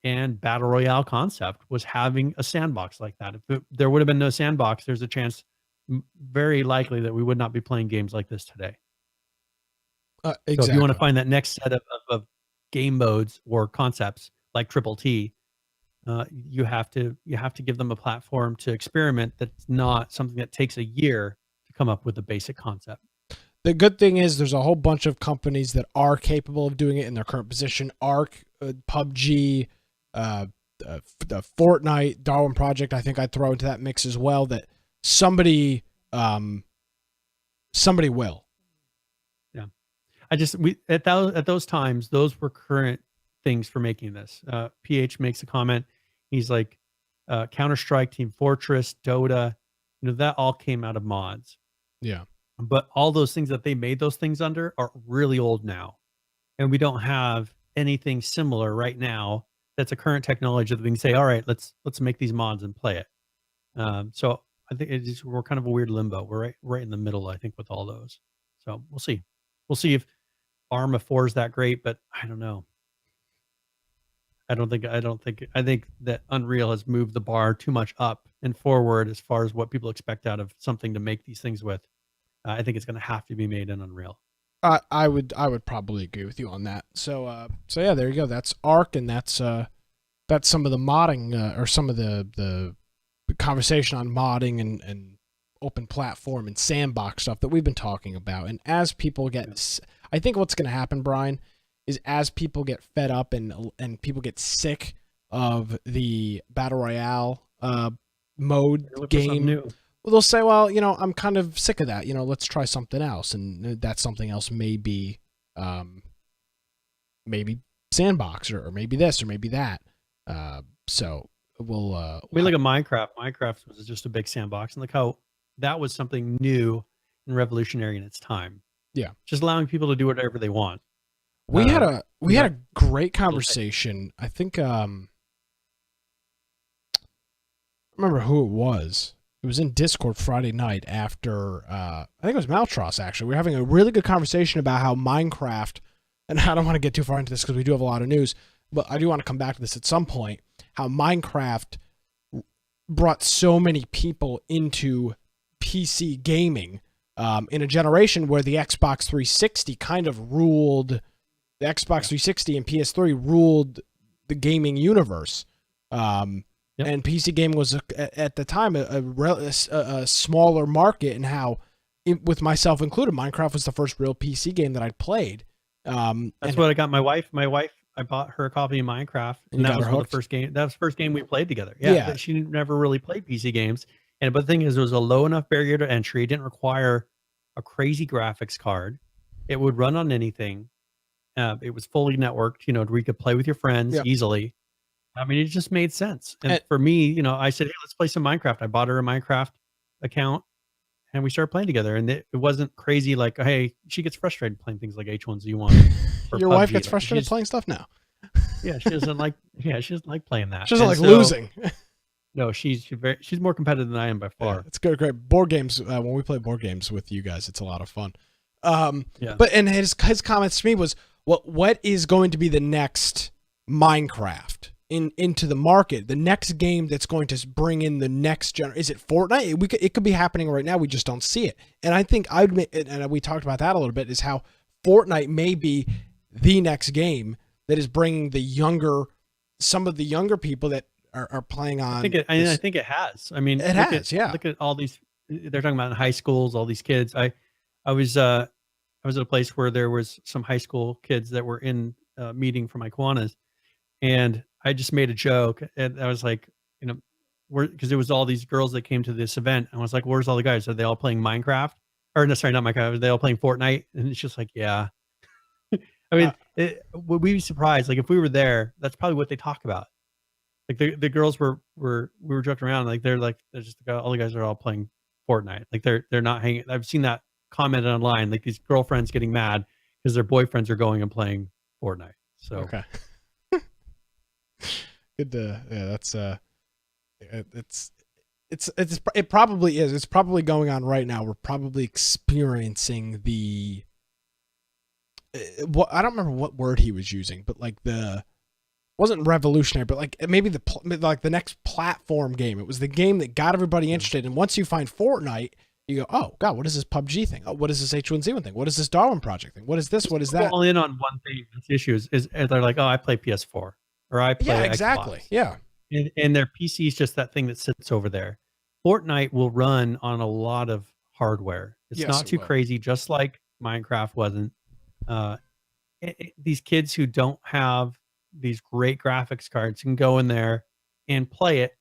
and battle royale concept, was having a sandbox like that. If there would have been no sandbox, there's a chance, very likely, that we would not be playing games like this today. Exactly. So if you want to find that next set of game modes or concepts like Triple T, you have to give them a platform to experiment. That's not something that takes a year to come up with a basic concept. The good thing is there's a whole bunch of companies that are capable of doing it in their current position. Arc, PUBG, the Fortnite, Darwin Project, I think I'd throw into that mix as well, that somebody will. Yeah. At those times, those were current things for making this. PH makes a comment. He's like, Counter-Strike, Team Fortress, Dota, that all came out of mods. Yeah. But all those things that they made those things under are really old now. And we don't have anything similar right now that's a current technology that we can say, all right, let's make these mods and play it. So I think we're kind of a weird limbo. We're right in the middle, I think, with all those. So we'll see. We'll see if Arma 4 is that great, but I don't know. I think that Unreal has moved the bar too much up and forward as far as what people expect out of something to make these things with. I think it's going to have to be made in Unreal. I would probably agree with you on that. So yeah, there you go. That's Arc, and that's some of the modding or some of the conversation on modding and open platform and sandbox stuff that we've been talking about. And as people get, I think what's going to happen, Brian, is as people get fed up and people get sick of the battle royale mode game. Well, they'll say, well, I'm kind of sick of that. Let's try something else. And that something else may be maybe sandbox or maybe this or maybe that. So we'll we look at Minecraft. Minecraft was just a big sandbox, and look how that was something new and revolutionary in its time. just allowing people to do whatever they want. We had yeah. a great conversation. I think I remember who it was. It was in Discord Friday night after I think it was Maltros actually. We were having a really good conversation about how Minecraft, and I don't want to get too far into this because we do have a lot of news, but I do want to come back to this at some point, how Minecraft brought so many people into PC gaming in a generation where the Xbox 360 kind of ruled. The Xbox 360 and PS3 ruled the gaming universe. And PC gaming was, at the time, a smaller market, and how, with myself included, Minecraft was the first real PC game that I played. That's what I got my wife. I bought her a copy of Minecraft, and that was the first game. That was the first game we played together. Yeah. She never really played PC games, but the thing is, it was a low enough barrier to entry. It didn't require a crazy graphics card. It would run on anything. It was fully networked, where you could play with your friends easily. I mean, it just made sense. And for me, I said, hey, let's play some Minecraft. I bought her a Minecraft account, and we started playing together. And it wasn't crazy like, hey, she gets frustrated playing things like H1Z1. Your wife gets frustrated playing stuff now. Yeah, she doesn't like playing that. She doesn't like losing. No, she's more competitive than I am by far. Yeah, it's good, great. Board games, when we play board games with you guys, it's a lot of fun. But his comments to me was, what is going to be the next Minecraft into the market? The next game that's going to bring in the next generation? Is it Fortnite? It could be happening right now. We just don't see it. And I think and we talked about that a little bit, is how Fortnite may be the next game that is bringing some of the younger people that are playing on. I think it has. I mean, look at all these. They're talking about in high schools, all these kids. I was at a place where there was some high school kids that were in a meeting for my Kiwanis, and I just made a joke, and I was like, because it was all these girls that came to this event, and I was like, where's all the guys? Are they all playing Minecraft? Or no, sorry, not Minecraft. Are they all playing Fortnite? And it's just like, yeah. I mean, would we be surprised? Like if we were there, that's probably what they talk about. Like the girls we were joking around, like they're just all the guys are all playing Fortnite. Like they're not hanging. I've seen that commented online, like these girlfriends getting mad because their boyfriends are going and playing Fortnite. So okay. Good that's it probably is. It's probably going on right now. We're probably experiencing the I don't remember what word he was using, but like wasn't revolutionary, but like maybe the next platform game. It was the game that got everybody interested. And once you find Fortnite, you go, oh God, what is this PUBG thing? Oh, what is this H1Z1 thing? What is this Darwin Project thing? What is this? What is that? All in on one thing. The issue is they're like, oh, I play PS4 or I play exactly. Xbox. Yeah. And their PC is just that thing that sits over there. Fortnite will run on a lot of hardware. It's not too crazy, just like Minecraft wasn't. These kids who don't have these great graphics cards can go in there and play it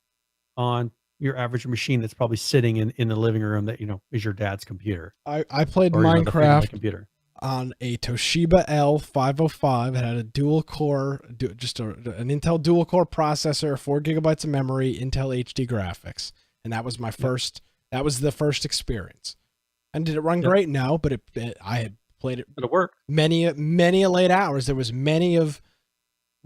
on your average machine that's probably sitting in the living room that is your dad's computer. I played Minecraft computer on a Toshiba L505. It had a dual core, an Intel dual core processor, 4 gigabytes of memory, Intel HD graphics, and that was my first. That was the first experience. And did it run great? No, but I had played it. But it worked. Many a late hours. There was many of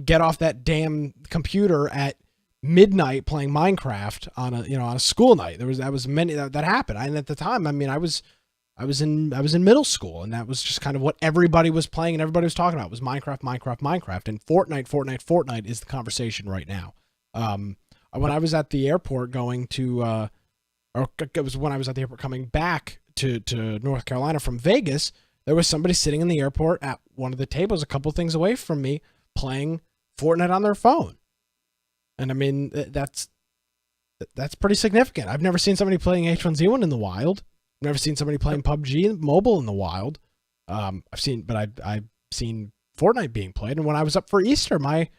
get off that damn computer at midnight playing Minecraft on a school night. That was many that happened. And at the time, I mean, I was in middle school, and that was just kind of what everybody was playing and everybody was talking about was Minecraft, and Fortnite is the conversation right now. When I was at the airport going to, or it was when I was at the airport coming back to North Carolina from Vegas, there was somebody sitting in the airport at one of the tables a couple things away from me playing Fortnite on their phone. And I mean, that's pretty significant. I've never seen somebody playing H1Z1 in the wild. I've never seen somebody playing PUBG mobile in the wild. I've seen Fortnite being played. And when I was up for Easter, my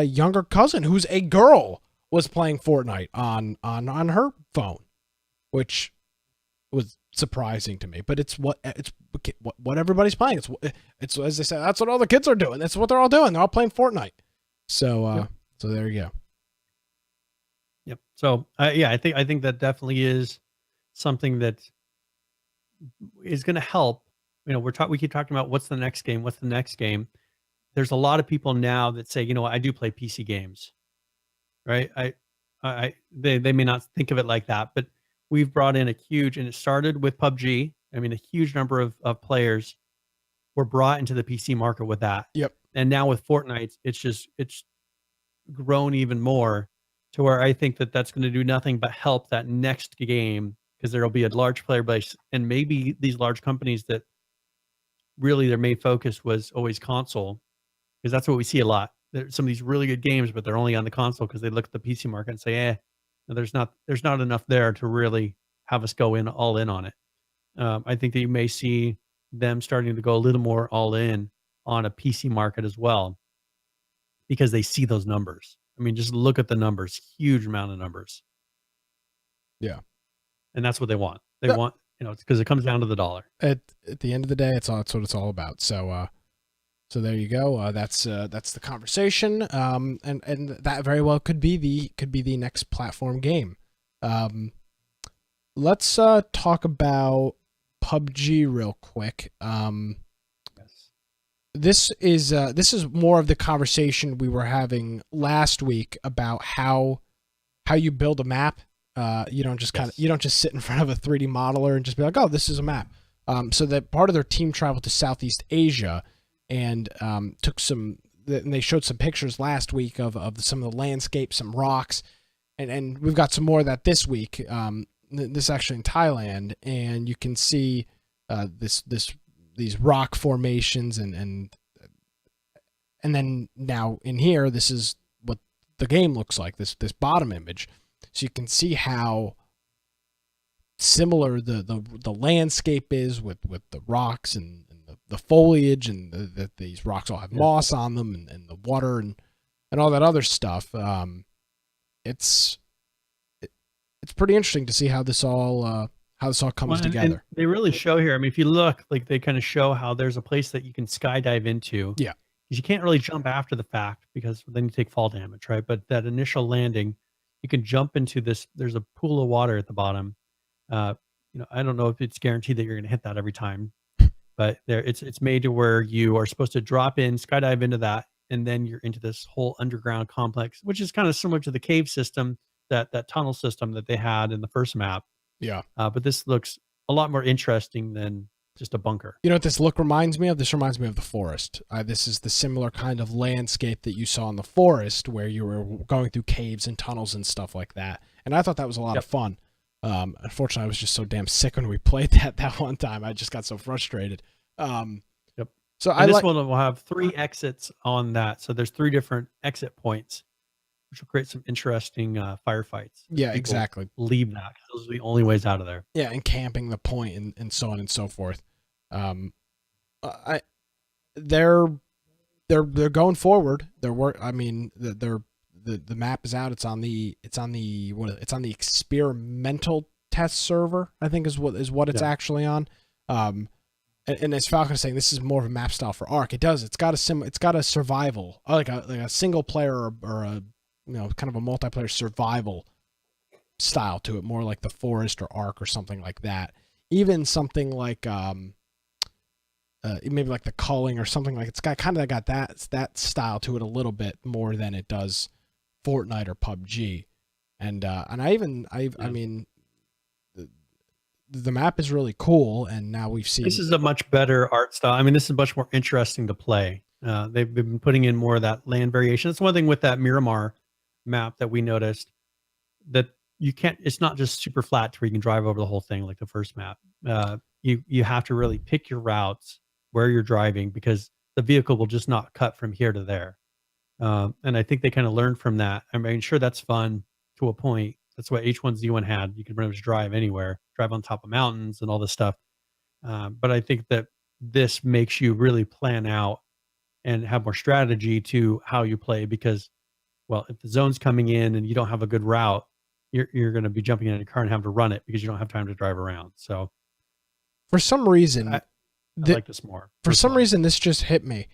younger cousin, who's a girl, was playing Fortnite on her phone, which was surprising to me. But it's what everybody's playing. It's as they say, that's what all the kids are doing. That's what they're all doing. They're all playing Fortnite. So so there you go. Yep. So I think that definitely is something that is going to help we keep talking about what's the next game, what's the next game. There's a lot of people now that say, I do play PC games, right? They may not think of it like that, but we've brought in and it started with PUBG. I mean, a huge number of players were brought into the PC market with that. Yep. And now with Fortnite, it's grown even more to where I think that's going to do nothing but help that next game, because there'll be a large player base, and maybe these large companies that really their main focus was always console, because that's what we see a lot. There's some of these really good games, but they're only on the console because they look at the PC market and say, there's not enough there to really have us go all in on it. I think that you may see them starting to go a little more all in on a PC market as well, because they see those numbers. I mean, just look at the numbers, huge amount of numbers. Yeah. And that's what they want. They want, it's because it comes down to the dollar. At the end of the day, that's what it's all about. So, so there you go. That's the conversation. And that very well could be the next platform game. Let's talk about PUBG real quick. This is more of the conversation we were having last week about how you build a map. You don't just sit in front of a 3D modeler and just be like, oh, this is a map. So that part of their team traveled to Southeast Asia and and they showed some pictures last week of some of the landscape, some rocks, and we've got some more of that this week. This actually in Thailand, and you can see these rock formations and then now in here, this is what the game looks like, this bottom image. So you can see how similar the landscape is with the rocks and the foliage, and that these rocks all have moss on them, and the water and all that other stuff. It's pretty interesting to see how this all comes together. And they really show here. I mean, if you look, like they kind of show how there's a place that you can skydive into. Yeah. Because you can't really jump after the fact, because then you take fall damage, right? But that initial landing, you can jump into this. There's a pool of water at the bottom. I don't know if it's guaranteed that you're going to hit that every time, but it's made to where you are supposed to drop in, skydive into that, and then you're into this whole underground complex, which is kind of similar to the cave system, that tunnel system that they had in the first map. Yeah. But this looks a lot more interesting than just a bunker. You know what this look reminds me of? This reminds me of the forest. This is the similar kind of landscape that you saw in the forest, where you were going through caves and tunnels and stuff like that. And I thought that was a lot of fun. Unfortunately, I was just so damn sick when we played that one time. I just got so frustrated. So this one will have 3 exits on that. So there's 3 different exit points, which will create some interesting firefights. Yeah, exactly. Leave that, because those are the only ways out of there. Yeah, and camping the point and so on and so forth. They're going forward. The map is out. It's on the experimental test server, I think is what it's actually on. And as Falcon is saying, this is more of a map style for Ark. It's got a survival, like a single player or a kind of a multiplayer survival style to it, more like the Forest or Ark or something like that. Even something like maybe like the Culling or something, like it's got that style to it a little bit more than it does Fortnite or PUBG. And I mean, the map is really cool, and now we've seen this is a much better art style. I mean, this is much more interesting to play. They've been putting in more of that land variation. That's one thing with that Miramar map that we noticed, that it's not just super flat to where you can drive over the whole thing like the first map. You have to really pick your routes where you're driving, because the vehicle will just not cut from here to there. And I think they kind of learned from that. I mean, sure, that's fun to a point. That's what H1Z1 had. You could pretty much drive anywhere, drive on top of mountains and all this stuff. But I think that this makes you really plan out and have more strategy to how you play, because, well, if the zone's coming in and you don't have a good route, you're going to be jumping in a car and have to run it because you don't have time to drive around. So for some reason, I like this more. For some reason, this just hit me.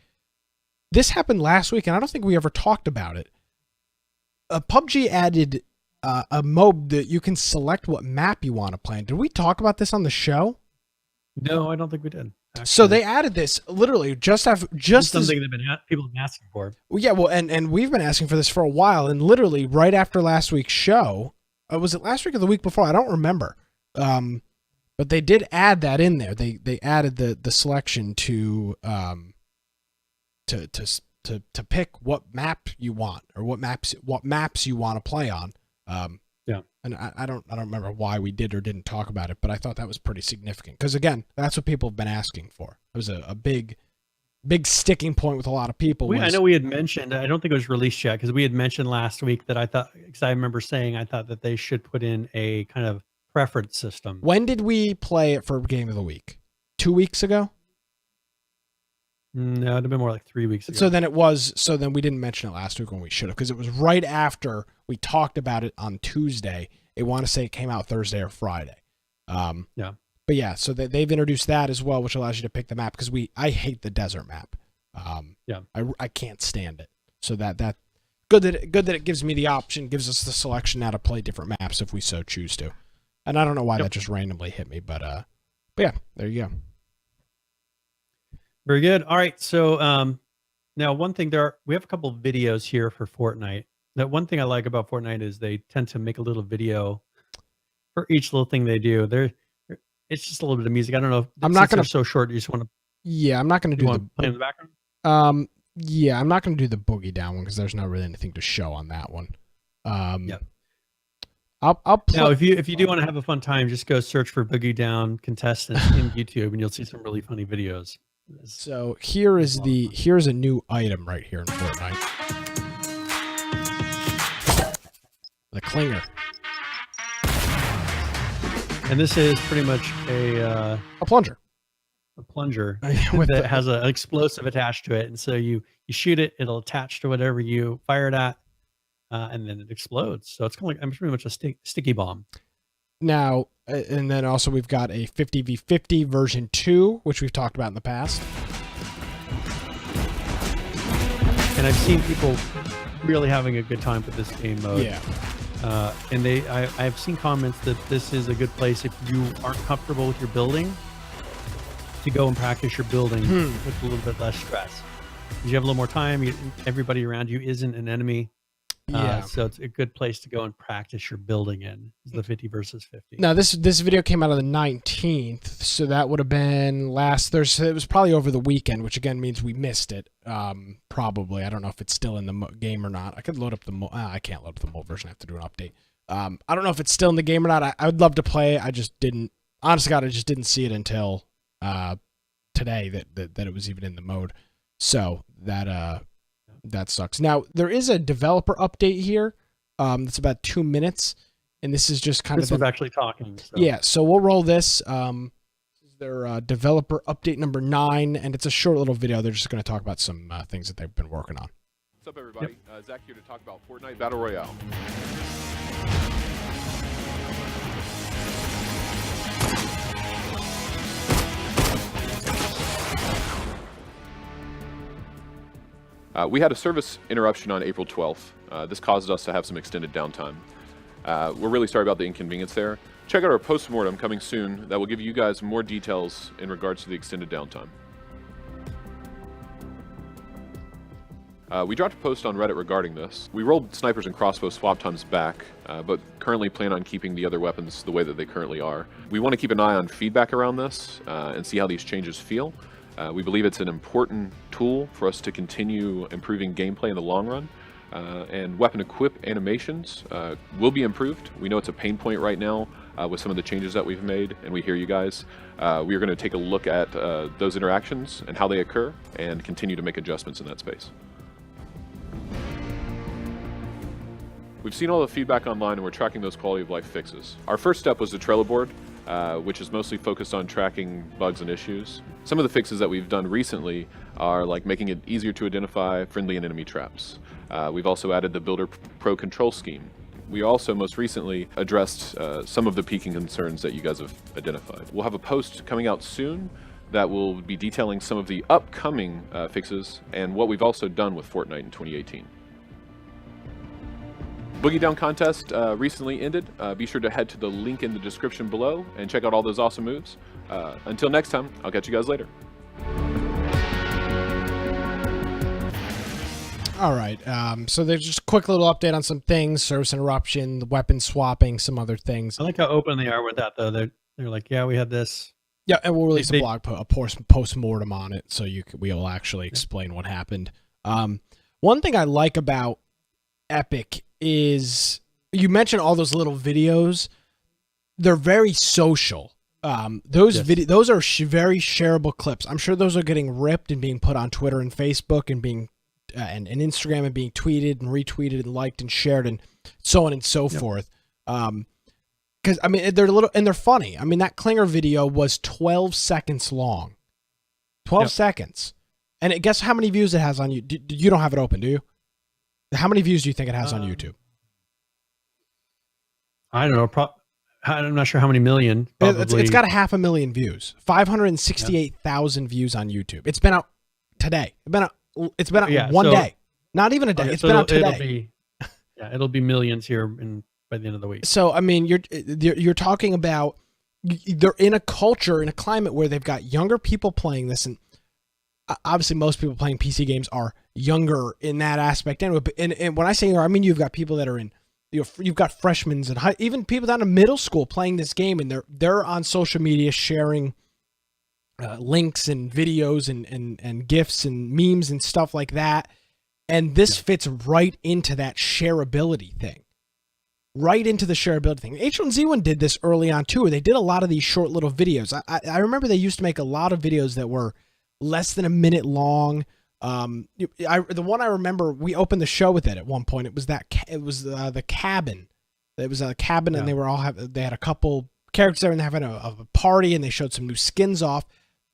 This happened last week, and I don't think we ever talked about it. PUBG added a mode that you can select what map you want to play in. Did we talk about this on the show? No, I don't think we did. So they added this literally just after, just as, something people have been asking for. yeah, well, and we've been asking for this for a while, and literally right after last week's show, was it last week or the week before? I don't remember. But they did add that in there. They added the selection to pick what map you want or what maps you want to play on. Yeah. And I don't remember why we did or didn't talk about it, but I thought that was pretty significant because again, that's what people have been asking for. It was a big sticking point with a lot of people. I know we had mentioned, I don't think it was released yet because we had mentioned last week that I thought, because I remember saying I thought that they should put in a kind of preference system. When did we play it for Game of the Week? 2 weeks ago? No, it'd have been more like 3 weeks ago. So then we didn't mention it last week when we should have, because it was right after we talked about it on Tuesday. I want to say it came out Thursday or Friday. Yeah. But yeah, so they've introduced that as well, which allows you to pick the map because I hate the desert map. Yeah. I can't stand it. So that good that it gives me the option, gives us the selection now to play different maps if we so choose to. And I don't know why that just randomly hit me, but yeah, there you go. Very good. All right. So now one thing we have a couple of videos here for Fortnite. That one thing I like about Fortnite is they tend to make a little video for each little thing they do. It's just a little bit of music. I don't know. I'm not going to so short. You just want to. Yeah, I'm not going to do the play in the background. Yeah, I'm not going to do the boogie down one because there's not really anything to show on that one. Yeah. I'll play. Now, if you do want to have a fun time, just go search for Boogie Down contestants in YouTube, and you'll see some really funny videos. So here's a new item right here in Fortnite. The Clinger. And this is pretty much a plunger. A plunger that has an explosive attached to it, and so you shoot it, it'll attach to whatever you fire it at. And then it explodes. So it's kind of like pretty much a sticky bomb. Now, and then also we've got a 50v50 version 2, which we've talked about in the past. And I've seen people really having a good time with this game mode. Yeah. And I've seen comments that this is a good place if you aren't comfortable with your building to go and practice your building with a little bit less stress. Because you have a little more time. Everybody around you isn't an enemy. Yeah. So it's a good place to go and practice your building in, is the 50 versus 50. Now, this video came out on the 19th, so that would have been last Thursday. It was probably over the weekend, which again means we missed it. Probably. I don't know if it's still in the game or not. I could load up the I can't load up the mobile version. I have to do an update. I don't know if it's still in the game or not. I would love to play it. I just didn't. Honest to God, I just didn't see it until today that it was even in the mode. So that sucks. Now, there is a developer update here. That's about 2 minutes, and this is just kind of actually talking. So. Yeah, so we'll roll this. This is their developer update number 9, and it's a short little video. They're just going to talk about some things that they've been working on. What's up, everybody? Zach here to talk about Fortnite Battle Royale. We had a service interruption on April 12th. This caused us to have some extended downtime. We're really sorry about the inconvenience there. Check out our post-mortem coming soon that will give you guys more details in regards to the extended downtime. We dropped a post on Reddit regarding this. We rolled snipers and crossbow swap times back, but currently plan on keeping the other weapons the way that they currently are. We want to keep an eye on feedback around this and see how these changes feel. We believe it's an important tool for us to continue improving gameplay in the long run, and weapon equip animations will be improved. We know it's a pain point right now with some of the changes that we've made, and we hear you guys. We are going to take a look at those interactions and how they occur and continue to make adjustments in that space. We've seen all the feedback online and we're tracking those quality of life fixes. Our first step was the Trello board, which is mostly focused on tracking bugs and issues. Some of the fixes that we've done recently are like making it easier to identify friendly and enemy traps. We've also added the Builder Pro control scheme. We also most recently addressed some of the peaking concerns that you guys have identified. We'll have a post coming out soon that will be detailing some of the upcoming fixes and what we've also done with Fortnite in 2018. Boogie Down contest recently ended. Be sure to head to the link in the description below and check out all those awesome moves. Until next time, I'll catch you guys later. All right. So there's just a quick little update on some things: service interruption, the weapon swapping, some other things. I like how open they are with that, though. They're like, yeah, we had this. Yeah, and we'll release a They- blog post mortem on it, so we will actually explain what happened. One thing I like about Epic is you mentioned all those little videos. They're very social. Those those are very shareable clips. I'm sure those are getting ripped and being put on Twitter and Facebook and being and Instagram and being tweeted and retweeted and liked and shared and so on and so forth. Because I mean they're little and they're funny. I mean that Klinger video was 12 seconds long. 12 seconds, and guess how many views it has on you? You don't have it open, do you? How many views do you think it has on YouTube? I don't know. I'm not sure how many million. It's got 500,000 views, 568,000 views on YouTube. It's been out today. It's been out one day, not even a day. It's been out today. It'll be millions here by the end of the week. So I mean, you're talking about they're in a culture, in a climate where they've got younger people playing this, and obviously most people playing PC games are younger in that aspect. Anyway, and when I say younger, I mean you've got people that are in. You've got freshmen and even people down in middle school playing this game, and they're on social media sharing links and videos and GIFs and memes and stuff like that. And this fits right into that shareability thing. Right into the shareability thing. H1Z1 did this early on too, where they did a lot of these short little videos. I remember they used to make a lot of videos that were less than a minute long. The one I remember, we opened the show with it at one point. It was the cabin. It was a cabin, and they had a couple characters there, and they're having a party, and they showed some new skins off.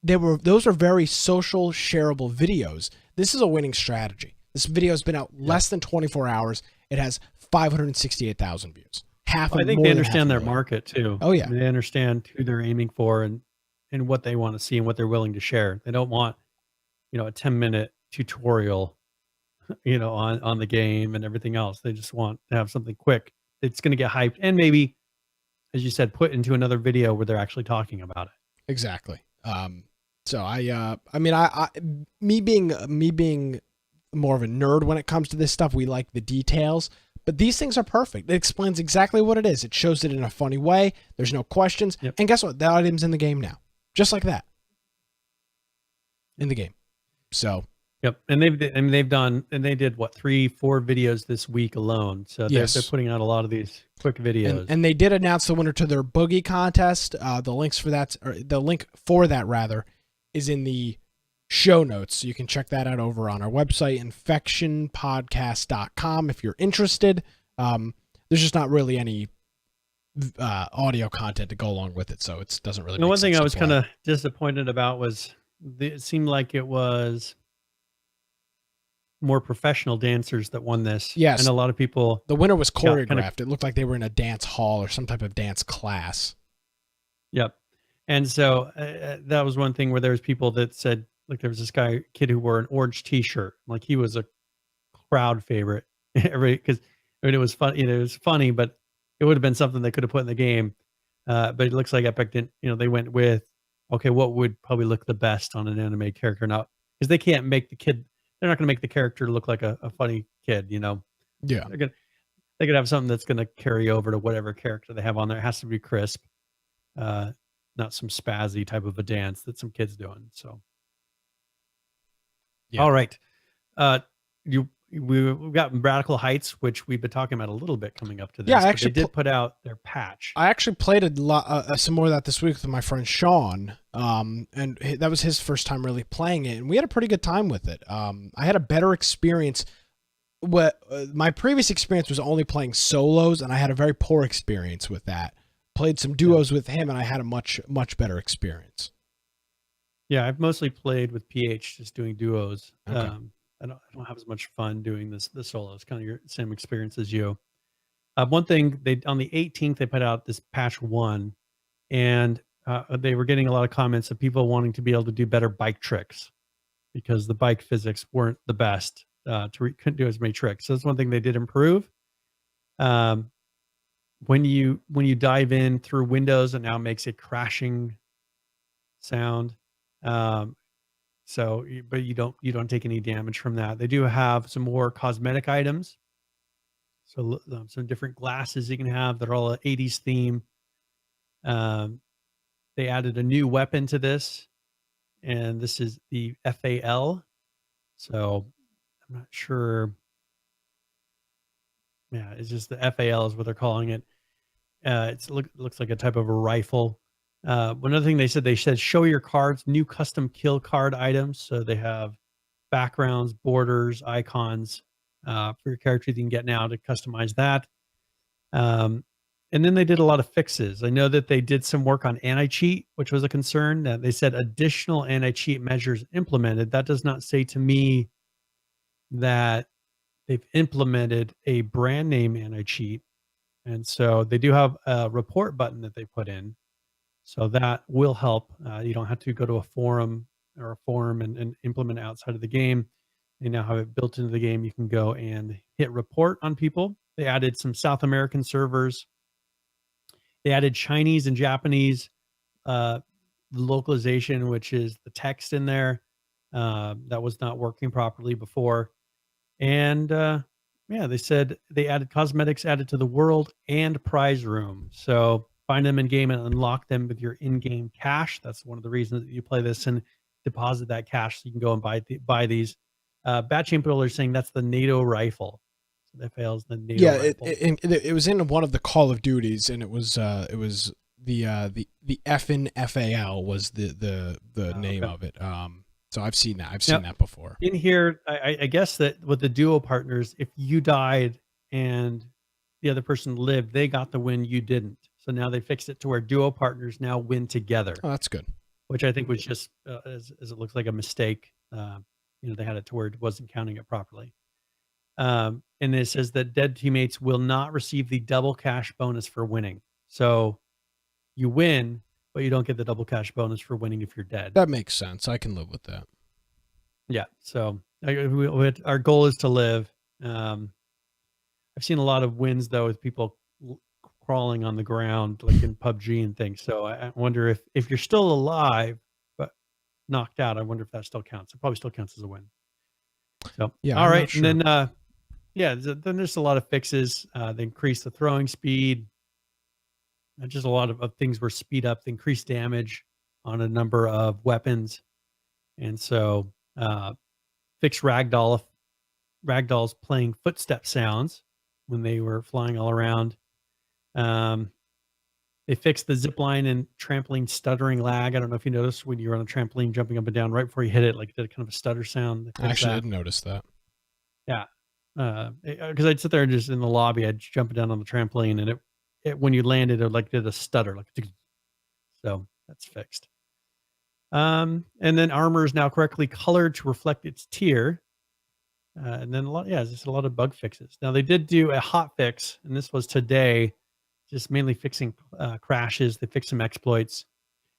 Those are very social, shareable videos. This is a winning strategy. This video has been out less than 24 hours. It has 568,000 views. I think they understand their market too. Oh yeah, I mean, they understand who they're aiming for and what they want to see and what they're willing to share. They don't want a 10-minute tutorial, on the game and everything else. They just want to have something quick. It's going to get hyped and maybe, as you said, put into another video where they're actually talking about it. Exactly. So I mean, me being more of a nerd when it comes to this stuff, we like the details, but these things are perfect. It explains exactly what it is. It shows it in a funny way. There's no questions. Yep. And guess what? The item's in the game now. Just like that. In the game. So yep, and they did 3-4 videos this week alone. So they're putting out a lot of these quick videos. And they did announce the winner to their boogie contest. The link for that rather is in the show notes. So you can check that out over on our website, infectionpodcast.com, if you're interested. There's just not really any audio content to go along with it, so it doesn't really. One thing I was kind of disappointed about was it seemed like it was more professional dancers that won this. Yes. And a lot of people. The winner was choreographed. It looked like they were in a dance hall or some type of dance class. Yep. And so that was one thing where there was people that said, like, there was this kid who wore an orange T-shirt. Like, he was a crowd favorite. Because it was fun. It was funny, but it would have been something they could have put in the game. But it looks like Epic didn't. They went with, okay, what would probably look the best on an anime character now? Because they can't make the kid. They're not going to make the character look like a funny kid. Yeah. They could have something that's going to carry over to whatever character they have on there. It has to be crisp, not some spazzy type of a dance that some kid's doing. So, all right, we've got Radical Heights, which we've been talking about a little bit coming up to this. Yeah, I actually they did put out their patch. I actually played some more of that this week with my friend Sean, and that was his first time really playing it, and we had a pretty good time with it. I had a better experience. My previous experience was only playing solos, and I had a very poor experience with that. Played some duos with him, and I had a much better experience. Yeah, I've mostly played with PH, just doing duos. Okay. I don't have as much fun doing the solos. Kind of your same experience as you. One thing, on the 18th they put out this patch 1, and they were getting a lot of comments of people wanting to be able to do better bike tricks because the bike physics weren't the best. Couldn't do as many tricks. So that's one thing they did improve. When you dive in through windows, it now makes a crashing sound. So, but you don't take any damage from that. They do have some more cosmetic items. So some different glasses you can have that are all an 80s theme. They added a new weapon to this, and this is the FAL. So I'm not sure. Yeah, it's just the FAL is what they're calling it. Looks like a type of a rifle. One other thing they said show your cards, new custom kill card items. So they have backgrounds, borders, icons for your character you can get now to customize that. And then they did a lot of fixes. I know that they did some work on anti-cheat, which was a concern. That they said additional anti-cheat measures implemented. That does not say to me that they've implemented a brand name anti-cheat. And so they do have a report button that they put in. So that will help. You don't have to go to a forum or a form and implement outside of the game. They now have it built into the game. You can go and hit report on people. They added some South American servers. They added Chinese and Japanese localization, which is the text in there that was not working properly before. And yeah, they said they added cosmetics added to the world and prize room. So find them in game and unlock them with your in-game cash. That's one of the reasons that you play this, and deposit that cash so you can go and buy these. Bat Chain People are saying that's the NATO rifle. So that fails the NATO rifle. It was in one of the Call of Duties, and it was the effin FAL was the name of it. So I've seen that. I've seen that before. In here, I guess that with the duo partners, if you died and the other person lived, they got the win, you didn't. So now they fixed it to where duo partners now win together. Oh, that's good. Which I think was just, as it looks like a mistake. They had it to where it wasn't counting it properly. And it says that dead teammates will not receive the double cash bonus for winning. So you win, but you don't get the double cash bonus for winning if you're dead. That makes sense. I can live with that. Yeah. So our goal is to live. I've seen a lot of wins though with people crawling on the ground, like in PUBG and things. So I wonder if you're still alive but knocked out, I wonder if that still counts. It probably still counts as a win. So yeah. All right, sure. And then then there's a lot of fixes. They increase the throwing speed. Just a lot of things were speed up, increased damage on a number of weapons, and so fixed ragdolls playing footstep sounds when they were flying all around. They fixed the zip line and trampoline stuttering lag. I don't know if you noticed when you were on a trampoline jumping up and down right before you hit it, like it did kind of a stutter sound. Actually, I didn't notice that. Yeah, because I'd sit there just in the lobby, I'd jump down on the trampoline, and it when you landed, it did a stutter, so that's fixed. And then armor is now correctly colored to reflect its tier. And then just a lot of bug fixes. Now they did do a hot fix, and this was today, just mainly fixing crashes. They fixed some exploits,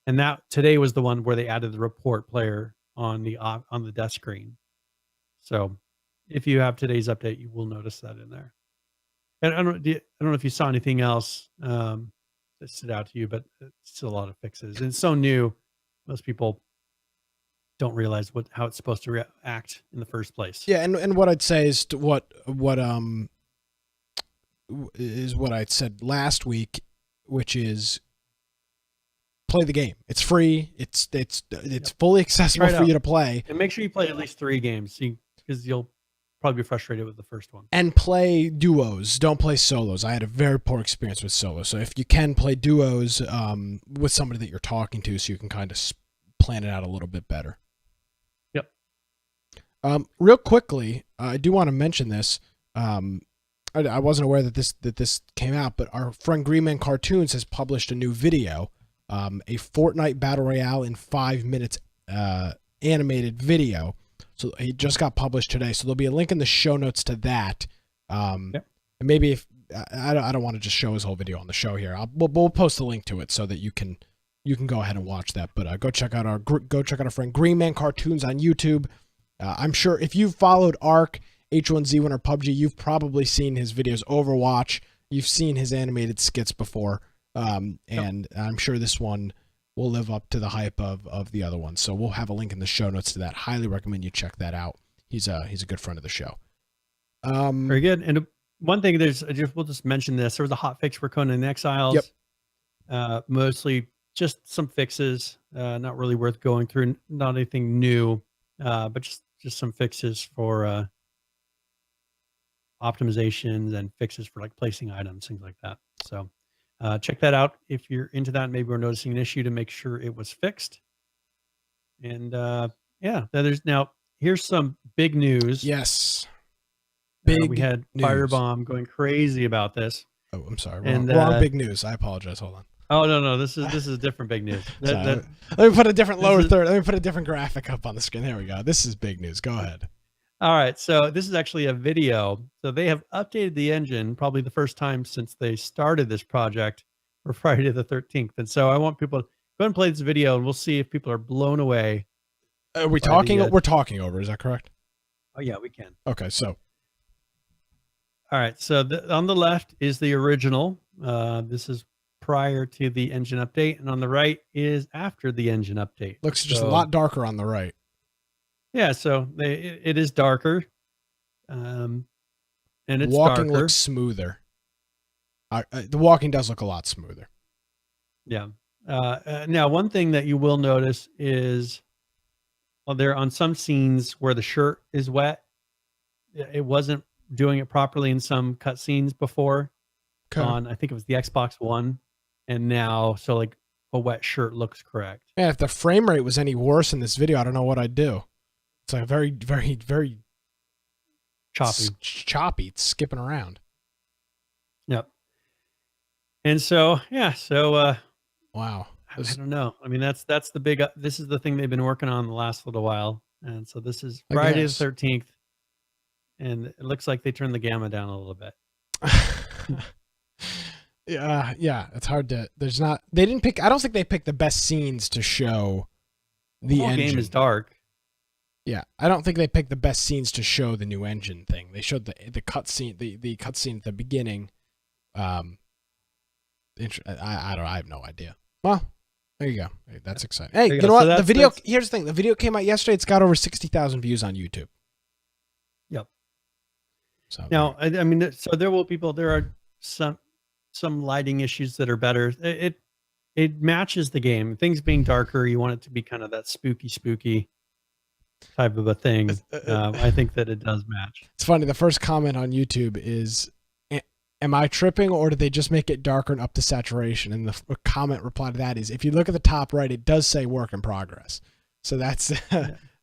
and that today was the one where they added the report player on the death screen. So if you have today's update, you will notice that in there. And I don't know if you saw anything else that stood out to you, but it's still a lot of fixes. And it's so new, most people don't realize how it's supposed to react in the first place. Yeah, and what I'd say is what I said last week, which is play the game. It's free. It's fully accessible for you to play. And make sure you play at least 3 games, because you'll probably be frustrated with the first one. And play duos. Don't play solos. I had a very poor experience with solos. So if you can play duos with somebody that you're talking to, so you can kind of plan it out a little bit better. Yep. Real quickly, I do want to mention this. I wasn't aware that this came out, but our friend Greenman Cartoons has published a new video, a Fortnite Battle Royale in 5 minutes animated video. So it just got published today. So there'll be a link in the show notes to that. And maybe if I don't want to just show his whole video on the show here, we'll post a link to it so that you can go ahead and watch that. But go check out our friend Greenman Cartoons on YouTube. I'm sure if you've followed Ark, H1Z1, or PUBG, you've probably seen his videos. Overwatch, you've seen his animated skits before, and I'm sure this one will live up to the hype of the other ones. So we'll have a link in the show notes to that. Highly recommend you check that out. He's a good friend of the show. Very good. And one thing, we'll just mention this. There was a hot fix for Conan Exiles. Yep. Mostly just some fixes, not really worth going through. Not anything new, but just some fixes for optimizations and fixes for like placing items, things like that. So check that out if you're into that. Maybe we're noticing an issue to make sure it was fixed. And here's some big news. Yes. We had news. Firebomb going crazy about this. Oh, I'm sorry. And, wrong big news. I apologize. Hold on. Oh no, this is different big news. Let me put a different let me put a different graphic up on the screen. There we go. This is big news. Go ahead. All right, so this is actually a video. So they have updated the engine, probably the first time since they started this project for Friday the 13th. And so I want people to go and play this video, and we'll see if people are blown away. Are we talking? We're talking over. Is that correct? Oh yeah, we can. Okay, so. All right, so on the left is the original. This is prior to the engine update, and on the right is after the engine update. Looks just a lot darker on the right. Yeah, so it is darker, and it's walking darker. looks smoother. The walking does look a lot smoother. Yeah. Now, one thing that you will notice is, there on some scenes where the shirt is wet, it wasn't doing it properly in some cutscenes before. Okay. On, I think it was the Xbox One, and now so like a wet shirt looks correct. Man, if the frame rate was any worse in this video, I don't know what I'd do. It's like very, very, very choppy. It's skipping around. Yep. And so, wow. I don't know. I mean, that's the big. This is the thing they've been working on the last little while, and so this is Friday the 13th, and it looks like they turned the gamma down a little bit. Yeah. It's hard to. There's not. They didn't pick. I don't think they picked the best scenes to show the whole engine. Game is dark. Yeah, I don't think they picked the best scenes to show the new engine thing. They showed the cutscene, the cutscene at the beginning. I have no idea. Well, there you go. Hey, that's exciting. Hey, you know what? The video. Here's the thing. The video came out yesterday. It's got over 60,000 views on YouTube. Yep. So now, I mean, so there are some lighting issues that are better. It matches the game. Things being darker, you want it to be kind of that spooky type of a thing. I think that it does match. It's funny. The first comment on YouTube is, am I tripping, or did they just make it darker and up to saturation? And the comment reply to that is, if you look at the top right, it does say work in progress. So that's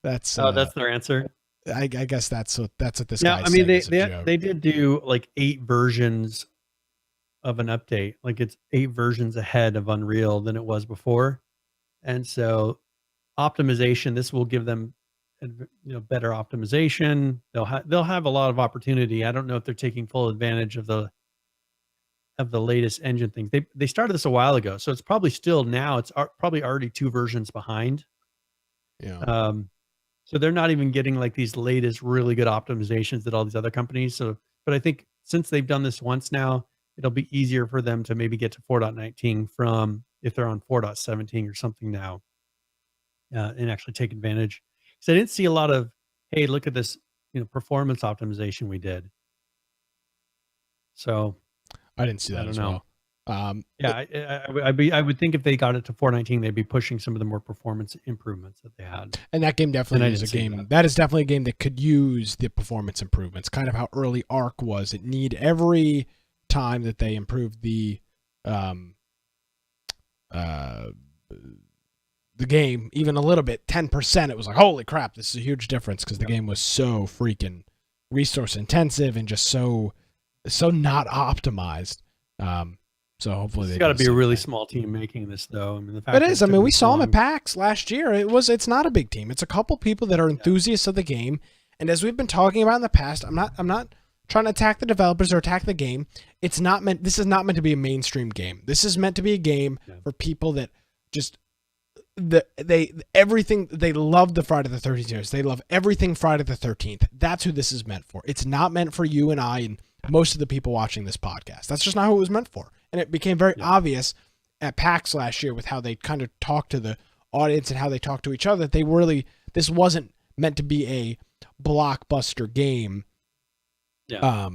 that's their answer. I guess that's what this now, guy. I mean, they did do like 8 versions of an update. Like it's 8 versions ahead of Unreal than it was before, and so optimization. This will give them better optimization. They'll have a lot of opportunity. I don't know if they're taking full advantage of the latest engine things. They started this a while ago, so it's probably still now. It's probably already 2 versions behind. Yeah. So they're not even getting like these latest really good optimizations that all these other companies. So, but I think since they've done this once now, it'll be easier for them to maybe get to 4.19 from if they're on 4.17 or something now, and actually take advantage. So I didn't see a lot of, hey, look at this, performance optimization we did. So I didn't see that as well. I would think if they got it to 4.19, they'd be pushing some of the more performance improvements that they had. And that game definitely is a game. That is definitely a game that could use the performance improvements. Kind of how early Ark was. It need every time that they improved the game even a little bit, 10%, it was like, holy crap, this is a huge difference, because the game was so freaking resource intensive and just so not optimized. So hopefully it's got to be a really small team making this, though. I mean, the fact it is. I mean, we saw them at PAX last year. It's not a big team. It's a couple people that are enthusiasts of the game, and as we've been talking about in the past, I'm not trying to attack the developers or attack the game. This is not meant to be a mainstream game. This is meant to be a game for people that just they love the Friday the 13th series. They love everything Friday the 13th. That's who this is meant for. It's not meant for you and I and most of the people watching this podcast. That's just not who it was meant for. And it became very obvious at PAX last year with how they kind of talked to the audience and how they talked to each other, that this wasn't meant to be a blockbuster game. Yeah.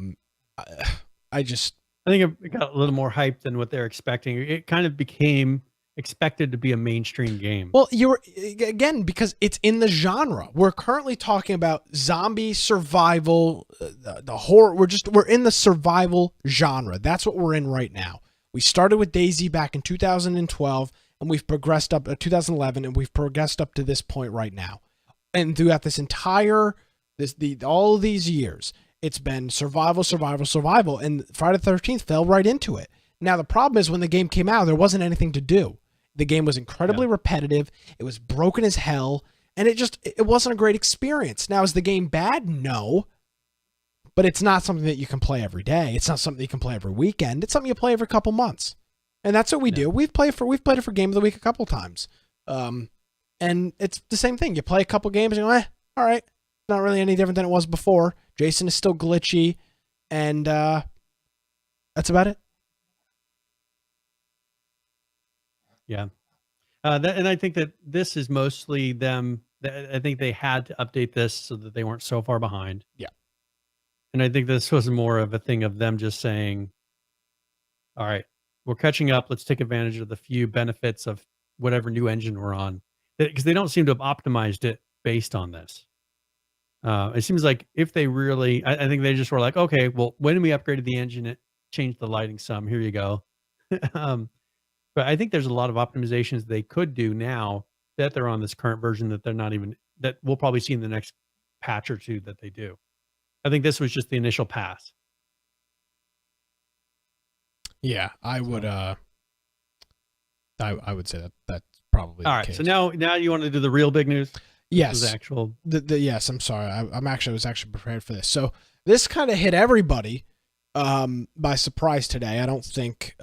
I think it got a little more hype than what they're expecting. It kind of became expected to be a mainstream game. Well, again, because it's in the genre. We're currently talking about zombie survival, the horror. We're in the survival genre. That's what we're in right now. We started with DayZ back in 2012, and we've progressed up 2011, and we've progressed up to this point right now. And throughout this entire all these years, it's been survival, and Friday the 13th fell right into it. Now the problem is when the game came out, there wasn't anything to do. The game was incredibly repetitive. It was broken as hell, and it wasn't a great experience. Now, is the game bad? No. But it's not something that you can play every day. It's not something you can play every weekend. It's something you play every couple months. And that's what we do. We've played it for Game of the Week a couple times. And it's the same thing. You play a couple games and you go, all right. Not really any different than it was before. Jason is still glitchy, and that's about it. Yeah. And I think that this is mostly them. I think they had to update this so that they weren't so far behind. Yeah. And I think this was more of a thing of them just saying, all right, we're catching up. Let's take advantage of the few benefits of whatever new engine we're on. Because they don't seem to have optimized it based on this. It seems like if they really, I think they just were like, okay, well, when we upgraded the engine, it changed the lighting some. Here you go. But I think there's a lot of optimizations they could do now that they're on this current version that they're not even, that we'll probably see in the next patch or two that they do. I think this was just the initial pass. Yeah, I would say that's probably all the right. case. So now you want to do the real big news? Yes. The actual. Yes, I'm sorry. I was actually prepared for this. So this kind of hit everybody by surprise today. I don't think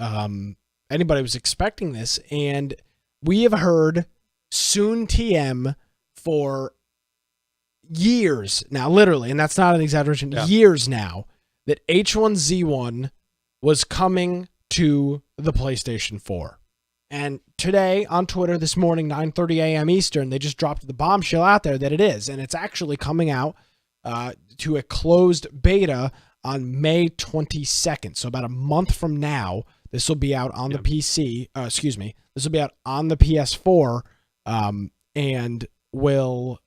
anybody was expecting this, and we have heard soon TM for years now, literally, and that's not an exaggeration, years now, that H1Z1 was coming to the PlayStation 4. And today on Twitter this morning, 9:30 a.m. Eastern, they just dropped the bombshell out there that it is, and it's actually coming out to a closed beta on May 22nd. So about a month from now, this will be out on the PC. This will be out on the PS4, and will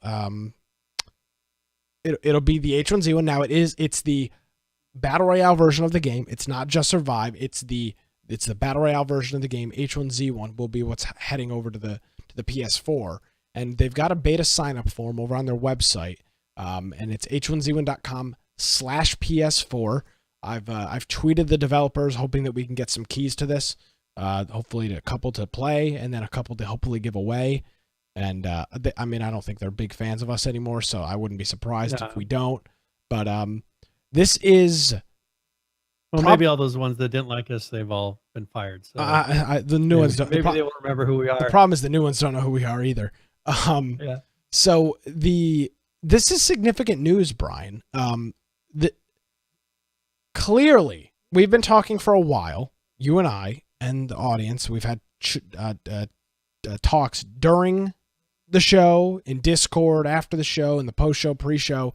it'll be the H1Z1. Now it's the Battle Royale version of the game. It's not just Survive. It's the Battle Royale version of the game. H1Z1 will be what's heading over to the PS4, and they've got a beta sign up form over on their website, and it's h1z1.com/PS4. I've tweeted the developers hoping that we can get some keys to this, hopefully a couple to play and then a couple to hopefully give away. And I don't think they're big fans of us anymore, so I wouldn't be surprised if we don't. But this is. Well, maybe all those ones that didn't like us, they've all been fired. So the new ones don't. Maybe they won't remember who we are. The problem is the new ones don't know who we are either. So this is significant news, Brian. Clearly, we've been talking for a while, you and I and the audience. We've had talks during the show, in Discord, after the show, in the post-show, pre-show,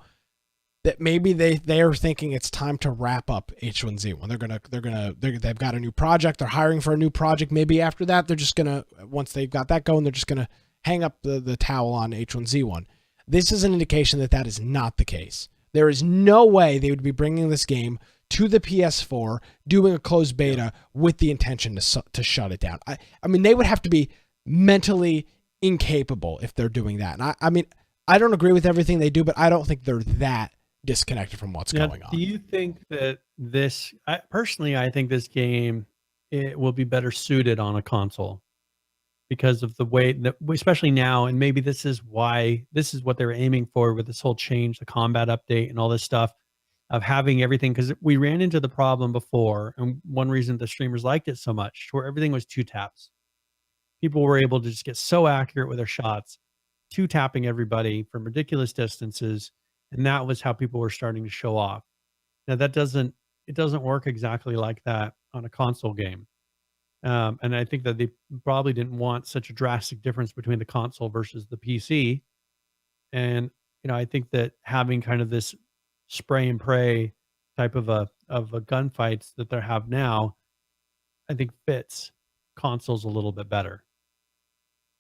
that maybe they are thinking it's time to wrap up H1Z1. They've got a new project. They're hiring for a new project. Maybe after that, they're just gonna, once they've got that going, they're just gonna hang up the towel on H1Z1. This is an indication that is not the case. There is no way they would be bringing this game to the PS4, doing a closed beta with the intention to shut it down. I mean, they would have to be mentally incapable if they're doing that. And I don't agree with everything they do, but I don't think they're that disconnected from what's going on. Do you think that personally, I think this game, it will be better suited on a console because of the way that, especially now, and maybe this is what they're aiming for with this whole change, the combat update and all this stuff of having everything. Because we ran into the problem before, and one reason the streamers liked it so much, where everything was 2 taps. People were able to just get so accurate with their shots, 2-tapping everybody from ridiculous distances. And that was how people were starting to show off. Now it doesn't work exactly like that on a console game. And I think that they probably didn't want such a drastic difference between the console versus the PC. And I think that having kind of this spray and pray type of a gunfights that they have now, I think fits consoles a little bit better.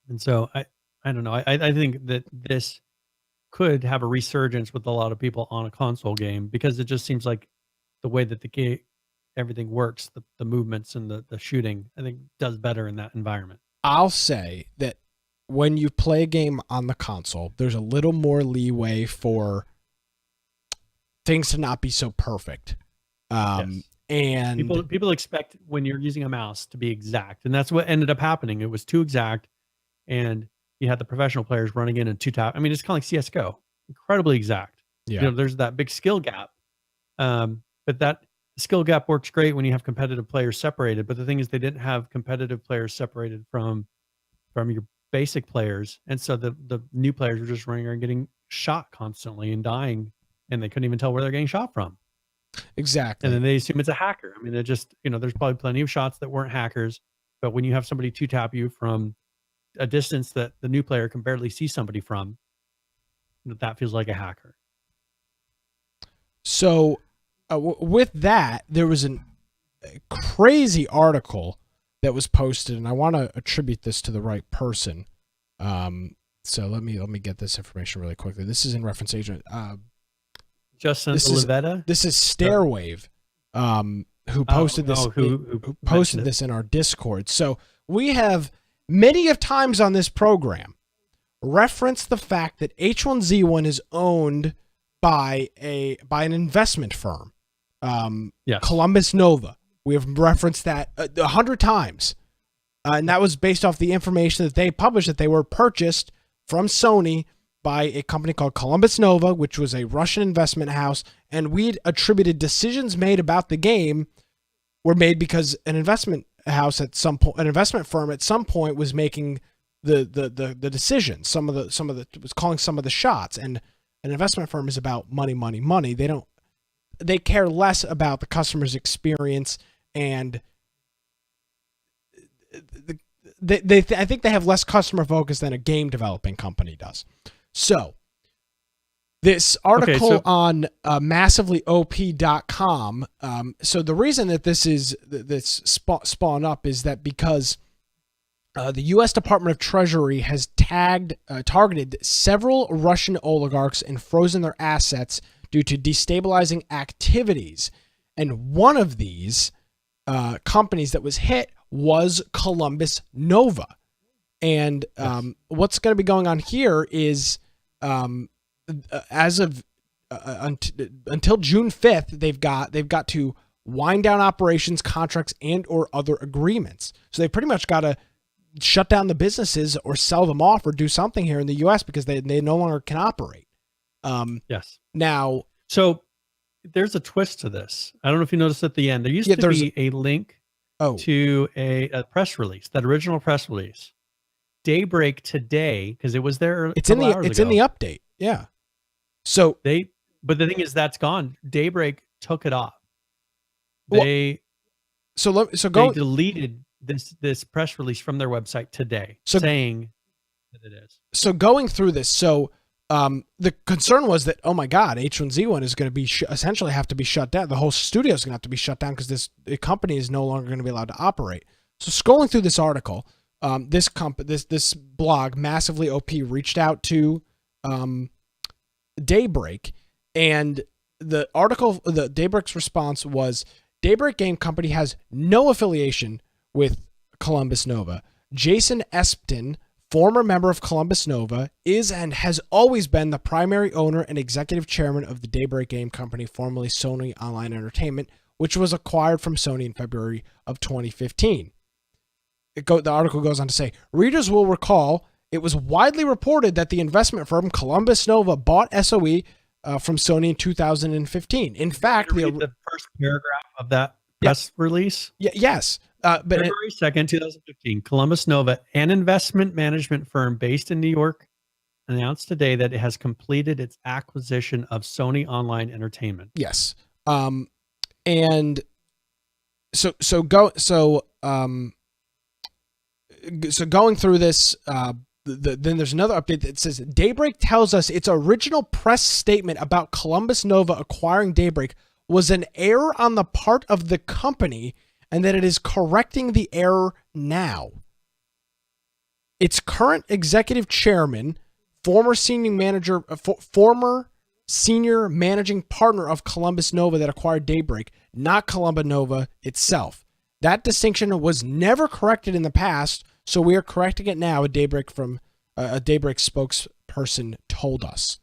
And so I don't know. I think that this could have a resurgence with a lot of people on a console game, because it just seems like the way that the game everything works, the movements and the shooting, I think does better in that environment. I'll say that when you play a game on the console, there's a little more leeway for things to not be so perfect. Yes. And People expect when you're using a mouse to be exact, and that's what ended up happening. It was too exact, and you had the professional players running in and two tap. I mean, it's kind of like CS:GO, incredibly exact. yeah, There's that big skill gap, but that skill gap works great when you have competitive players separated. But the thing is, they didn't have competitive players separated from your basic players, and so the new players were just running around getting shot constantly and dying, and they couldn't even tell where they're getting shot from. exactly. And then they assume it's a hacker. I mean, they're just, there's probably plenty of shots that weren't hackers, but when you have somebody two tap you from a distance that the new player can barely see somebody from, that feels like a hacker. So with that, there was a crazy article that was posted, and I want to attribute this to the right person. So let me get this information really quickly. This is in reference agent. Justin This is- Olivetta. This is Stairwave, who posted this. Who posted mentioned this in our Discord. So we have many of times on this program referenced the fact that H1Z1 is owned by an investment firm, Yes. Columbus Nova. We have referenced that 100 times, and that was based off the information that they published, that they were purchased from Sony by a company called Columbus Nova, which was a Russian investment house, and we'd attributed decisions made about the game were made because an investment house at some point, an investment firm at some point, was making the decisions. Some of the was calling some of the shots, and an investment firm is about money, money, money. They care less about the customer's experience, and I think they have less customer focus than a game developing company does. So this article on massivelyop.com. So the reason that this spawned up is that because the U.S. Department of Treasury has targeted several Russian oligarchs and frozen their assets due to destabilizing activities. And one of these companies that was hit was Columbus Nova. And what's going to be going on here is, as of until June 5th, they've got to wind down operations, contracts, and or other agreements. So they pretty much got to shut down the businesses or sell them off or do something here in the U.S. because they no longer can operate. Yes. Now, so there's a twist to this. I don't know if you noticed at the end, there used to be a link to a press release, that original press release. Daybreak today, because it was there. It's in the update. Yeah. So but the thing is, that's gone. Daybreak took it off. They deleted this press release from their website today, saying that it is. So going through this, the concern was that, oh my God, H1Z1 is going to be essentially have to be shut down. The whole studio is going to have to be shut down because this company is no longer going to be allowed to operate. So scrolling through this article, this blog, Massively OP, reached out to Daybreak, and the Daybreak's response was, Daybreak Game Company has no affiliation with Columbus Nova. Jason Espton, former member of Columbus Nova, is and has always been the primary owner and executive chairman of the Daybreak Game Company, formerly Sony Online Entertainment, which was acquired from Sony in February of 2015. The article goes on to say, readers will recall it was widely reported that the investment firm Columbus Nova bought SOE from Sony in 2015. In fact, the first paragraph of that press release. Yes. But February 2nd, 2015, Columbus Nova, an investment management firm based in New York, announced today that it has completed its acquisition of Sony Online Entertainment. Yes. And so going through this, then there's another update that says Daybreak tells us its original press statement about Columbus Nova acquiring Daybreak was an error on the part of the company and that it is correcting the error now. Its current executive chairman, former senior managing partner of Columbus Nova that acquired Daybreak, not Columbus Nova itself. That distinction was never corrected in the past, so we are correcting it now. A Daybreak spokesperson told us.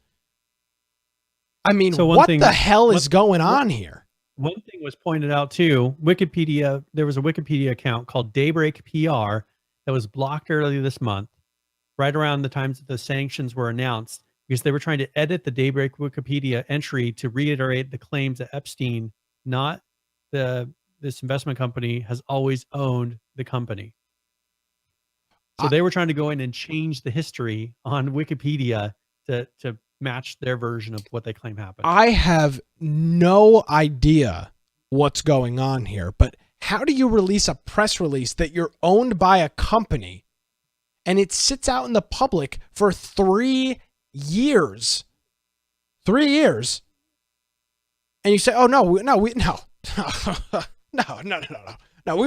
I mean, So what the hell is going on here? One thing was pointed out too. Wikipedia. There was a Wikipedia account called Daybreak PR that was blocked earlier this month, right around the times that the sanctions were announced, because they were trying to edit the Daybreak Wikipedia entry to reiterate the claims that Epstein, not this investment company, has always owned the company. So they were trying to go in and change the history on Wikipedia to match their version of what they claim happened. I have no idea what's going on here, but how do you release a press release that you're owned by a company and it sits out in the public for 3 years? 3 years. And you say, oh, no, no, we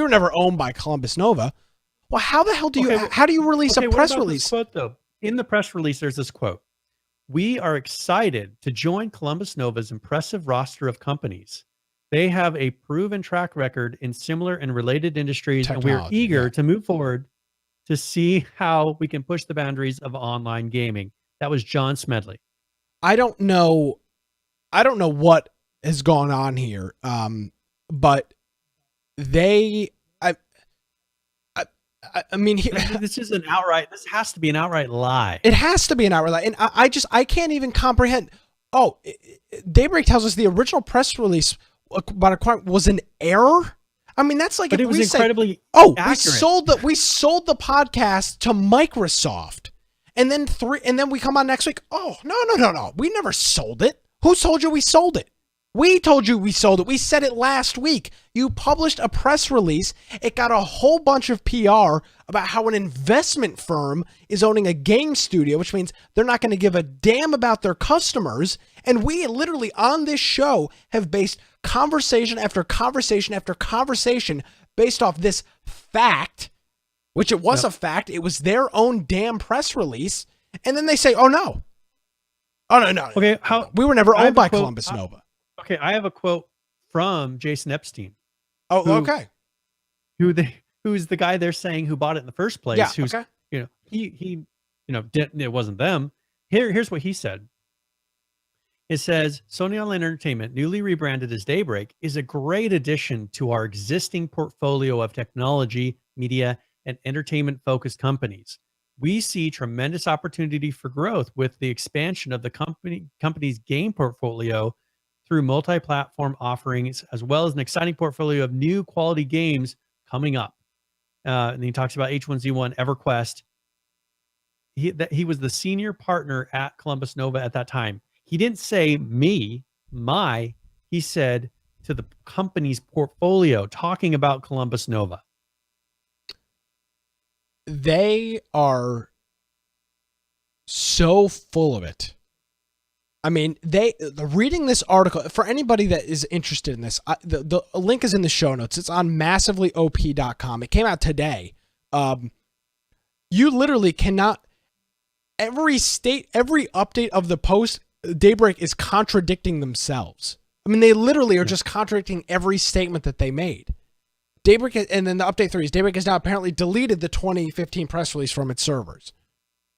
were never owned by Columbus Nova. Well, how the hell do how do you release a press release? Quote, though? In the press release, there's this quote. We are excited to join Columbus Nova's impressive roster of companies. They have a proven track record in similar and related industries, and we're eager to move forward to see how we can push the boundaries of online gaming. That was John Smedley. I don't know what has gone on here, but I mean, this is an outright. This has to be an outright lie. It has to be an outright lie, and I can't even comprehend. Oh, Daybreak tells us the original press release about acquiring was an error. I mean, that's like, but if it was we incredibly. Oh, accurate. we sold the podcast to Microsoft, and then we come on next week. Oh, no, we never sold it. Who told you we sold it? We told you we sold it. We said it last week. You published a press release. It got a whole bunch of PR about how an investment firm is owning a game studio, which means they're not going to give a damn about their customers. And we literally on this show have based conversation after conversation after conversation based off this fact, which it was a fact. It was their own damn press release. And then they say, oh, no. Oh, no. Okay, we were never owned by Columbus Nova. Okay, I have a quote from Jason Epstein. Oh, okay. Who's the guy they're saying who bought it in the first place? Yeah, who's, okay. He didn't, it wasn't them. Here's what he said. It says, Sony Online Entertainment, newly rebranded as Daybreak, is a great addition to our existing portfolio of technology, media, and entertainment-focused companies. We see tremendous opportunity for growth with the expansion of the company's game portfolio through multi-platform offerings, as well as an exciting portfolio of new quality games coming up. And he talks about H1Z1, EverQuest. He was the senior partner at Columbus Nova at that time. He didn't say he said to the company's portfolio, talking about Columbus Nova. They are so full of it. I mean, reading this article, for anybody that is interested in this, the link is in the show notes. It's on massivelyop.com. It came out today. You literally cannot, every update of the post, Daybreak is contradicting themselves. I mean, they literally are just contradicting every statement that they made. Daybreak, and then the update 3 is Daybreak has now apparently deleted the 2015 press release from its servers.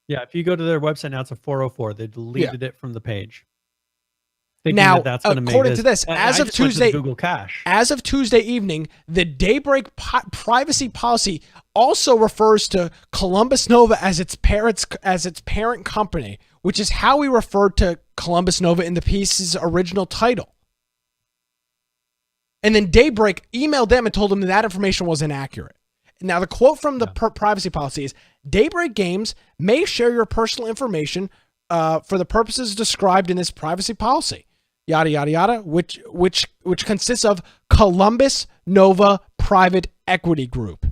Yeah, if you go to their website now, it's a 404. They deleted it from the page. Now, according to this, as of Tuesday, Google Cache. As of Tuesday evening, the Daybreak privacy policy also refers to Columbus Nova as its parent company, which is how we referred to Columbus Nova in the piece's original title. And then Daybreak emailed them and told them that information was inaccurate. Now, the quote from the privacy policy is, Daybreak Games may share your personal information for the purposes described in this privacy policy, yada, yada, yada, which consists of Columbus Nova Private Equity Group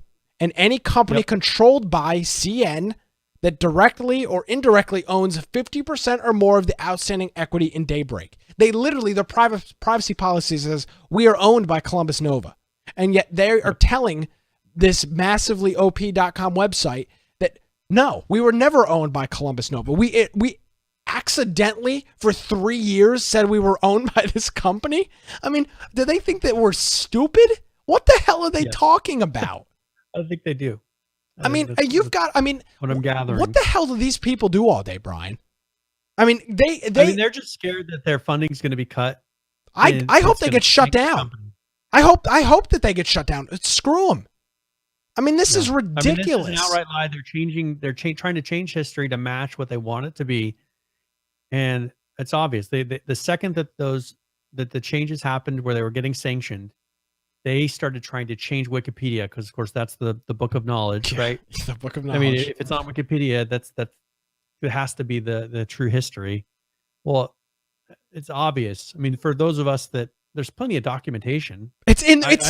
and any company controlled by CN that directly or indirectly owns 50% or more of the outstanding equity in Daybreak. They literally, their privacy policy says, we are owned by Columbus Nova. And yet they are telling this massively OP.com website that, no, we were never owned by Columbus Nova. We accidentally, for 3 years, said we were owned by this company. I mean, do they think that we're stupid? What the hell are they talking about? I think they do. I mean, what I'm gathering. What the hell do these people do all day, Brian? I mean, they're just scared that their funding's going to be cut. I hope they get shut down. I hope that they get shut down. Screw them. I mean, this is ridiculous. I mean, this is an outright lie. They're trying to change history to match what they want it to be, and it's obvious. The second that the changes happened, where they were getting sanctioned, they started trying to change Wikipedia, because of course that's the book of knowledge, right? The book of knowledge. I mean, if it's on Wikipedia, it has to be the true history. Well, it's obvious. I mean, for those of us that there's plenty of documentation. It's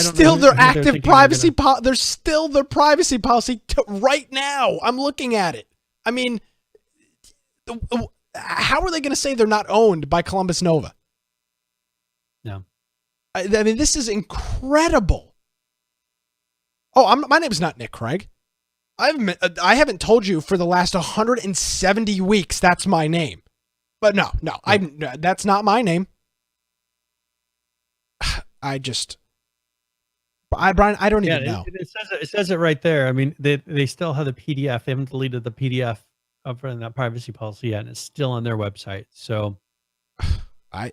still their active privacy policy. There's still their privacy policy right now. I'm looking at it. I mean, how are they going to say they're not owned by Columbus Nova? No. I mean, this is incredible. Oh, my name's not Nick Craig. I haven't told you for the last 170 weeks that's my name. But no, that's not my name. Brian, I don't even know. It says it right there. I mean, they still have the PDF. They haven't deleted the PDF of that privacy policy yet, and it's still on their website. So, I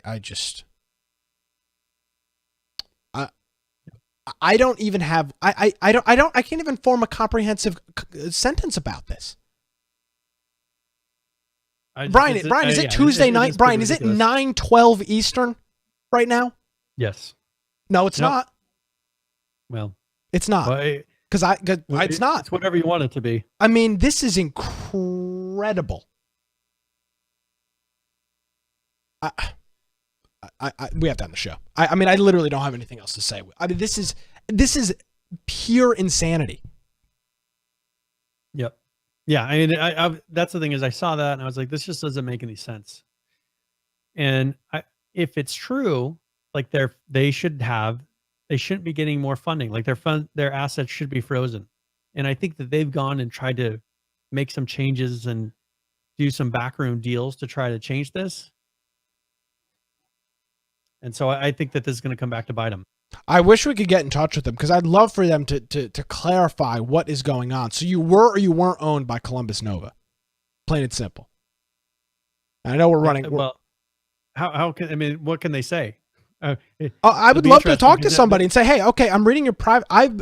don't even have. I can't even form a comprehensive sentence about this. Brian, is it Tuesday night? Brian, is it 9:12 Eastern right now? Yes. No, it's not. Well, it's not. It's not. It's whatever you want it to be. I mean, this is incredible. We have to end the show. I mean, I literally don't have anything else to say. I mean, this is pure insanity. Yep. Yeah. I mean, that's the thing, is I saw that and I was like, this just doesn't make any sense. And if it's true, like they shouldn't be getting more funding. Like their assets should be frozen. And I think that they've gone and tried to make some changes and do some backroom deals to try to change this. And so I think that this is going to come back to bite them. I wish we could get in touch with them, because I'd love for them to clarify what is going on. So you were or you weren't owned by Columbus Nova, plain and simple. And I know we're running. Well, how can, I mean, what can they say? I would love to talk to somebody and say, hey, okay, I'm reading your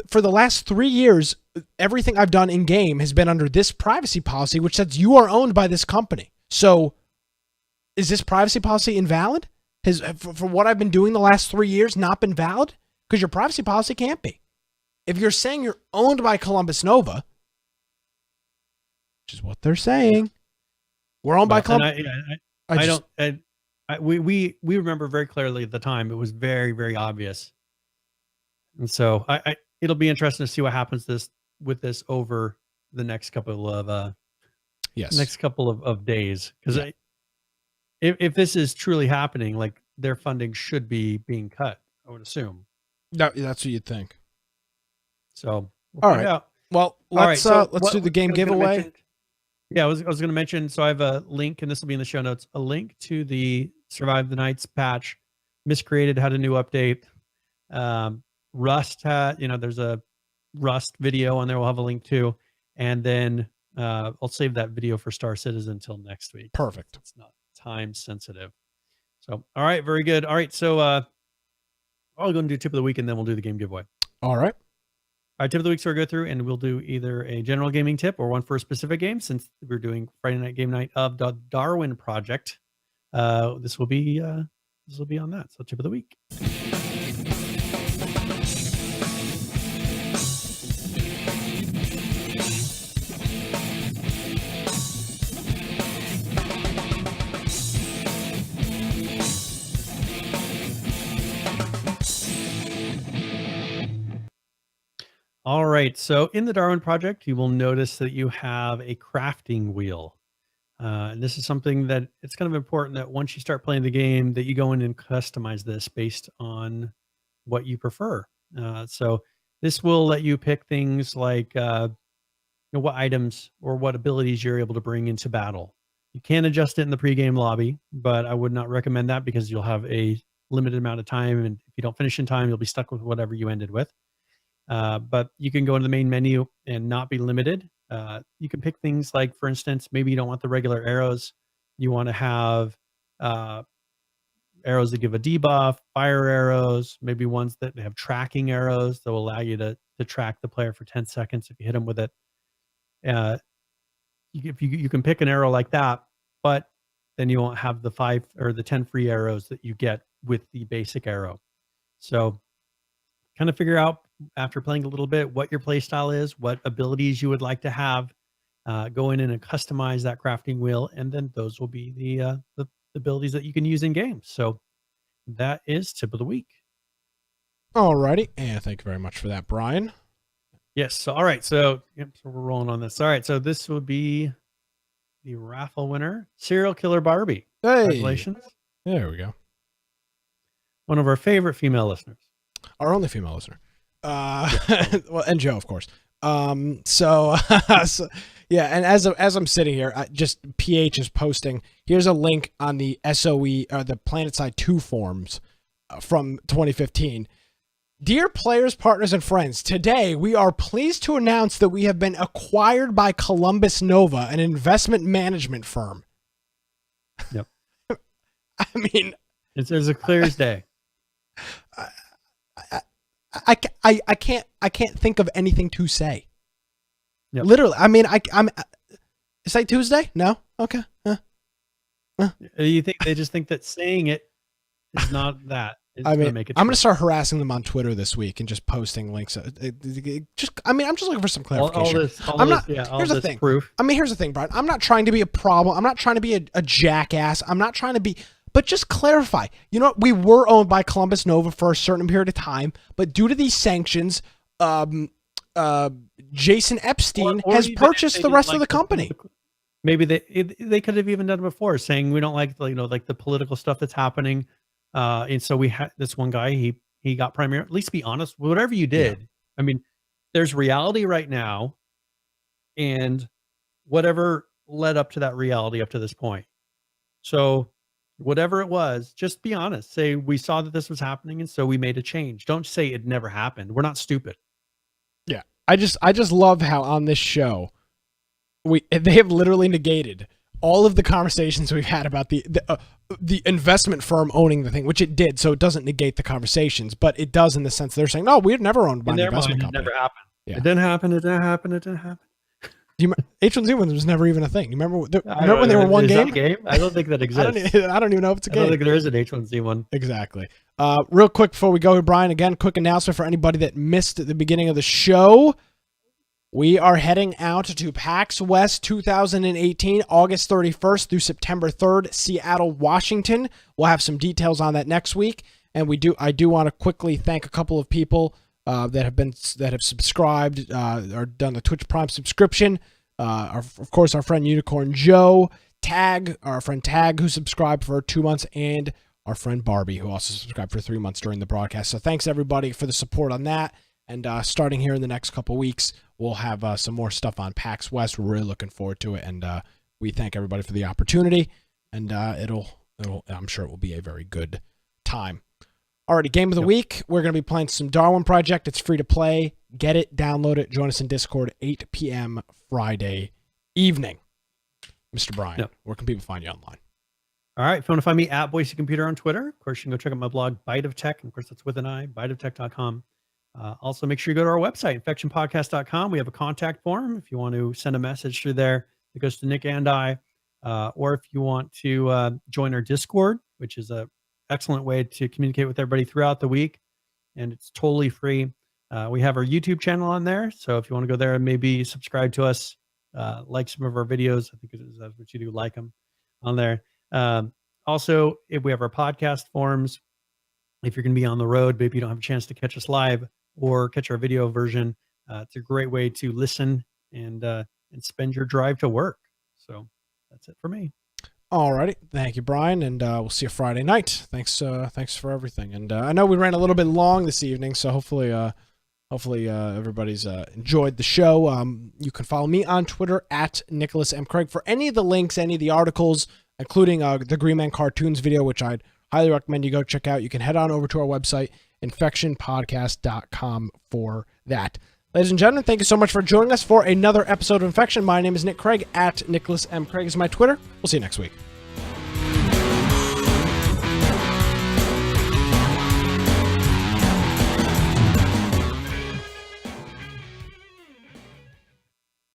for the last 3 years, everything I've done in game has been under this privacy policy, which says you are owned by this company. So is this privacy policy invalid? Has, for what I've been doing the last 3 years, not been valid? Because your privacy policy can't be. If you're saying you're owned by Columbus Nova, which is what they're saying, we're owned by Columbus. We remember very clearly at the time. It was very, very obvious. And so it'll be interesting to see what happens with this over the next couple of days. Because if this is truly happening, like, their funding should be being cut, I would assume. That's what you'd think. So all right. Well, let's do the game giveaway. I was going to mention. So I have a link, and this will be in the show notes. A link to the Survive the Nights patch. Miscreated had a new update. Rust had, there's a Rust video on there. We'll have a link to, and then I'll save that video for Star Citizen until next week. Perfect. It's not time sensitive. So, all right, very good. All right, so I'll go and do tip of the week, and then we'll do the game giveaway. All right. All right, tip of the week, so we'll go through, and we'll do either a general gaming tip or one for a specific game, since we're doing Friday night game night of the Darwin Project. This will be on that. So, tip of the week. All right. So in the Darwin project, you will notice that you have a crafting wheel. And this is something that it's kind of important that once you start playing the game, that you go in and customize this based on what you prefer. So this will let you pick things like what items or what abilities you're able to bring into battle. You can adjust it in the pregame lobby, but I would not recommend that because you'll have a limited amount of time, and if you don't finish in time, you'll be stuck with whatever you ended with. But you can go into the main menu and not be limited. You can pick things like, for instance, maybe you don't want the regular arrows. You want to have arrows that give a debuff, fire arrows, maybe ones that have tracking arrows that will allow you to track the player for 10 seconds if you hit them with it. You can pick an arrow like that, but then you won't have the 5 or the 10 free arrows that you get with the basic arrow. So kind of figure out after playing a little bit what your play style is, what abilities you would like to have. Go in and customize that crafting wheel, and then those will be the abilities that you can use in games. So that is tip of the week. Alrighty, and thank you very much for that, Brian. Yes. So, all right. So, yep, so we're rolling on this. All right. So this will be the raffle winner, Serial Killer Barbie. Hey, Congratulations. there we go. One of our favorite female listeners. Our only female listener. Well, and Joe, of course. So yeah, and as I'm sitting here, just PH is posting. Here's a link on the SOE or the PlanetSide 2 forums from 2015. Dear players, partners, and friends, today we are pleased to announce that we have been acquired by Columbus Nova, an investment management firm. Yep. I mean, It's as clear as day. I can't think of anything to say. Yep. Literally, I mean, I'm. Is it Tuesday? No. Okay. You think they just think that saying it is not that? It's I mean, gonna make it I'm going true. to start harassing them on Twitter this week and just posting links. I'm just looking for some clarification. Here's the thing. Proof. I mean, here's the thing, Brian. I'm not trying to be a problem. I'm not trying to be a jackass. I'm not trying to be, but just clarify. You know what? We were owned by Columbus Nova for a certain period of time, but due to these sanctions, Jason Epstein Or has even if purchased they the didn't rest of like the company. Maybe they could have even done it before, saying we don't like like the political stuff that's happening, and so we had this one guy. He got primary. At least be honest. Whatever you did, I mean, there's reality right now, and whatever led up to that reality up to this point. So whatever it was, just be honest. Say we saw that this was happening, and so we made a change. Don't say it never happened. We're not stupid. Yeah, I just love how on this show they have literally negated all of the conversations we've had about the investment firm owning the thing, which it did. So it doesn't negate the conversations, but it does in the sense they're saying, no, we've never owned by an investment company. It never happened. Yeah. It didn't happen. It didn't happen. It didn't happen. Do you H1Z1 was never even a thing? You remember when they were one Is game? that a game? I don't think that exists. I don't even know if it's a I don't game. think there is an H1Z1. Exactly. Real quick before we go here, Brian, again, quick announcement for anybody that missed at the beginning of the show. We are heading out to PAX West 2018, August 31st through September 3rd, Seattle, Washington. We'll have some details on that next week. And I do want to quickly thank a couple of people that have subscribed or done the Twitch Prime subscription. Of course, our friend Unicorn Joe, our friend Tag, who subscribed for 2 months, and our friend Barbie, who also subscribed for 3 months during the broadcast. So thanks everybody for the support on that. And starting here in the next couple weeks, we'll have some more stuff on PAX West. We're really looking forward to it, and we thank everybody for the opportunity. And I'm sure it will be a very good time. Alrighty, game of the week. We're going to be playing some Darwin Project. It's free to play. Get it, download it, join us in Discord 8 p.m. Friday evening. Mr. Brian, where can people find you online? All right. If you want to find me at Boise Computer on Twitter, of course, you can go check out my blog, Bite of Tech. And of course, that's with an I, biteoftech.com. Also, make sure you go to our website, infectionpodcast.com. We have a contact form if you want to send a message through there. It goes to Nick and I. Or if you want to join our Discord, which is an excellent way to communicate with everybody throughout the week, and it's totally free. We have our YouTube channel on there. So if you want to go there and maybe subscribe to us, like some of our videos, I think that's what you do, like them on there. Also, if we have our podcast forums, if you're going to be on the road, maybe you don't have a chance to catch us live or catch our video version, It's a great way to listen and spend your drive to work. So that's it for me. Alrighty, thank you, Brian, and we'll see you Friday night. Thanks for everything. And I know we ran a little bit long this evening, so hopefully everybody's enjoyed the show. You can follow me on Twitter at Nicholas M. Craig for any of the links, any of the articles, including the Green Man Cartoons video, which I'd highly recommend you go check out. You can head on over to our website, infectionpodcast.com, for that. Ladies and gentlemen, thank you so much for joining us for another episode of Infection. My name is Nick Craig. At Nicholas M. Craig is my Twitter. We'll see you next week.